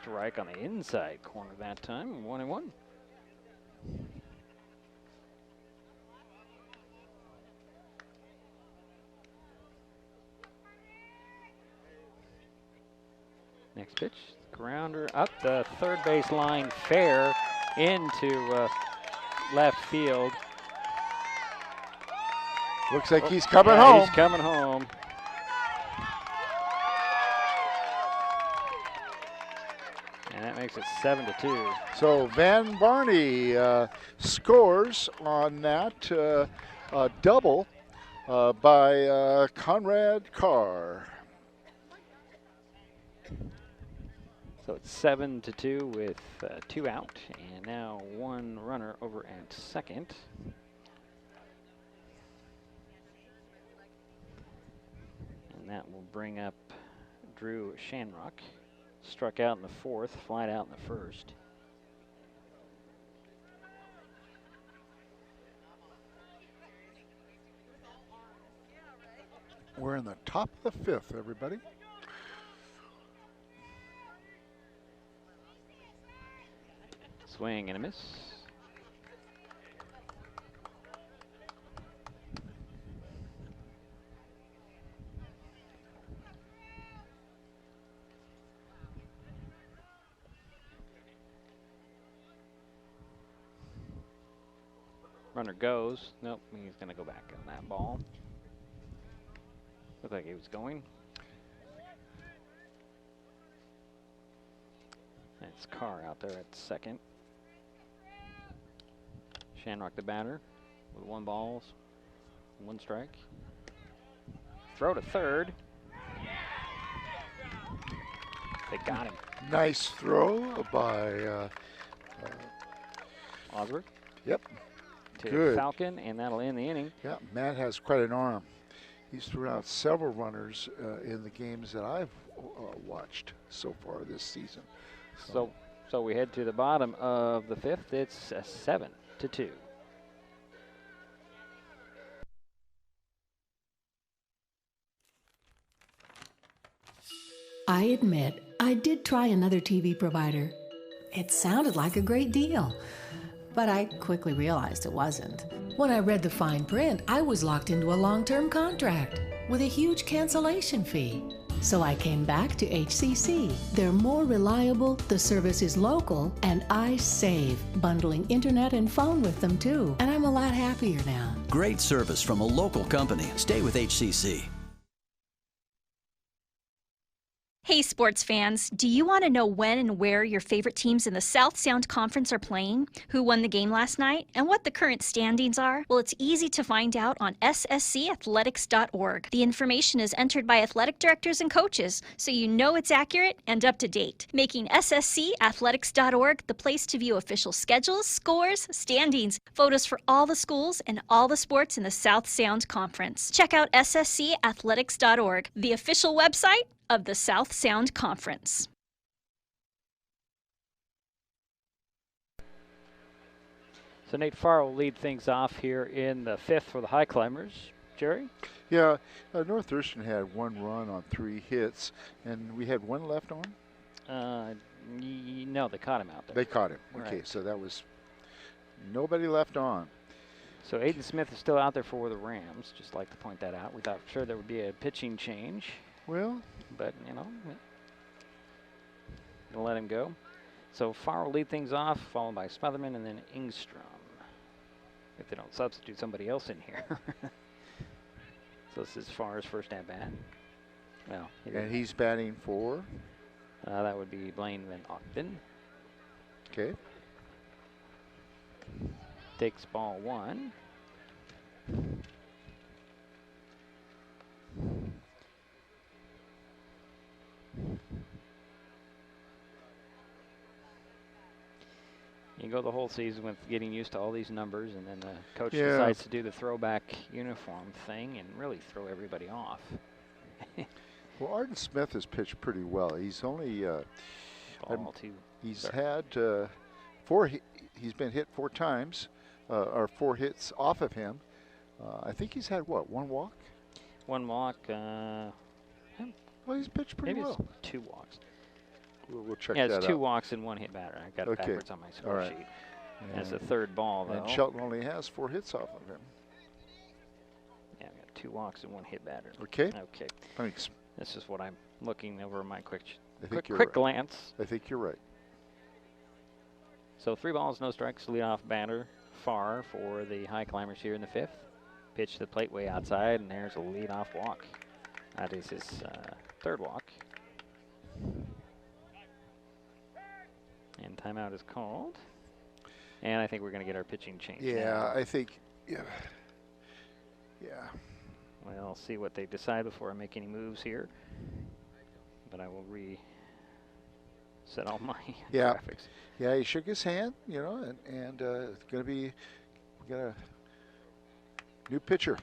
Strike on the inside corner that time, 1-1. Next pitch, grounder up the third base line, fair into left field. Looks like he's coming home. He's coming home. And that makes it 7-2. So Van Barney scores on that double by Conrad Carr. So it's 7-2 with 2 out, and now 1 runner over at second. And that will bring up Drew Shanrock. Struck out in the 4th, flied out in the 1st. We're in the top of the 5th, everybody. Swing and a miss. Runner goes. Nope, he's going to go back on that ball. Looked like he was going. That's Carr out there at second. Shanrock the batter with 1 ball, 1 strike. Throw to third. They got him. Nice throw by Osberg. Yep. To Good. Falcon, and that'll end the inning. Yeah, Matt has quite an arm. He's thrown out several runners in the games that I've watched so far this season. So we head to the bottom of the 5th. It's 7-2. I admit, I did try another TV provider. It sounded like a great deal. But I quickly realized it wasn't. When I read the fine print, I was locked into a long-term contract with a huge cancellation fee. So I came back to HCC. They're more reliable, the service is local, and I save, bundling internet and phone with them too. And I'm a lot happier now. Great service from a local company. Stay with HCC. Hey sports fans, do you want to know when and where your favorite teams in the South Sound Conference are playing, who won the game last night, and what the current standings are? Well, it's easy to find out on sscathletics.org. The information is entered by athletic directors and coaches, so you know it's accurate and up to date, making sscathletics.org the place to view official schedules, scores, standings, photos for all the schools and all the sports in the South Sound Conference. Check out sscathletics.org, the official website of the South Sound Conference. So Nate Farr will lead things off here in the fifth for the Highclimbers. Jerry? Yeah, North Thurston had one run on 3 hits, and we had one left on? No, they caught him out there. They caught him. Okay, right. So that was nobody left on. So Aiden Smith is still out there for the Rams. Just like to point that out. We thought for sure there would be a pitching change. Well, but you know, gonna let him go. So Farr will lead things off, followed by Smotherman and then Ingstrom. If they don't substitute somebody else in here. So this is Farr's first at bat. Well, and he's batting for? That would be Blaine Van Ogden. Okay. Takes ball 1. You go the whole season with getting used to all these numbers, and then the coach decides to do the throwback uniform thing and really throw everybody off. Well, Arden Smith has pitched pretty well. He's only he's had 4. He's been hit 4 times, or 4 hits off of him. I think he's had what, 1 walk? 1 walk. Well, he's pitched pretty maybe well. It's 2 walks. We'll check that out. that Yeah, it's 2 walks and 1 hit batter. I got it Okay. backwards on my score All right. sheet. That's the 3rd ball, though. And Shelton only has 4 hits off of him. Yeah, I got 2 walks and 1 hit batter. Okay. Okay. Thanks. This is what I'm looking over my quick right. glance. I think you're right. So 3 balls, no strikes. Leadoff batter Farr for the Highclimbers here in the 5th. Pitch to the plate way outside, and there's a leadoff walk. That is his 3rd walk. And timeout is called. And I think we're going to get our pitching change. Yeah, now. I think, yeah. Well, I'll see what they decide before I make any moves here. But I will reset all my graphics. Yeah, he shook his hand, you know, and it's going to be, we got a new pitcher.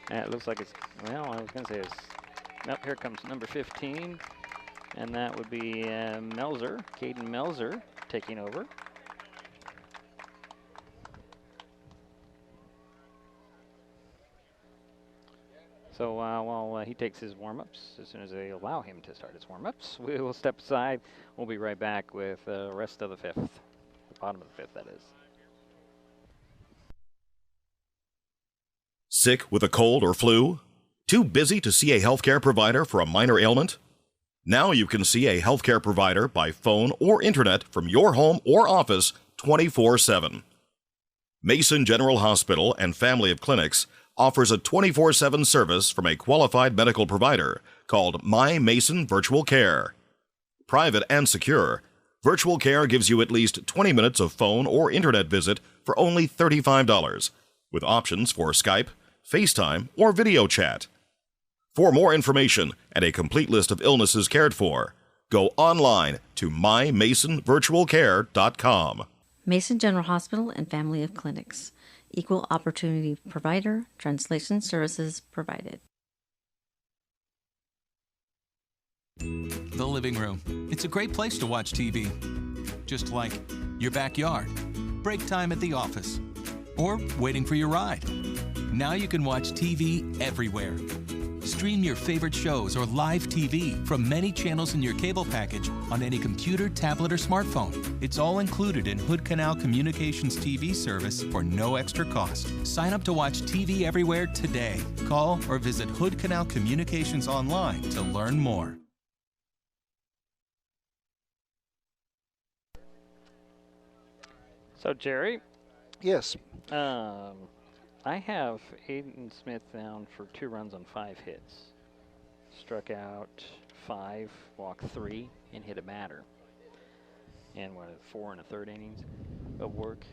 It looks like it's, well, I was going to say it's, nope, here comes number 15. And that would be Melzer, Caden Melzer, taking over. So while he takes his warm-ups, as soon as they allow him to start his warm-ups, we will step aside. We'll be right back with the rest of the 5th, the bottom of the 5th, that is. Sick with a cold or flu? Too busy to see a healthcare provider for a minor ailment? Now you can see a healthcare provider by phone or internet from your home or office 24/7. Mason General Hospital and Family of Clinics offers a 24/7 service from a qualified medical provider called My Mason Virtual Care. Private and secure, Virtual Care gives you at least 20 minutes of phone or internet visit for only $35, with options for Skype, FaceTime, or video chat. For more information and a complete list of illnesses cared for, go online to mymasonvirtualcare.com. Mason General Hospital and Family of Clinics. Equal opportunity provider. Translation services provided. The living room. It's a great place to watch TV. Just like your backyard, break time at the office, or waiting for your ride. Now you can watch TV everywhere. Stream your favorite shows or live TV from many channels in your cable package on any computer, tablet, or smartphone. It's all included in Hood Canal Communications TV service for no extra cost. Sign up to watch TV everywhere today. Call or visit Hood Canal Communications online to learn more. So, Jerry? Yes. I have Aiden Smith down for 2 runs on 5 hits. Struck out 5, walked 3, and hit a batter. And 4 1/3 innings of work.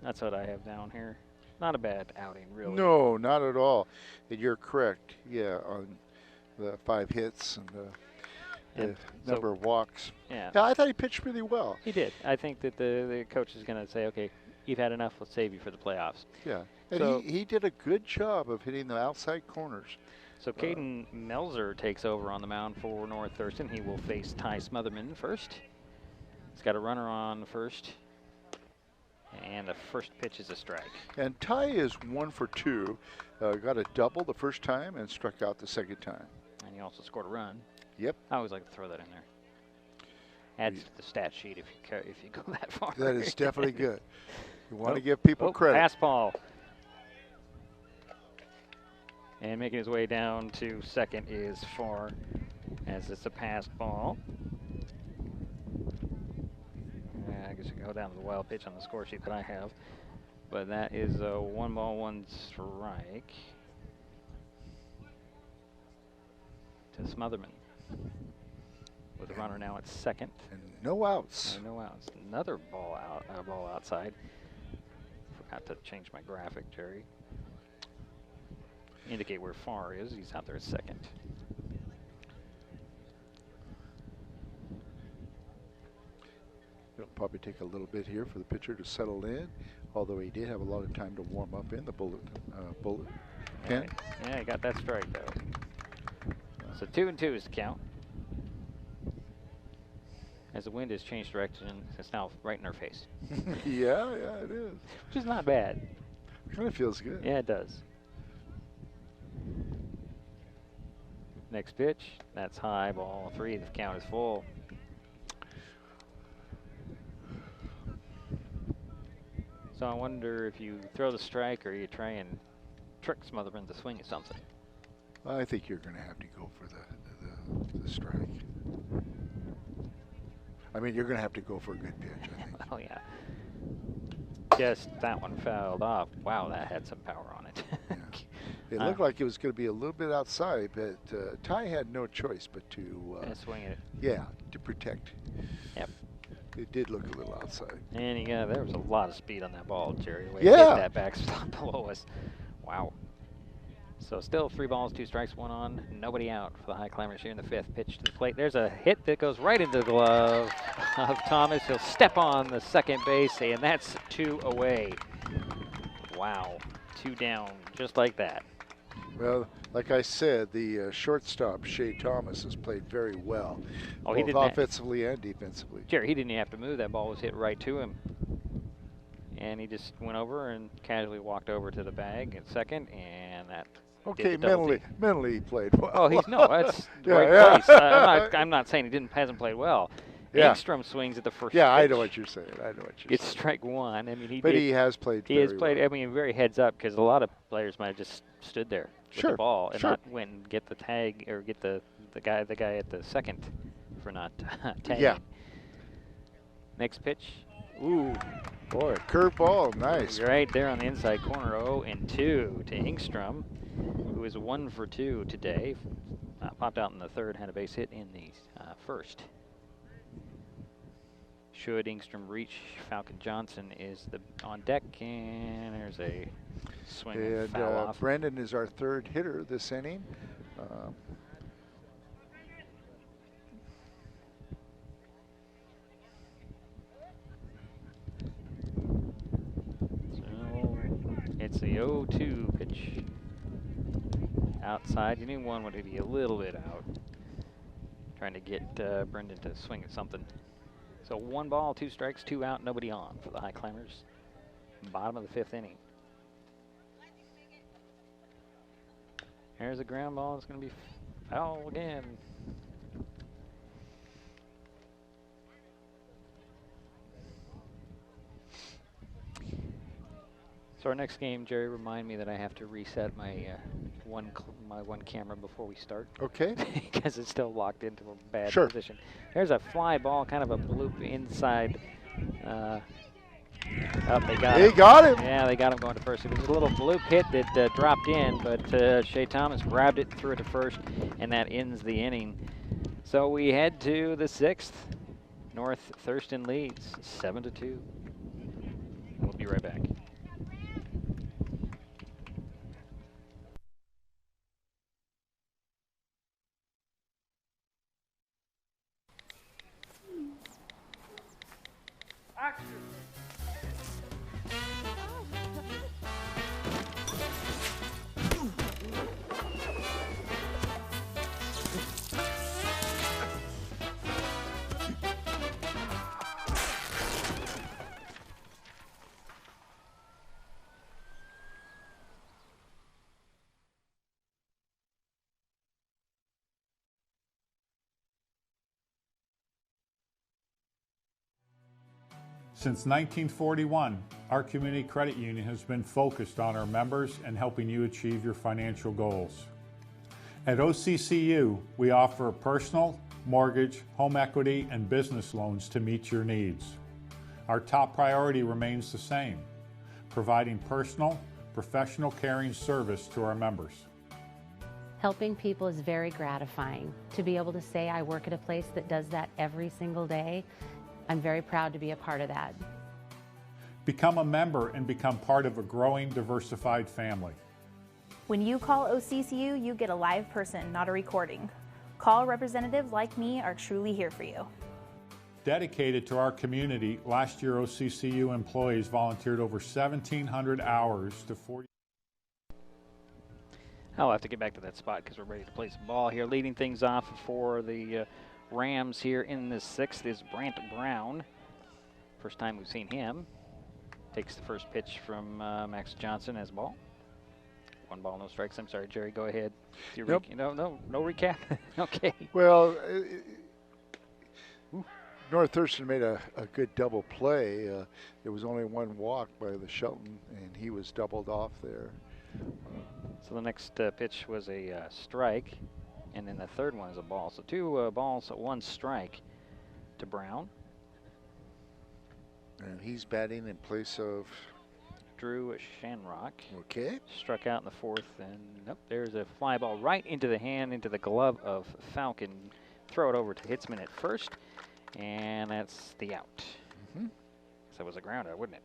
That's what I have down here. Not a bad outing, really. No, not at all. And you're correct. Yeah, on the 5 hits and the number of walks. Yeah. I thought he pitched really well. He did. I think that the coach is going to say, okay, you've had enough. Let's save you for the playoffs. Yeah. And so he did a good job of hitting the outside corners. So Caden Melzer takes over on the mound for North Thurston. He will face Ty Smotherman first. He's got a runner on first. And the first pitch is a strike. And Ty is 1 for 2. Got a double the first time and struck out the second time. And he also scored a run. Yep. I always like to throw that in there. Adds to the stat sheet if you go that far. That is definitely good. You want to give people credit. Fastball. And making his way down to second is Farr, as it's a passed ball. I guess you can go down to the wild pitch on the score sheet that I have. But that is a 1 ball, 1 strike to Smotherman. With a runner now at second. And no outs. And no outs. Another ball outside. Forgot to change my graphic, Jerry. Indicate where Farr is. He's out there at second. It'll probably take a little bit here for the pitcher to settle in, although he did have a lot of time to warm up in the bullet pen. Yeah, he got that strike though. So 2-2 is the count. As the wind has changed direction, it's now right in our face. yeah, it is. Which is not bad. Kind of feels good. Yeah, it does. Next pitch, that's high, ball 3, the count is full. So I wonder if you throw the strike or you try and trick Smotherman to swing at something. I think you're going to have to go for the strike. I mean, you're going to have to go for a good pitch, I think. Oh, yeah. Just that one fouled off. Wow, that had some power on it. Yeah. It looked like it was going to be a little bit outside, but Ty had no choice but to swing it. Yeah, to protect. Yep. It did look a little outside. And there was a lot of speed on that ball, Jerry. The way yeah. He hit that backstop below us. Wow. So still 3 balls, 2 strikes, 1 on, nobody out for the Highclimbers here in the 5th. Pitch to the plate. There's a hit that goes right into the glove of Thomas. He'll step on the second base, and that's 2 away. Wow. 2 down, just like that. Well, like I said, the shortstop, Shea Thomas, has played very well, both offensively and defensively. Jerry, he didn't even have to move. That ball was hit right to him. And he just went over and casually walked over to the bag at second, and that Okay, mentally he played well. Oh, that's great place. I'm not saying he hasn't played well. Yeah. Engstrom swings at the first Yeah, pitch. I know what you're saying. It's strike 1. I mean, he has played He has played, well. I mean, very heads up, because a lot of players might have just stood there with the ball and not went and get the tag or get the guy at the second for not tagging. Yeah. Next pitch. Ooh. Boy, curveball, nice. Right there on the inside corner, 0-2 to Engstrom, who is 1 for 2 today. Popped out in the 3rd, had a base hit in the 1st. Should Engstrom reach, Falcon Johnson is on deck, and there's a swing and foul off. Brendan is our 3rd hitter this inning. It's the 0-2 pitch. Outside. You knew one would be a little bit out. Trying to get Brendan to swing at something. So 1 ball, 2 strikes, 2 out, nobody on for the Highclimbers. Bottom of the 5th inning. There's a ground ball. It's going to be foul again. So our next game, Jerry, remind me that I have to reset my one camera before we start. Okay. Because it's still locked into a bad Sure. position. There's a fly ball, kind of a bloop inside. They got him. They got him. Yeah, they got him going to first. It was a little bloop hit that dropped in, but Shea Thomas grabbed it and threw it to first, and that ends the inning. So we head to the 6th. North Thurston leads 7-2. We'll be right back. Since 1941, our community credit union has been focused on our members and helping you achieve your financial goals. At OCCU, we offer personal, mortgage, home equity, and business loans to meet your needs. Our top priority remains the same, providing personal, professional caring service to our members. Helping people is very gratifying. To be able to say I work at a place that does that every single day, I'm very proud to be a part of that. Become a member and become part of a growing, diversified family. When you call OCCU, you get a live person, not a recording. Call representatives like me are truly here for you. Dedicated to our community, last year OCCU employees volunteered over 1,700 hours to 40. I'll have to get back to that spot because we're ready to play some ball here. Leading things off for the Rams here in the 6th is Brant Brown. First time we've seen him. Takes the first pitch from Max Johnson as ball. 1 ball, no strikes. I'm sorry, Jerry, go ahead. Nope. No recap. Okay. Well, North Thurston made a good double play. There was only 1 walk by the Shelton, and he was doubled off there. So the next pitch was a strike. And then the third one is a ball. So 2 balls, 1 strike to Brown. And he's batting in place of Drew Shanrock. Okay. Struck out in the 4th. And nope, there's a fly ball right into the hand, into the glove of Falcon. Throw it over to Hitzman at first. And that's the out. Mm-hmm. So that was a ground out, wouldn't it?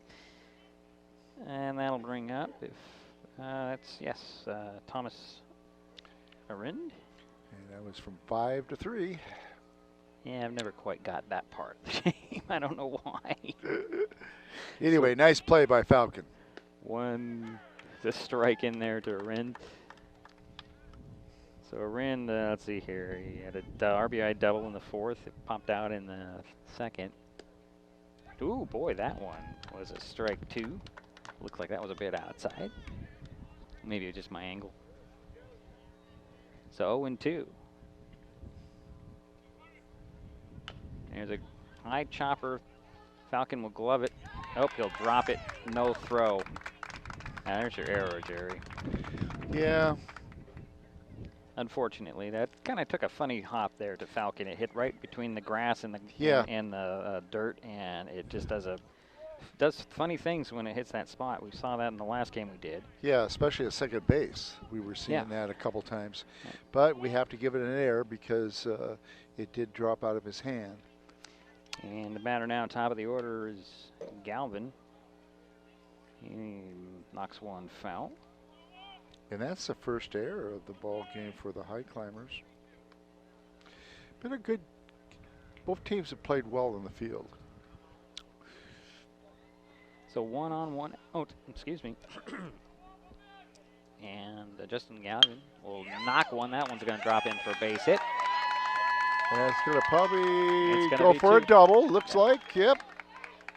And that'll bring up, if Thomas Arind. And that was from 5-3. Yeah, I've never quite got that part of the game. I don't know why. Anyway, nice play by Falcon. 1 strike in there to Arind. So Arind, let's see here. He had a RBI double in the 4th. It popped out in the 2nd. Ooh, boy, that one was a strike 2. Looked like that was a bit outside. Maybe it was just my angle. So 0-2. There's a high chopper. Falcon will glove it. Oh, he'll drop it. No throw. Now there's your error, Jerry. Yeah. Unfortunately, that kind of took a funny hop there to Falcon. It hit right between the grass and the dirt, and it just does funny things when it hits that spot. We saw that in the last game we did. Yeah, especially at second base. We were seeing that a couple times. But we have to give it an error because it did drop out of his hand. And the batter now, top of the order, is Galvin. He knocks 1 foul. And that's the first error of the ball game for the Highclimbers. Been a good, both teams have played well in the field. So 1 on 1 out, excuse me. And Justin Galvin will knock 1. That one's going to drop in for a base hit. And it's going to probably go for 2. a double, looks like, yep.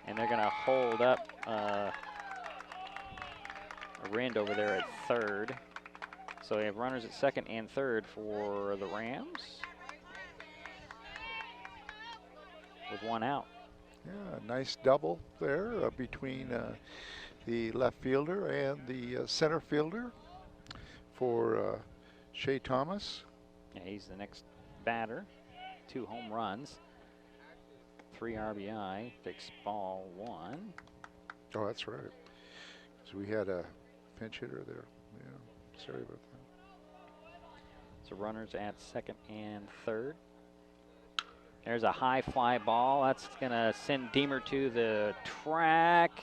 And they're going to hold up Arind over there at 3rd. So we have runners at second and third for the Rams with one out. Yeah, nice double there between the left fielder and the center fielder for Shea Thomas. Yeah, he's the next batter. 2 home runs, 3 RBI, fixed ball 1. Oh, that's right. Because we had a pinch hitter there. Yeah, sorry about that. So runners at second and third. There's a high fly ball. That's going to send Deemer to the track.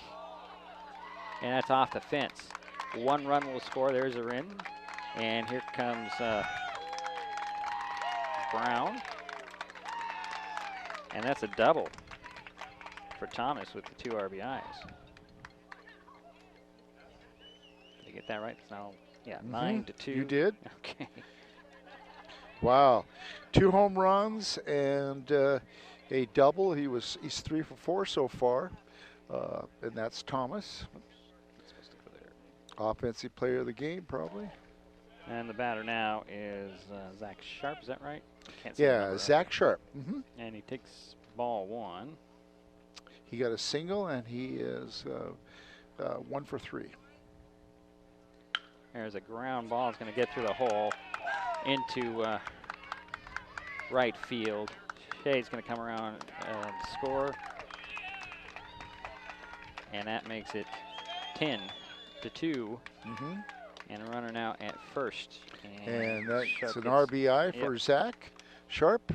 And that's off the fence. 1 run will score. There's a in. And here comes Brown. And that's a double for Thomas with the 2 RBIs. Did I get that right? So, yeah, 9-2. You did? Okay. Wow. 2 home runs and a double. He's 3 for 4 so far. And that's Thomas. Offensive player of the game, probably. And the batter now is Zach Sharp. Is that right? Can't see yeah, Zach Sharp. And he takes ball 1. He got a single, and he is 1 for 3. There's a ground ball. It's going to get through the hole into right field. Shea's going to come around and score. And that makes it 10-2. And a runner now at first. And that's an RBI for Zach Sharp.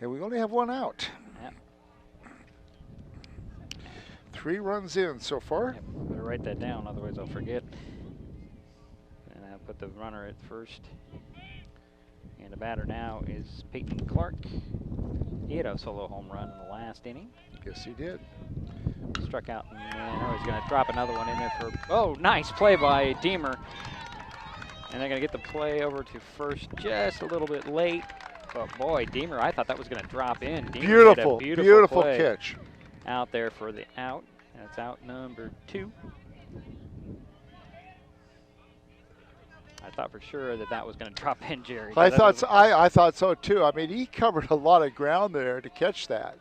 And we only have 1 out. Yep. 3 runs in so far. Yep. Better write that down, otherwise I'll forget. And I'll put the runner at first. And the batter now is Peyton Clark. He had a solo home run in the last inning. Yes, he did. Struck out, and now he's going to drop another one in there for, oh, nice play by Deemer. And they're going to get the play over to first just a little bit late. But boy, Deemer, I thought that was going to drop in. Deemer beautiful, hit a beautiful play catch. Out there for the out. That's out number 2. I thought for sure that was going to drop in, Jerry. I thought so too. I mean, he covered a lot of ground there to catch that.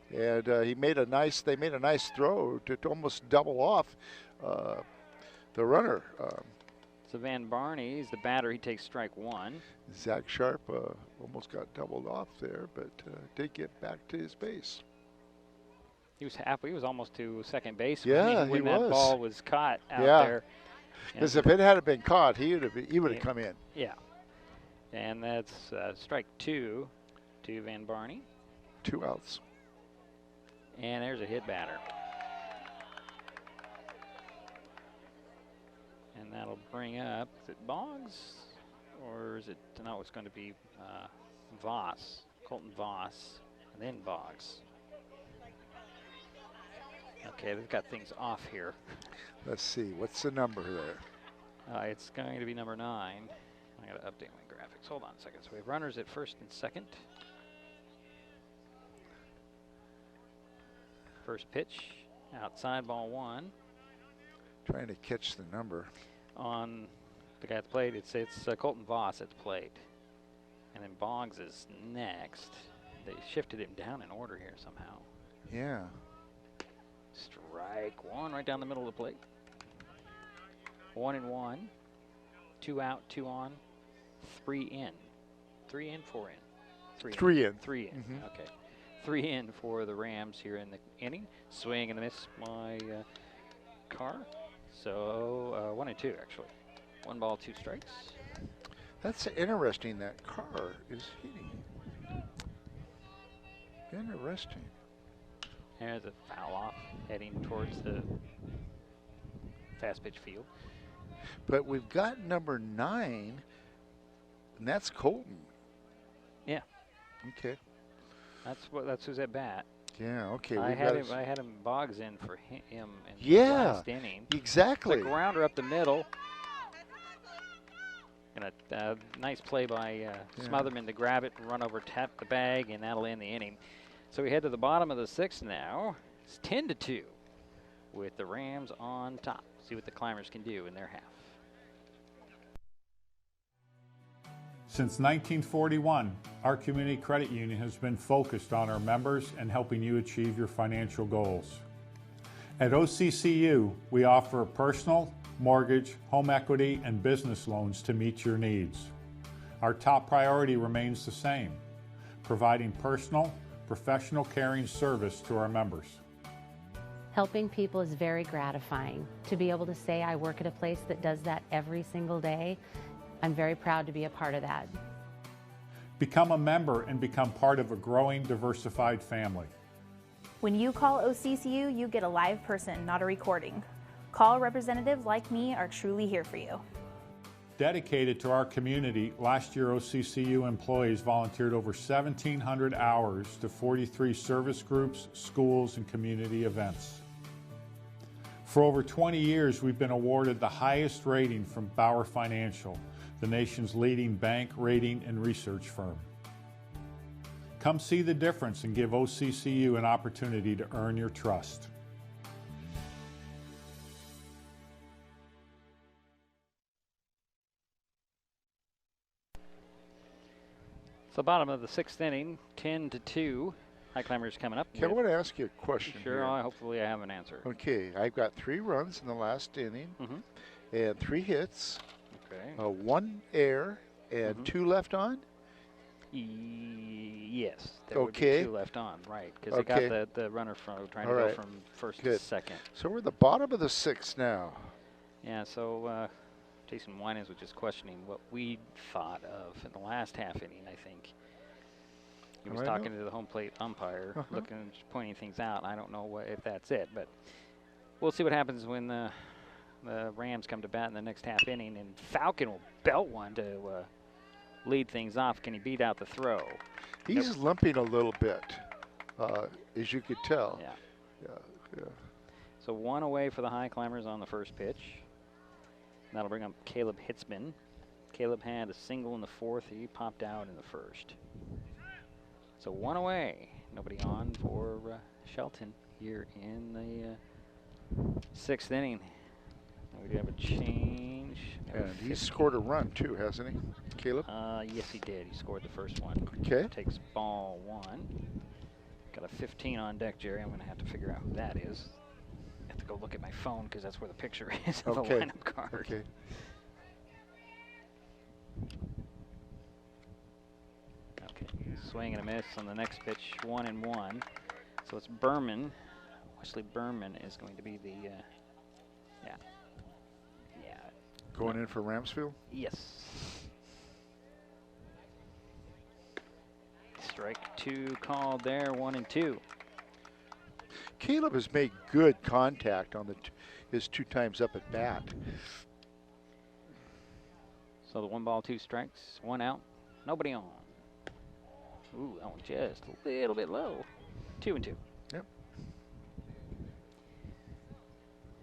And they made a nice throw to almost double off the runner. So Van Barney is the batter. He takes strike 1. Zach Sharp almost got doubled off there, but did get back to his base. He was happy. He was almost to second base when that ball was caught out there. Because if it hadn't been caught, he would have come in. Yeah. And that's strike 2 to Van Barney. 2 outs. And there's a hit batter. And that'll bring up, is it Boggs? Or is it, no, it's going to be Voss, Colton Voss, and then Boggs. Okay, they've got things off here. Let's see, what's the number there? It's going to be number 9. I got to update my graphics. Hold on a second. So we have runners at first and second. First pitch, outside ball 1. Trying to catch the number. On the guy that played, it's Colton Voss that's played. And then Boggs is next. They shifted him down in order here somehow. Yeah. Strike 1 right down the middle of the plate. 1-1. 2 out, 2 on, 3 in. 3 in, 4 in. 3 in. 3 in, okay. 3 in for the Rams here in the inning. Swing and a miss by Carr. So 1-2 actually. 1 ball, 2 strikes. That's interesting that Carr is hitting. Interesting. There's a foul off heading towards the fast pitch field. But we've got number 9, and that's Colton. Yeah. Okay. That's who's at bat. Yeah. Okay. I had him Boggs in for him in the last inning. Exactly. The grounder up the middle. And a nice play by Smotherman to grab it and run over, tap the bag, and that'll end the inning. So we head to the bottom of the 6th now. It's 10-2 with the Rams on top. See what the Climbers can do in their half. Since 1941, our community credit union has been focused on our members and helping you achieve your financial goals. At OCCU, we offer personal, mortgage, home equity, and business loans to meet your needs. Our top priority remains the same: providing personal, professional caring service to our members. Helping people is very gratifying. To be able to say I work at a place that does that every single day, I'm very proud to be a part of that. Become a member and become part of a growing, diversified family. When you call OCCU, you get a live person, not a recording. Call representatives like me are truly here for you. Dedicated to our community, last year OCCU employees volunteered over 1,700 hours to 43 service groups, schools, and community events. For over 20 years, we've been awarded the highest rating from Bauer Financial, the nation's leading bank, rating, and research firm. Come see the difference and give OCCU an opportunity to earn your trust. So bottom of the 6th inning, 10-2. Highclimbers coming up. Okay, I want to ask you a question Sure, here. hopefully I have an answer. Okay, I've got 3 runs in the last inning and 3 hits. Okay. 1 error and 2 left on? Yes, there would be 2 left on, right, because they got the runner trying to go from first to second. So we're at the bottom of the 6th now. Yeah, so Jason Winans was just questioning what we thought of in the last half inning, I think. He was talking to the home plate umpire, pointing things out. I don't know if that's it, but we'll see what happens when the Rams come to bat in the next half inning, and Falcon will belt one to lead things off. Can he beat out the throw? He's limping a little bit, as you could tell. Yeah. So 1 away for the Highclimbers on the first pitch. That'll bring up Caleb Hitzman. Caleb had a single in the 4th. He popped out in the 1st. So 1 away. Nobody on for Shelton here in the 6th inning. We do have a change. And he's scored a run too, hasn't he, Caleb? Yes, he did. He scored the first one. Okay. Takes ball 1. Got a 15 on deck, Jerry. I'm going to have to figure out who that is. I have to go look at my phone because that's where the picture is of the lineup card. Okay. Okay. Swing and a miss on the next pitch, 1-1. So it's Berman. Wesley Berman is going to be the Going in for Ramsfield? Yes. Strike 2 called there, 1-2. Caleb has made good contact on his 2 times up at bat. So the 1 ball, 2 strikes, 1 out, nobody on. Ooh, that one just a little bit low. 2-2. Yep.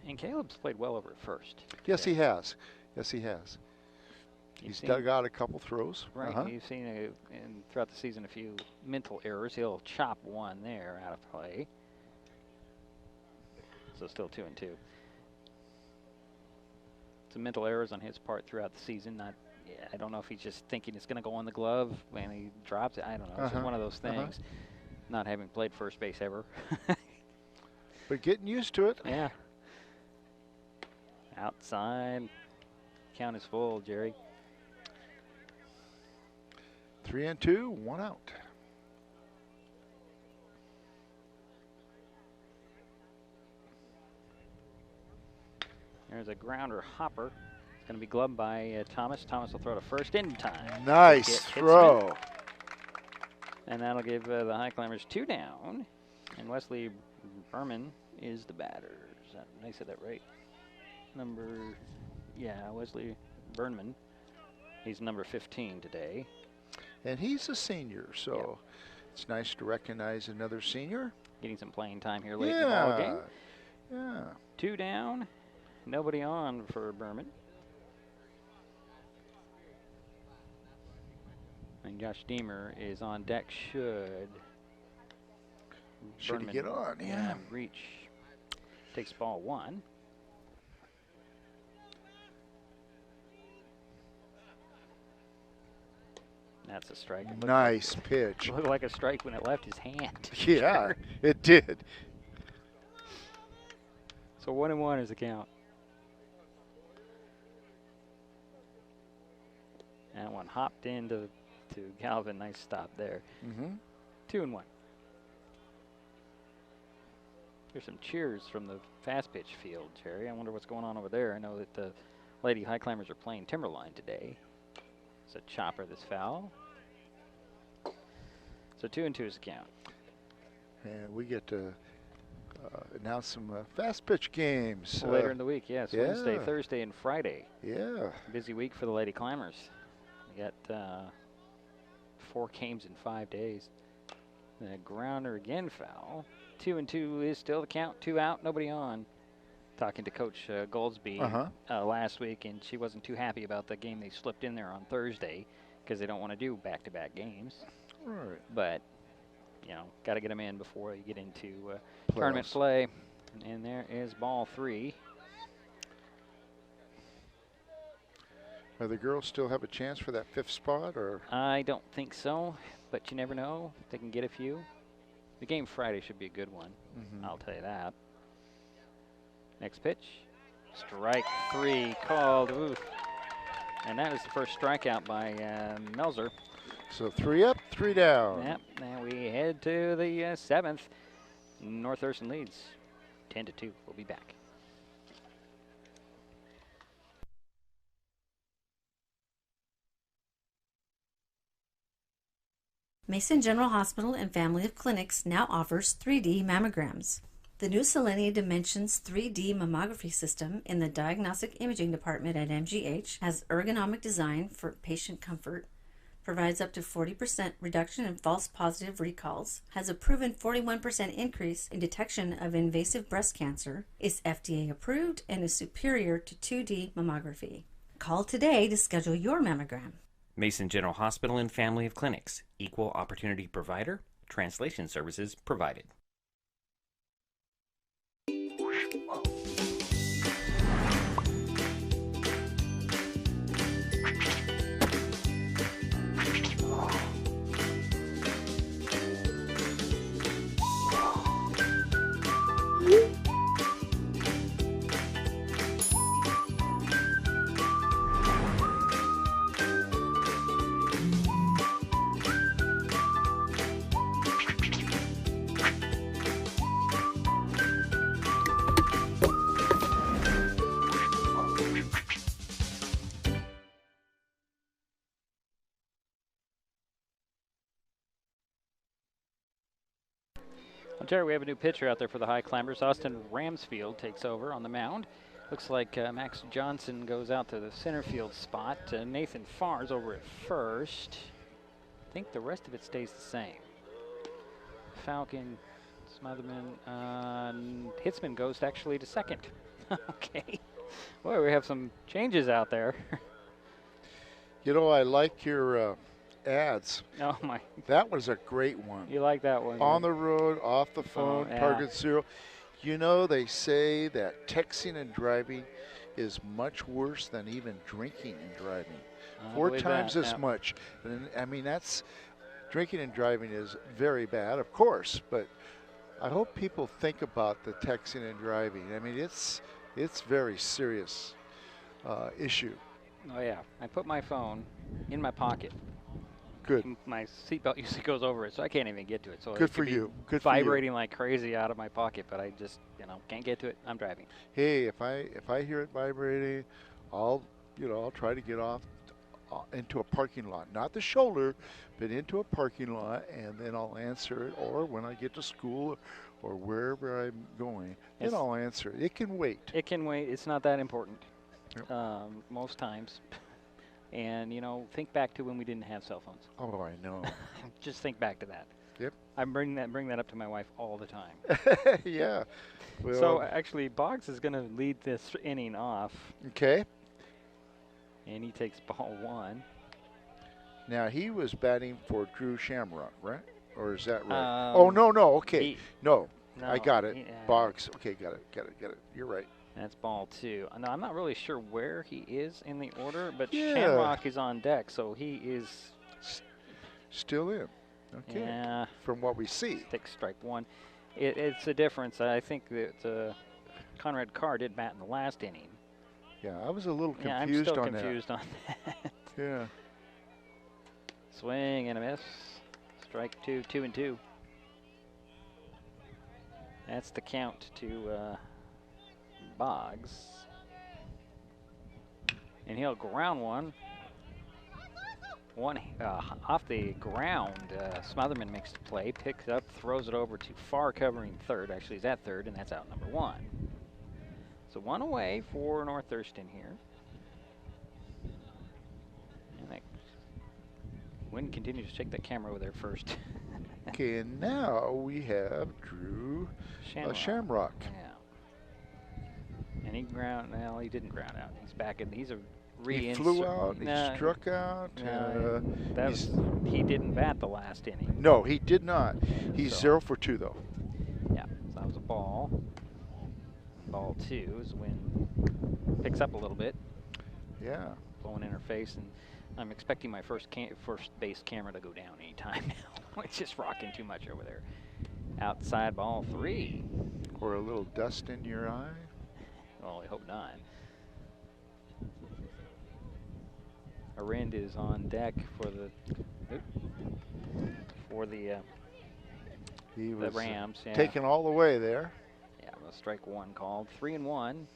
And Caleb's played well over at first. Yes, he has. Yes, he has. He's dug out a couple throws. Right. You've seen throughout the season a few mental errors. He'll chop 1 there out of play. So still 2-2. Some mental errors on his part throughout the season. I don't know if he's just thinking it's going to go on the glove when he drops it. I don't know. It's just one of those things. Not having played first base ever. But getting used to it. Yeah. Outside. Count is full, Jerry. 3-2, 1 out. There's a grounder hopper. It's going to be gloved by Thomas. Thomas will throw to first in time. Nice throw. And that'll give the Highclimbers 2 down. And Wesley Berman is the batter. Did I say that right? Wesley Berman. He's number 15 today. And he's a senior, so it's nice to recognize another senior. Getting some playing time here late in the ball game. Yeah. 2 down. Nobody on for Berman. And Josh Deemer is on deck. Should he get on? Yeah. Reach. Takes ball 1. that's a strike. Nice pitch. It looked like a strike when it left his hand. Yeah, it did. So 1-1 is the count. That one hopped into Galvin. Nice stop there. 2-1. There's some cheers from the fast pitch field, Jerry. I wonder what's going on over there. I know that the Lady Highclimbers are playing Timberline today. It's a chopper that's foul. So 2-2 is the count. And we get to announce some fast pitch games. Later in the week, yes. Yeah. Wednesday, Thursday, and Friday. Yeah. Busy week for the Lady Climbers. We got 4 games in 5 days. And a grounder again foul. 2-2 is still the count. 2 out, nobody on. Talking to Coach Goldsby last week, and she wasn't too happy about the game they slipped in there on Thursday because they don't want to do back-to-back games. Right. But, you know, got to get them in before you get into tournament play. And there is ball 3. Are the girls still have a chance for that 5th spot, or? I don't think so, but you never know. They can get a few. The game Friday should be a good one. I'll tell you that. Next pitch. Strike 3 called. Ooh. And that is the first strikeout by Melzer. So 3 up, 3 down. Yep. And we head to the 7th. North Thurston leads 10-2. We'll be back. Mason General Hospital and Family of Clinics now offers 3D mammograms. The new Selenia Dimensions 3D mammography system in the Diagnostic Imaging Department at MGH has ergonomic design for patient comfort, provides up to 40% reduction in false positive recalls, has a proven 41% increase in detection of invasive breast cancer, is FDA approved, and is superior to 2D mammography. Call today to schedule your mammogram. Mason General Hospital and Family of Clinics. Equal opportunity provider. Translation services provided. Well, Jerry, we have a new pitcher out there for the Highclimbers. Austin Ramsfield takes over on the mound. Looks like Max Johnson goes out to the center field spot. Nathan Farr's over at first. I think the rest of it stays the same. Falcon, Smotherman, Hitzman goes actually to second. Okay. Boy, we have some changes out there. You know, I like your ads. Oh, my. That was a great one. You like that one? On the road, off the phone, yeah. target zero. You know, they say that texting and driving is much worse than even drinking and driving. 4 times as much. And, I mean, that's drinking and driving is very bad, of course, but I hope people think about the texting and driving. I mean, it's very serious issue. Oh, yeah. I put my phone in my pocket. Good. My seatbelt usually goes over it, so I can't even get to it. So good for you. Good vibrating for you. like crazy out of my pocket, but I just, can't get to it. I'm driving. Hey, if I hear it vibrating, I'll try to get off into a parking lot, not the shoulder, but into a parking lot, and then I'll answer it. Or when I get to school or wherever I'm going, then I'll answer it. It can wait. It can wait. It's not that important. Most times. And, think back to when we didn't have cell phones. Oh, I know. Just think back to that. Yep. I bring that up to my wife all the time. Yeah. Well, so, actually, Boggs is going to lead this inning off. Okay. And he takes ball 1. Now, he was batting for Drew Shamrock, right? Or is that right? No. Okay. No, I got it. Boggs. Okay, got it. You're right. That's ball 2. No, I'm not really sure where he is in the order, but Shamrock is on deck, so he is Still in. Okay. Yeah. From what we see. Take strike one. It's a difference. I think that Conrad Carr did bat in the last inning. Yeah, I was a little confused I'm still on confused that. on that. Yeah. Swing and a miss. Strike two, 2-2. That's the count to Boggs. And he'll ground one. One off the ground. Smotherman makes the play, picks up, throws it over to far covering third. Actually, he's at third, and that's out number one. So one away for North Thurston here. And that wind continues to shake that camera over there first. Okay, and now we have Drew Shamrock. Yeah. And he didn't ground out. He's back in. He's a he flew out. He struck out. He didn't bat the last inning. No, he did not. He's 0 for 2 though. Yeah, so that was a ball. Ball 2 is when picks up a little bit. Yeah. Blowing in her face, and I'm expecting my first base camera to go down anytime now. It's just rocking too much over there. Outside ball 3. Or a little dust in your eye. Well, I hope not. Arind is on deck for the Rams. Yeah. Taken all the way there. Yeah, well, strike one called. 3-1.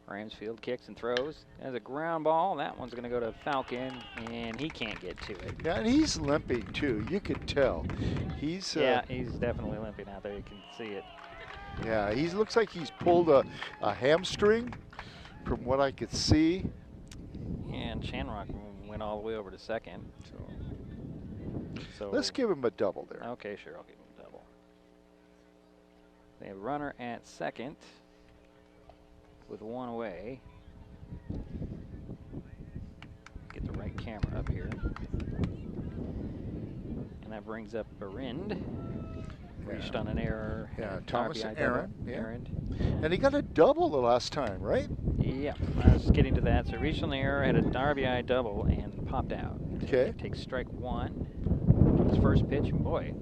Ramsfield kicks and throws. Has a ground ball. That one's going to go to Falcon, and he can't get to it. Yeah, and he's limping too. You could tell. He's he's definitely limping out there. You can see it. Yeah, he looks like he's pulled a hamstring, from what I could see. And Shamrock went all the way over to second. So let's give him a double there. Okay, sure, I'll give him a double. They have a runner at second with one away. Get the right camera up here. And that brings up Arind. Reached on an error. Yeah, Thomas Aaron. And he got a double the last time, right? Yeah, I was getting to that. So reached on the error, had an RBI double, and popped out. Okay. Takes strike one. His first pitch, and boy,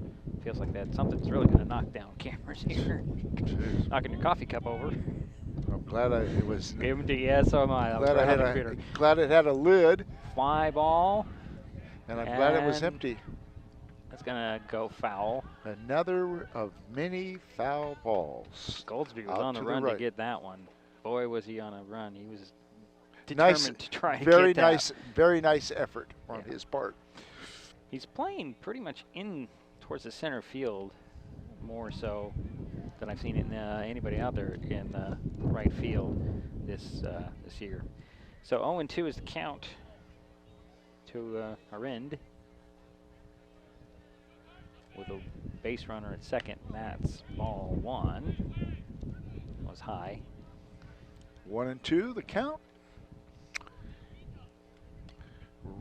feels like that something's really going to knock down cameras here. Knocking your coffee cup over. I'm glad it was. Gave him to you. So am I. Glad it had a lid. Fly ball. And I'm glad it was empty. That's going to go foul. Another of many foul balls. Goldsby was on the run to get that one. Boy, was he on a run. He was determined to try and get that. Very nice effort on his part. He's playing pretty much in towards the center field, more so than I've seen in, anybody out there in right field this year. So 0-2 is the count to Arind, with a base runner at second. That's ball one. Was high. 1-2, the count.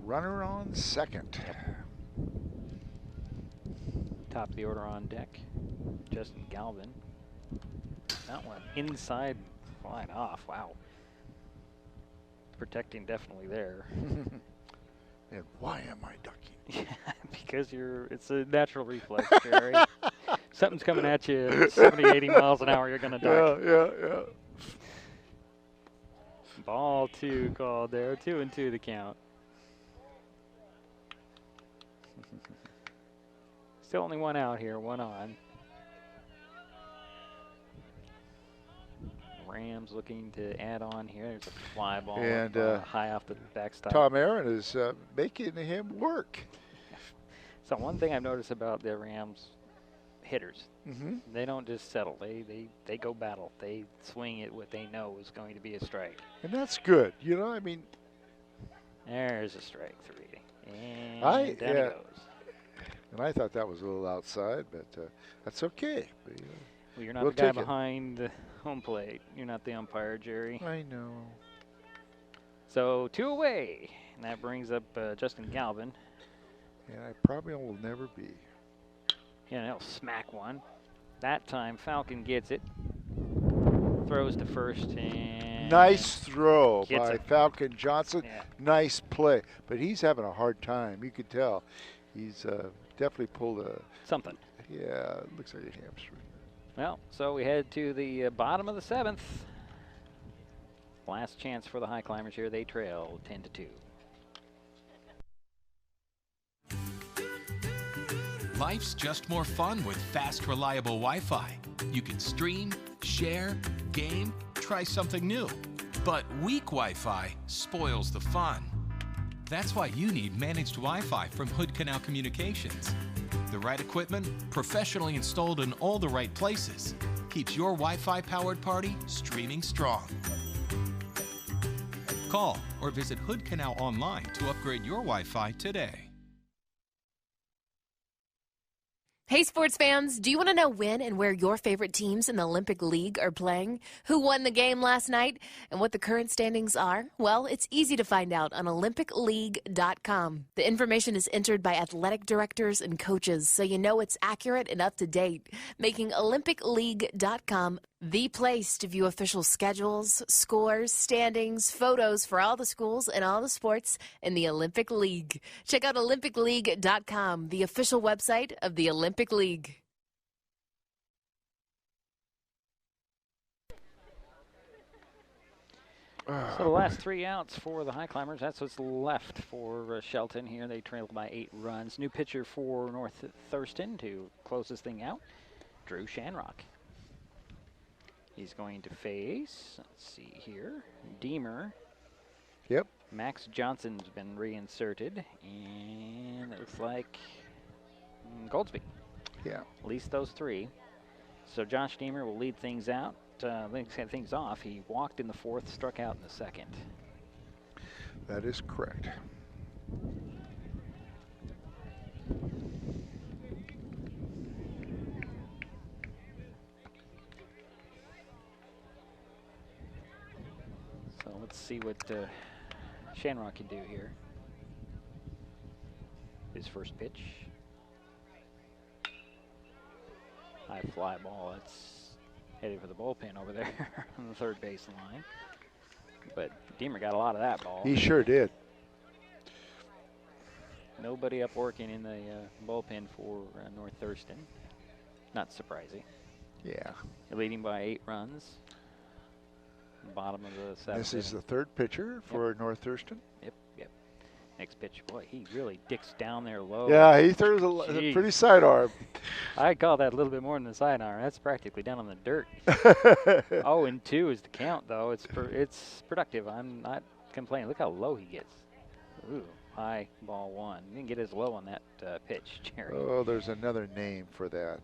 Runner on second. Top of the order on deck, Justin Galvin. That one inside, flying off. Wow. Protecting definitely there. And why am I ducking? Yeah, because it's a natural reflex, Jerry. Something's coming at you 70, 80 miles an hour, you're going to duck. Yeah. Ball 2 called there. 2-2 the count. Still only one out here, one on. Rams looking to add on here. There's a fly ball and high off the backstop. Tom Aaron is making him work. So one thing I've noticed about the Rams hitters, they don't just settle. They go battle. They swing at what they know is going to be a strike. And that's good. You know, I mean. There's a strike 3. And down it goes. And I thought that was a little outside, but that's okay. Well, you're not the guy behind the home plate. You're not the umpire, Jerry. I know. So 2 away, and that brings up Justin Galvin. And I probably will never be. Yeah, he'll smack one. That time Falcon gets it. Throws to first and nice throw by it. Falcon Johnson. Yeah. Nice play, but he's having a hard time. You could tell. He's definitely pulled a something. Yeah, it looks like a hamstring. Well, so we head to the bottom of the 7th. Last chance for the Highclimbers here. They trail 10-2. Life's just more fun with fast, reliable Wi-Fi. You can stream, share, game, try something new. But weak Wi-Fi spoils the fun. That's why you need managed Wi-Fi from Hood Canal Communications. The right equipment, professionally installed in all the right places, keeps your Wi-Fi powered party streaming strong. Call or visit Hood Canal online to upgrade your Wi-Fi today. Hey sports fans, do you want to know when and where your favorite teams in the Olympic League are playing? Who won the game last night? And what the current standings are? Well, it's easy to find out on OlympicLeague.com. The information is entered by athletic directors and coaches, so you know it's accurate and up to date, making OlympicLeague.com the place to view official schedules, scores, standings, photos for all the schools and all the sports in the Olympic League. Check out OlympicLeague.com, the official website of the Olympic League. So the last 3 outs for the Highclimbers, that's what's left for Shelton here. They trailed by 8 runs. New pitcher for North Thurston to close this thing out, Drew Shanrock. He's going to face, let's see here, Deemer. Yep. Max Johnson's been reinserted, and it looks like Goldsby. Yeah. At least those 3. So Josh Deemer will lead things out. Things off. He walked in the 4th, struck out in the 2nd. That is correct. So let's see what Shanrock can do here. His first pitch. High fly ball. It's headed for the bullpen over there on the third base line. But Deemer got a lot of that ball. He sure did. Nobody up working in the bullpen for North Thurston. Not surprising. Yeah. They're leading by 8 runs. Bottom of the 7th. This is the 3rd pitcher for North Thurston. Yep. Next pitch, boy, he really dicks down there low. Yeah, he throws a pretty sidearm. I call that a little bit more than a sidearm. That's practically down on the dirt. 0-2 is the count, though. It's productive. I'm not complaining. Look how low he gets. Ooh, high ball 1. You didn't get as low on that pitch, Jerry. Oh, there's another name for that.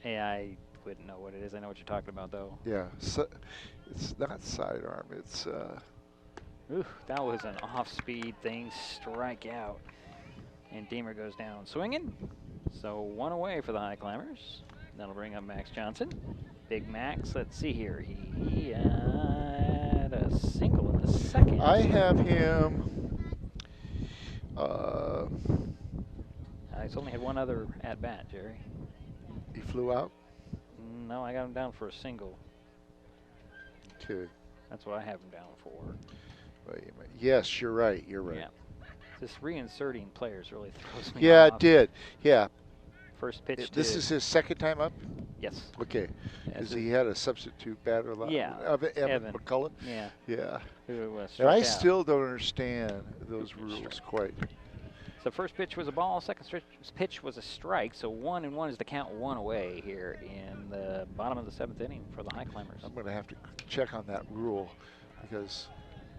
Yeah, I wouldn't know what it is. I know what you're talking about, though. Yeah, so it's not sidearm. It's. Ooh, that was an off-speed thing, strike out. And Deemer goes down swinging. So 1 away for the Highclimbers. That'll bring up Max Johnson. Big Max, let's see here. He had a single in the 2nd. I have him. He's only had 1 other at-bat, Jerry. He flew out? No, I got him down for a single. Okay. That's what I have him down for. Yes, you're right. You're right. Yeah. This reinserting players really throws me Yeah, off. it did. Yeah. First pitch. This is his 2nd time up? Yes. Okay. Because he had a substitute batter. Yeah. Evan McCullough. Yeah. Yeah. Who and I out. still don't understand those rules quite. So first pitch was a ball, second pitch was a strike. So 1-1 is the count, 1 away here in the bottom of the 7th inning for the Highclimbers. I'm going to have to check on that rule because,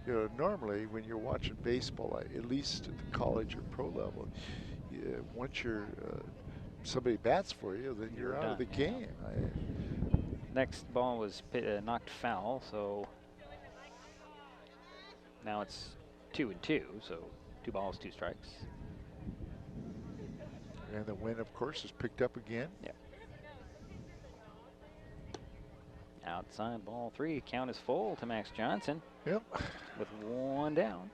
you know, normally when you're watching baseball, at least at the college or pro level, once you're somebody bats for you, then you're out of the game. Next ball was knocked foul, so now it's 2-2. So 2 balls, 2 strikes. And the win, of course, is picked up again. Yeah. Outside ball 3. Count is full to Max Johnson. Yep. With 1 down.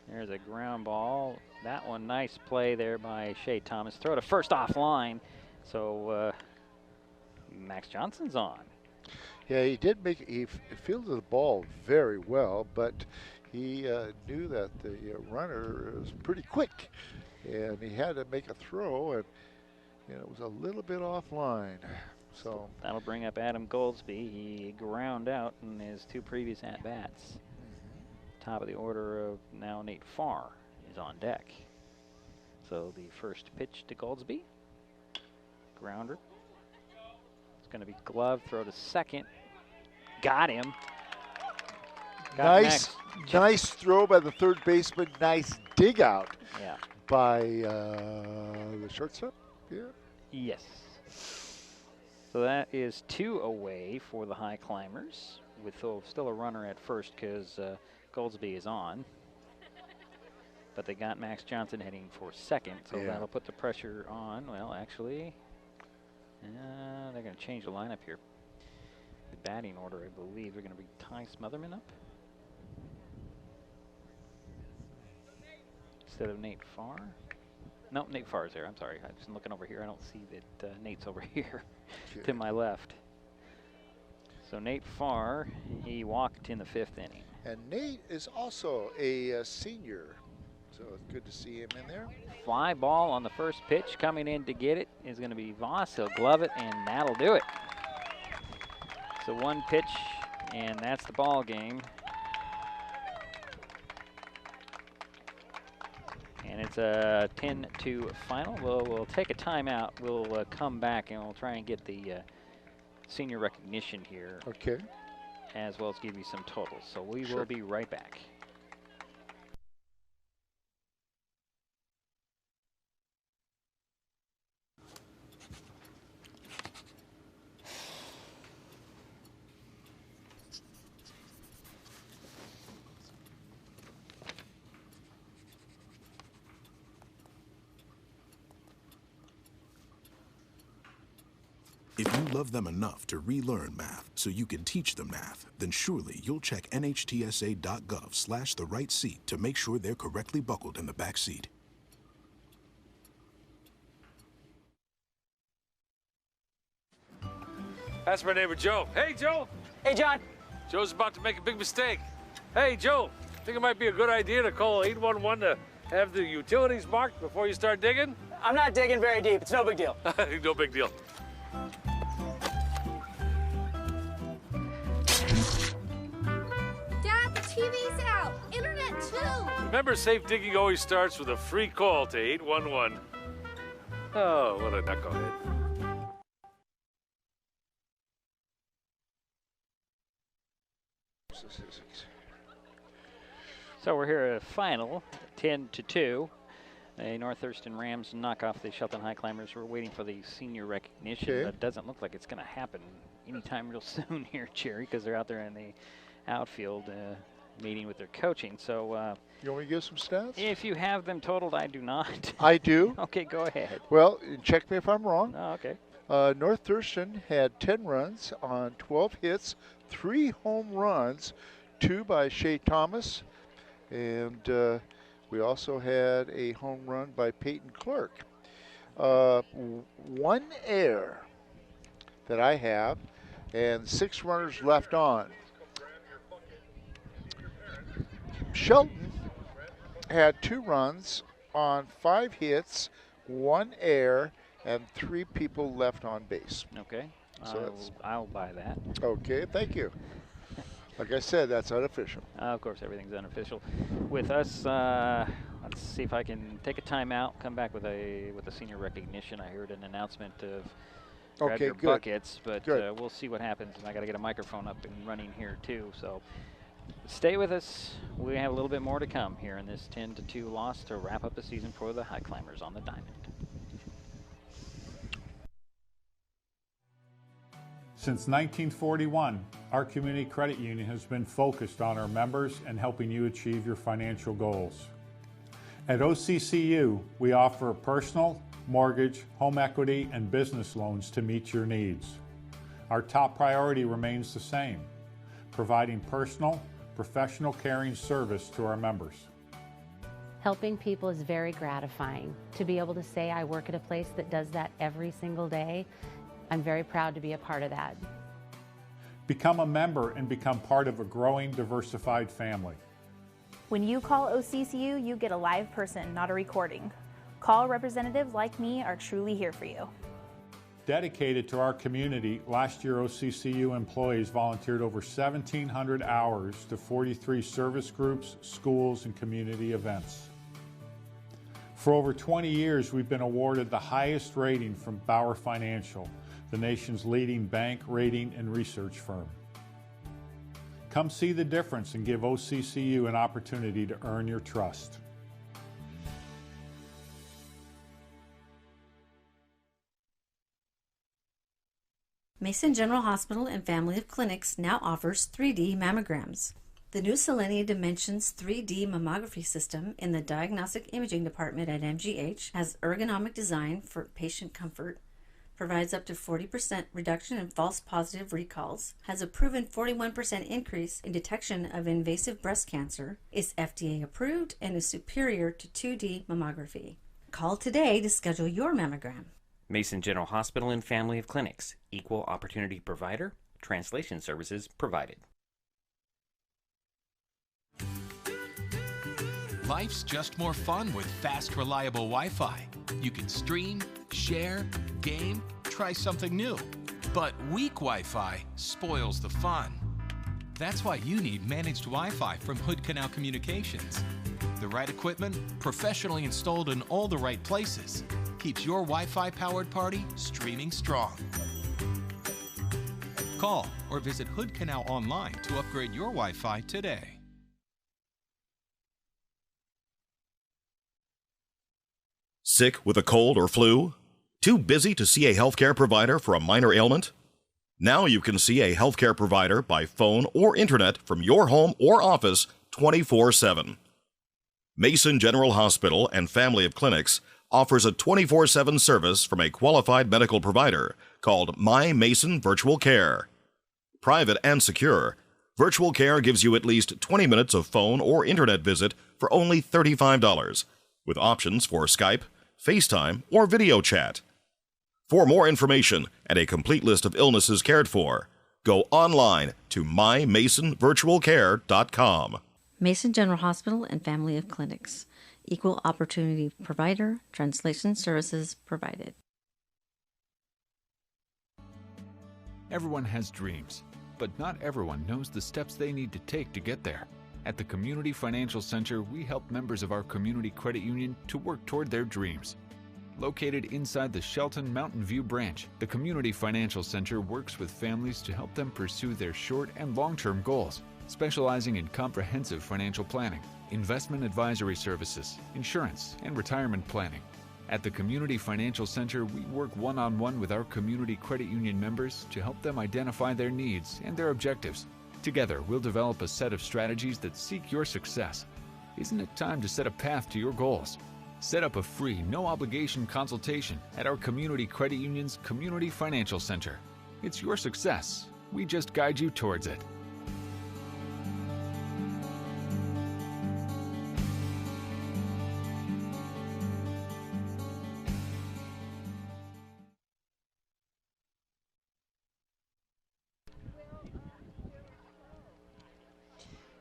There's a ground ball. That one, nice play there by Shea Thomas. Throw to first offline. So Max Johnson's on. Yeah, he did he fielded the ball very well, but he knew that the runner was pretty quick, and he had to make a throw, and it was a little bit offline. So that'll bring up Adam Goldsby. He ground out in his 2 previous at-bats. Top of the order of now Nate Farr is on deck. So the first pitch to Goldsby. Grounder. It's going to be glove, throw to second. Got him. Nice throw by the third baseman. Nice dig out by the shortstop. Yeah. Yes. So that is 2 away for the Highclimbers, with still a runner at first because Goldsby is on. But they got Max Johnson heading for second, so that'll put the pressure on. Well, actually, they're going to change the lineup here. The batting order, I believe, they're going to bring Ty Smotherman up instead of Nate Farr. No, Nate Farr's there. I'm sorry. I'm just looking over here. I don't see that Nate's over here to my left. So Nate Farr, he walked in the 5th inning. And Nate is also a senior, so it's good to see him in there. Fly ball on the first pitch. Coming in to get it is going to be Voss. He'll glove it, and that'll do it. So 1 pitch, and that's the ball game. And it's a 10-2 final. We'll take a timeout. We'll come back, and we'll try and get the senior recognition here. Okay. As well as give you some totals. So we will be right back. If you love them enough to relearn math so you can teach them math, then surely you'll check nhtsa.gov/the-right-seat to make sure they're correctly buckled in the back seat. That's my neighbor Joe. Hey, Joe. Hey, John. Joe's about to make a big mistake. Hey, Joe, think it might be a good idea to call 811 to have the utilities marked before you start digging? I'm not digging very deep. It's no big deal. No big deal. Dad, the TV's out. Internet too. Remember, safe digging always starts with a free call to 811. Oh, what a knucklehead. So we're here at a final, 10-2. A North Thurston Rams knock off the Shelton Highclimbers. We're waiting for the senior recognition. Okay. But it doesn't look like it's going to happen anytime real soon here, Jerry, because they're out there in the outfield meeting with their coaching. So you want me to give some stats? If you have them totaled, I do not. I do. Okay, go ahead. Well, check me if I'm wrong. Oh, okay. North Thurston had 10 runs on 12 hits, 3 home runs, 2 by Shea Thomas, and we also had a home run by Peyton Clark. 1 error that I have, and 6 runners left on. Shelton had 2 runs on 5 hits, 1 error, and 3 people left on base. Okay, so I'll buy that. Okay, thank you. Like I said, that's unofficial. Of course, everything's unofficial. With us, let's see if I can take a timeout, come back with a senior recognition. I heard an announcement of grab your buckets, but we'll see what happens. And I got to get a microphone up and running here too. So stay with us. We have a little bit more to come here in this 10-2 loss to wrap up the season for the Highclimbers on the diamond. Since 1941, our community credit union has been focused on our members and helping you achieve your financial goals. At OCCU, we offer personal, mortgage, home equity, and business loans to meet your needs. Our top priority remains the same, providing personal, professional caring service to our members. Helping people is very gratifying. To be able to say I work at a place that does that every single day, I'm very proud to be a part of that. Become a member and become part of a growing, diversified family. When you call OCCU, you get a live person, not a recording. Call representatives like me are truly here for you. Dedicated to our community, last year OCCU employees volunteered over 1,700 hours to 43 service groups, schools, and community events. For over 20 years, we've been awarded the highest rating from Bauer Financial, the nation's leading bank, rating, and research firm. Come see the difference and give OCCU an opportunity to earn your trust. Mason General Hospital and Family of Clinics now offers 3D mammograms. The new Selenia Dimensions 3D mammography system in the Diagnostic Imaging Department at MGH has ergonomic design for patient comfort, provides up to 40% reduction in false positive recalls, has a proven 41% increase in detection of invasive breast cancer, is FDA approved, and is superior to 2D mammography. Call today to schedule your mammogram. Mason General Hospital and Family of Clinics. Equal opportunity provider. Translation services provided. Life's just more fun with fast, reliable Wi-Fi. You can stream, share, game, try something new. But weak Wi-Fi spoils the fun. That's why you need managed Wi-Fi from Hood Canal Communications. The right equipment, professionally installed in all the right places, keeps your Wi-Fi powered party streaming strong. Call or visit Hood Canal online to upgrade your Wi-Fi today. Sick with a cold or flu? Too busy to see a healthcare provider for a minor ailment? Now you can see a healthcare provider by phone or internet from your home or office 24/7. Mason General Hospital and Family of Clinics offers a 24/7 service from a qualified medical provider called My Mason Virtual Care. Private and secure, Virtual Care gives you at least 20 minutes of phone or internet visit for only $35, with options for Skype, FaceTime, or video chat. For more information and a complete list of illnesses cared for, go online to mymasonvirtualcare.com. Mason General Hospital and Family of Clinics. Equal opportunity provider. Translation services provided. Everyone has dreams, but not everyone knows the steps they need to take to get there. At the Community Financial Center, we help members of our community credit union to work toward their dreams. Located inside the Shelton Mountain View branch, the Community Financial Center works with families to help them pursue their short and long-term goals, specializing in comprehensive financial planning, investment advisory services, insurance, and retirement planning. At the Community Financial Center, we work one-on-one with our community credit union members to help them identify their needs and their objectives. Together, we'll develop a set of strategies that seek your success. Isn't it time to set a path to your goals? Set up a free, no-obligation consultation at our Community Credit Union's Community Financial Center. It's your success. We just guide you towards it.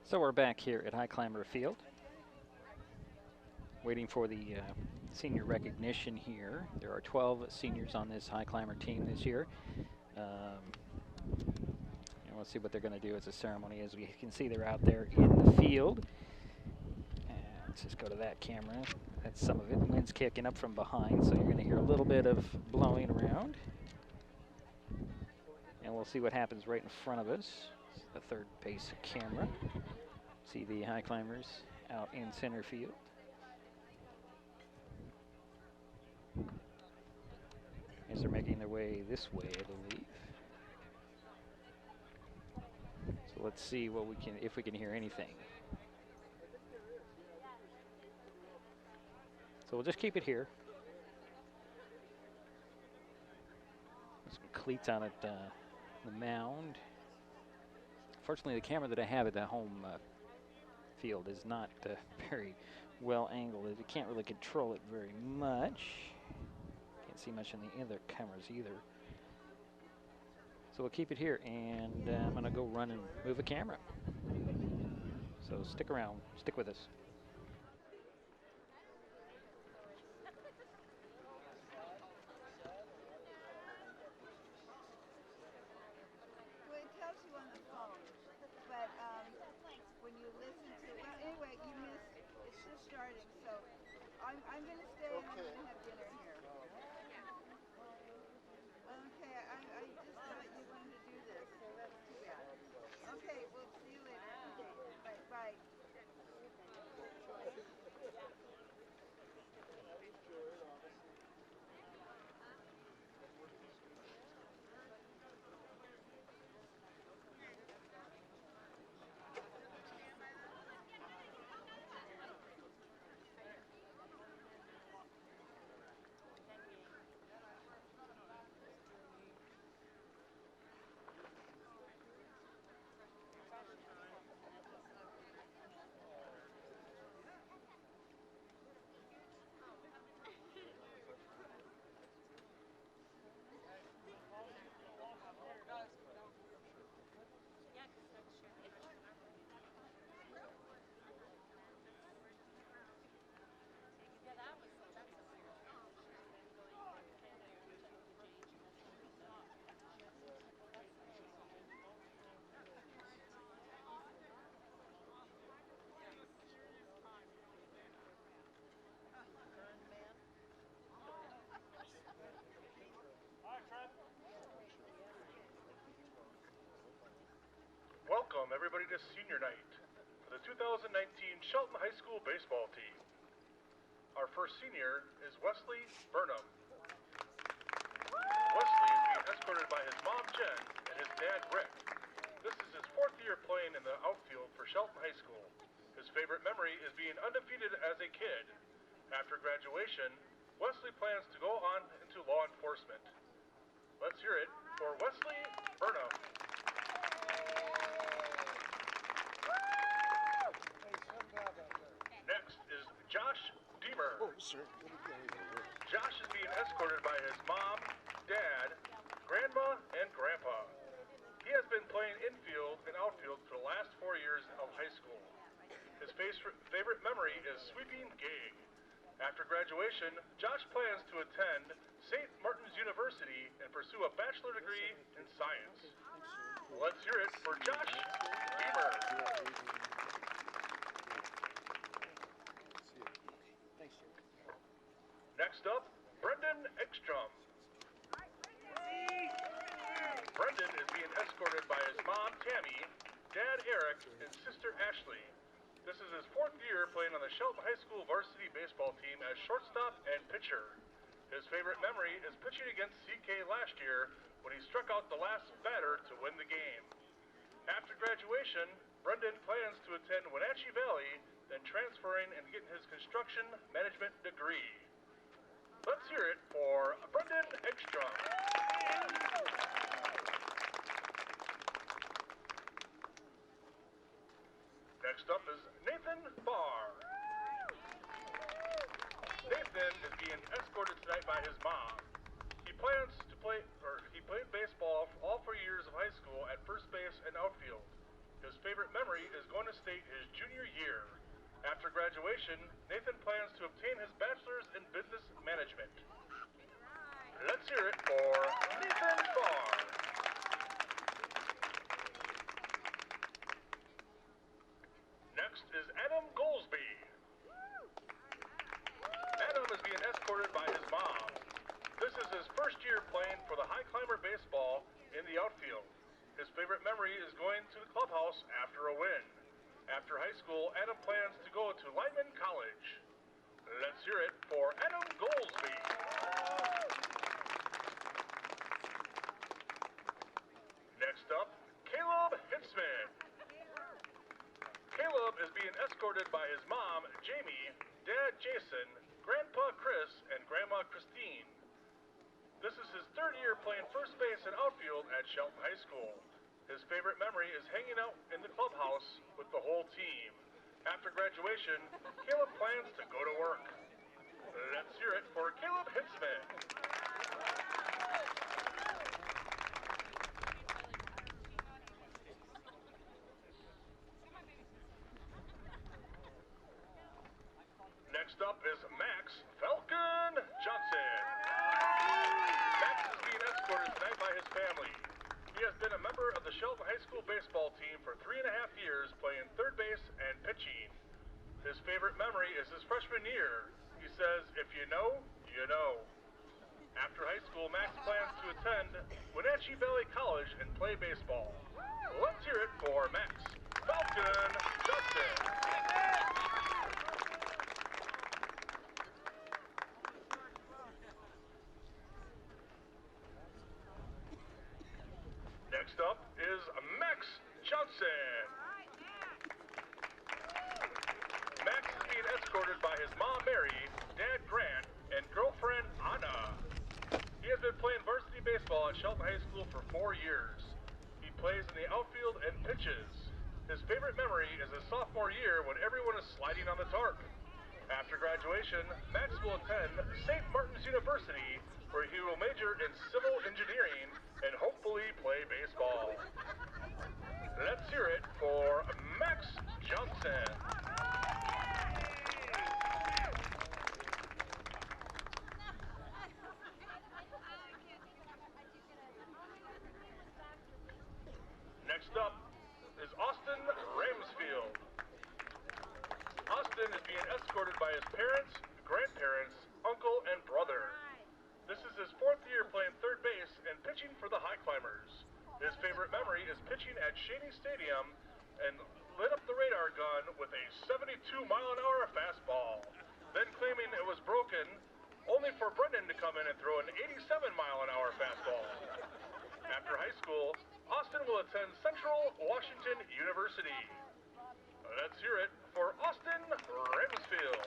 So we're back here at Highclimber Field, waiting for the senior recognition here. There are 12 seniors on this Highclimber team this year. And we'll see what they're going to do as a ceremony. As we can see, they're out there in the field. And let's just go to that camera. That's some of it. The wind's kicking up from behind, so you're going to hear a little bit of blowing around. And we'll see what happens right in front of us. It's the third base camera. See the Highclimbers out in center field. As they're making their way this way, I believe. So let's see what we can, if we can hear anything. So we'll just keep it here. There's some cleats on it, the mound. Fortunately, the camera that I have at the home field is not very well angled. You can't really control it very much. Can't see much in the other cameras either. So we'll keep it here, and I'm going to go run and move a camera. So stick around. Stick with us. Well, it tells you on the phone, but when you listen to it, well, anyway, you missed, it's just starting, so I'm going to stay and I'm going to have dinner here. Okay, I just thought you wanted to do this, so that's too bad. Okay, we'll see you later. Okay, bye. Welcome everybody to senior night for the 2019 Shelton High School baseball team. Our first senior is Wesley Burnham. Wesley is being escorted by his mom Jen and his dad Rick. This is his 4th year playing in the outfield for Shelton High School. His favorite memory is being undefeated as a kid. After graduation, Wesley plans to go on into law enforcement. Let's hear it for Wesley Burnham. Next is Josh Deemer. Josh is being escorted by his mom, dad, grandma, and grandpa. He has been playing infield and outfield for the last 4 years of high school. His favorite memory is sweeping gig. After graduation, Josh plans to attend St. Martin's University and pursue a bachelor degree in science. Let's hear it for Josh Deemer. Next up, Brendan Ekstrom. Brendan is being escorted by his mom, Tammy, dad, Eric, and sister, Ashley. This is his 4th year playing on the Shelton High School varsity baseball team as shortstop and pitcher. His favorite memory is pitching against CK last year when he struck out the last batter to win the game. After graduation, Brendan plans to attend Wenatchee Valley, then transferring and getting his construction management degree. Let's hear it for Brendan Ekstrom. Next up is Nathan Barr. Nathan is being escorted tonight by his mom. He played baseball all 4 years of high school at first base and outfield. His favorite memory is going to state his junior year. After graduation, Nathan plans to obtain his bachelor's in business management. Let's hear it for Nathan Barr. Next is Adam Goldsby. Adam is being escorted by his mom. This is his 1st year playing for the Highclimber baseball in the outfield. His favorite memory is going to the clubhouse after a win. After high school, Adam plans to go to Lyman College. Let's hear it for Adam Goldsby. Next up, Caleb Hitzman. Caleb is being escorted by his mom, Jamie, dad, Jason, grandpa, Chris, and grandma, Christine. This is his 3rd year playing first base and outfield at Shelton High School. His favorite memory is hanging out in the clubhouse with the whole team. After graduation, Caleb plans to go to work. Let's hear it for Caleb Hitzman. Next up is Max Falcon Johnson. Max is being escorted tonight by his family. He has been a member of the Shelton High School baseball team for 3.5 years, playing third base and pitching. His favorite memory is his freshman year. He says, if you know, you know. After high school, Max plans to attend Wenatchee Valley College and play baseball. Let's hear it for Max Falcon Johnson. Next up is Max Johnson. Max is being escorted by his mom, Mary, dad, Grant, and girlfriend, Anna. He has been playing varsity baseball at Shelton High School for 4 years. He plays in the outfield and pitches. His favorite memory is his sophomore year when everyone is sliding on the tarp. After graduation, Max will attend St. Martin's University, where he will major in civil engineering and hopefully play baseball. Let's hear it for Max Johnson. Next up is Austin Ramsfield. Austin is being escorted by his parents, grandparents, uncle, and brother. This is his 4th year playing third base and pitching for the Highclimbers. His favorite memory is pitching at Shady Stadium and lit up the radar gun with a 72-mile-an-hour fastball, then claiming it was broken, only for Brendan to come in and throw an 87-mile-an-hour fastball. After high school, Austin will attend Central Washington University. Let's hear it for Austin Ramsfield.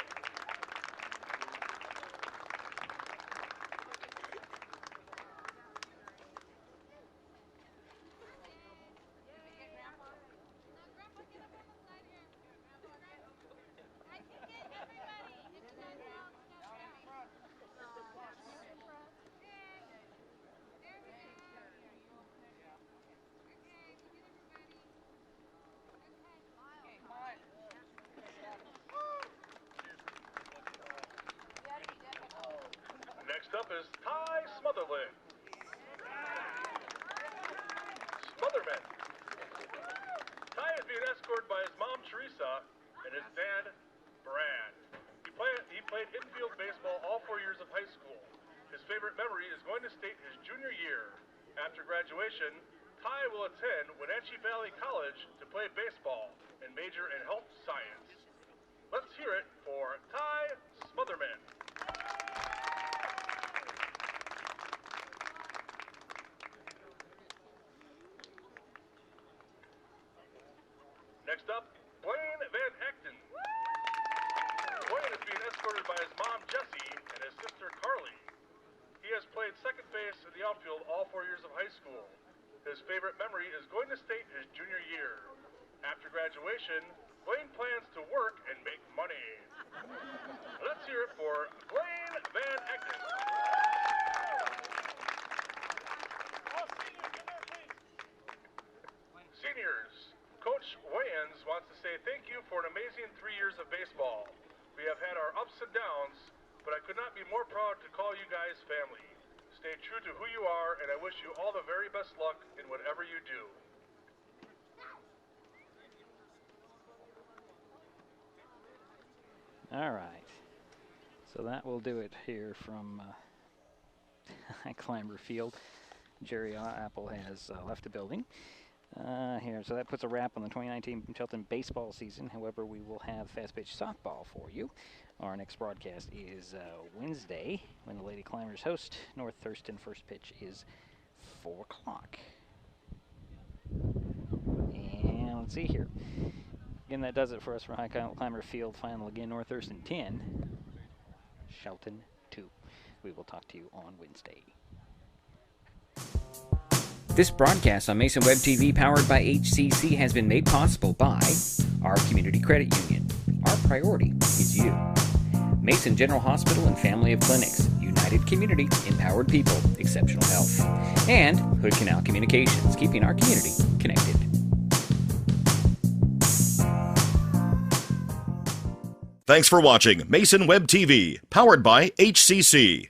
Next up is Ty Smotherman. Ty is being escorted by his mom, Teresa, and his dad, Brad. He played infield baseball all 4 years of high school. His favorite memory is going to state his junior year. After graduation, Ty will attend Wenatchee Valley College to play baseball and major in health science. Let's hear it for Ty Smotherman. Next up, Blaine Van Acton. Blaine is being escorted by his mom, Jessie, and his sister, Carly. He has played second base in the outfield all 4 years of high school. His favorite memory is going to state his junior year. After graduation, Blaine plans to work and make money. Let's hear it for Blaine Van Acton. Seniors, Coach Wayans wants to say thank you for an amazing 3 years of baseball. We have had our ups and downs, but I could not be more proud to call you guys family. Stay true to who you are, and I wish you all the very best luck in whatever you do. All right. So that will do it here from Highclimber Field. Jerry Apple has left the building. Here, so that puts a wrap on the 2019 Shelton baseball season. However, we will have fast pitch softball for you. Our next broadcast is Wednesday when the Lady Climbers host North Thurston. First pitch is 4 o'clock. And let's see here. Again, that does it for us for Highclimber Field. Final again, North Thurston 10, Shelton 2. We will talk to you on Wednesday. This broadcast on Mason Web TV, powered by HCC, has been made possible by our Community Credit Union. Our priority is you. Mason General Hospital and Family of Clinics. United Community, empowered people, exceptional health. And Hood Canal Communications, keeping our community connected. Thanks for watching Mason Web TV, powered by HCC.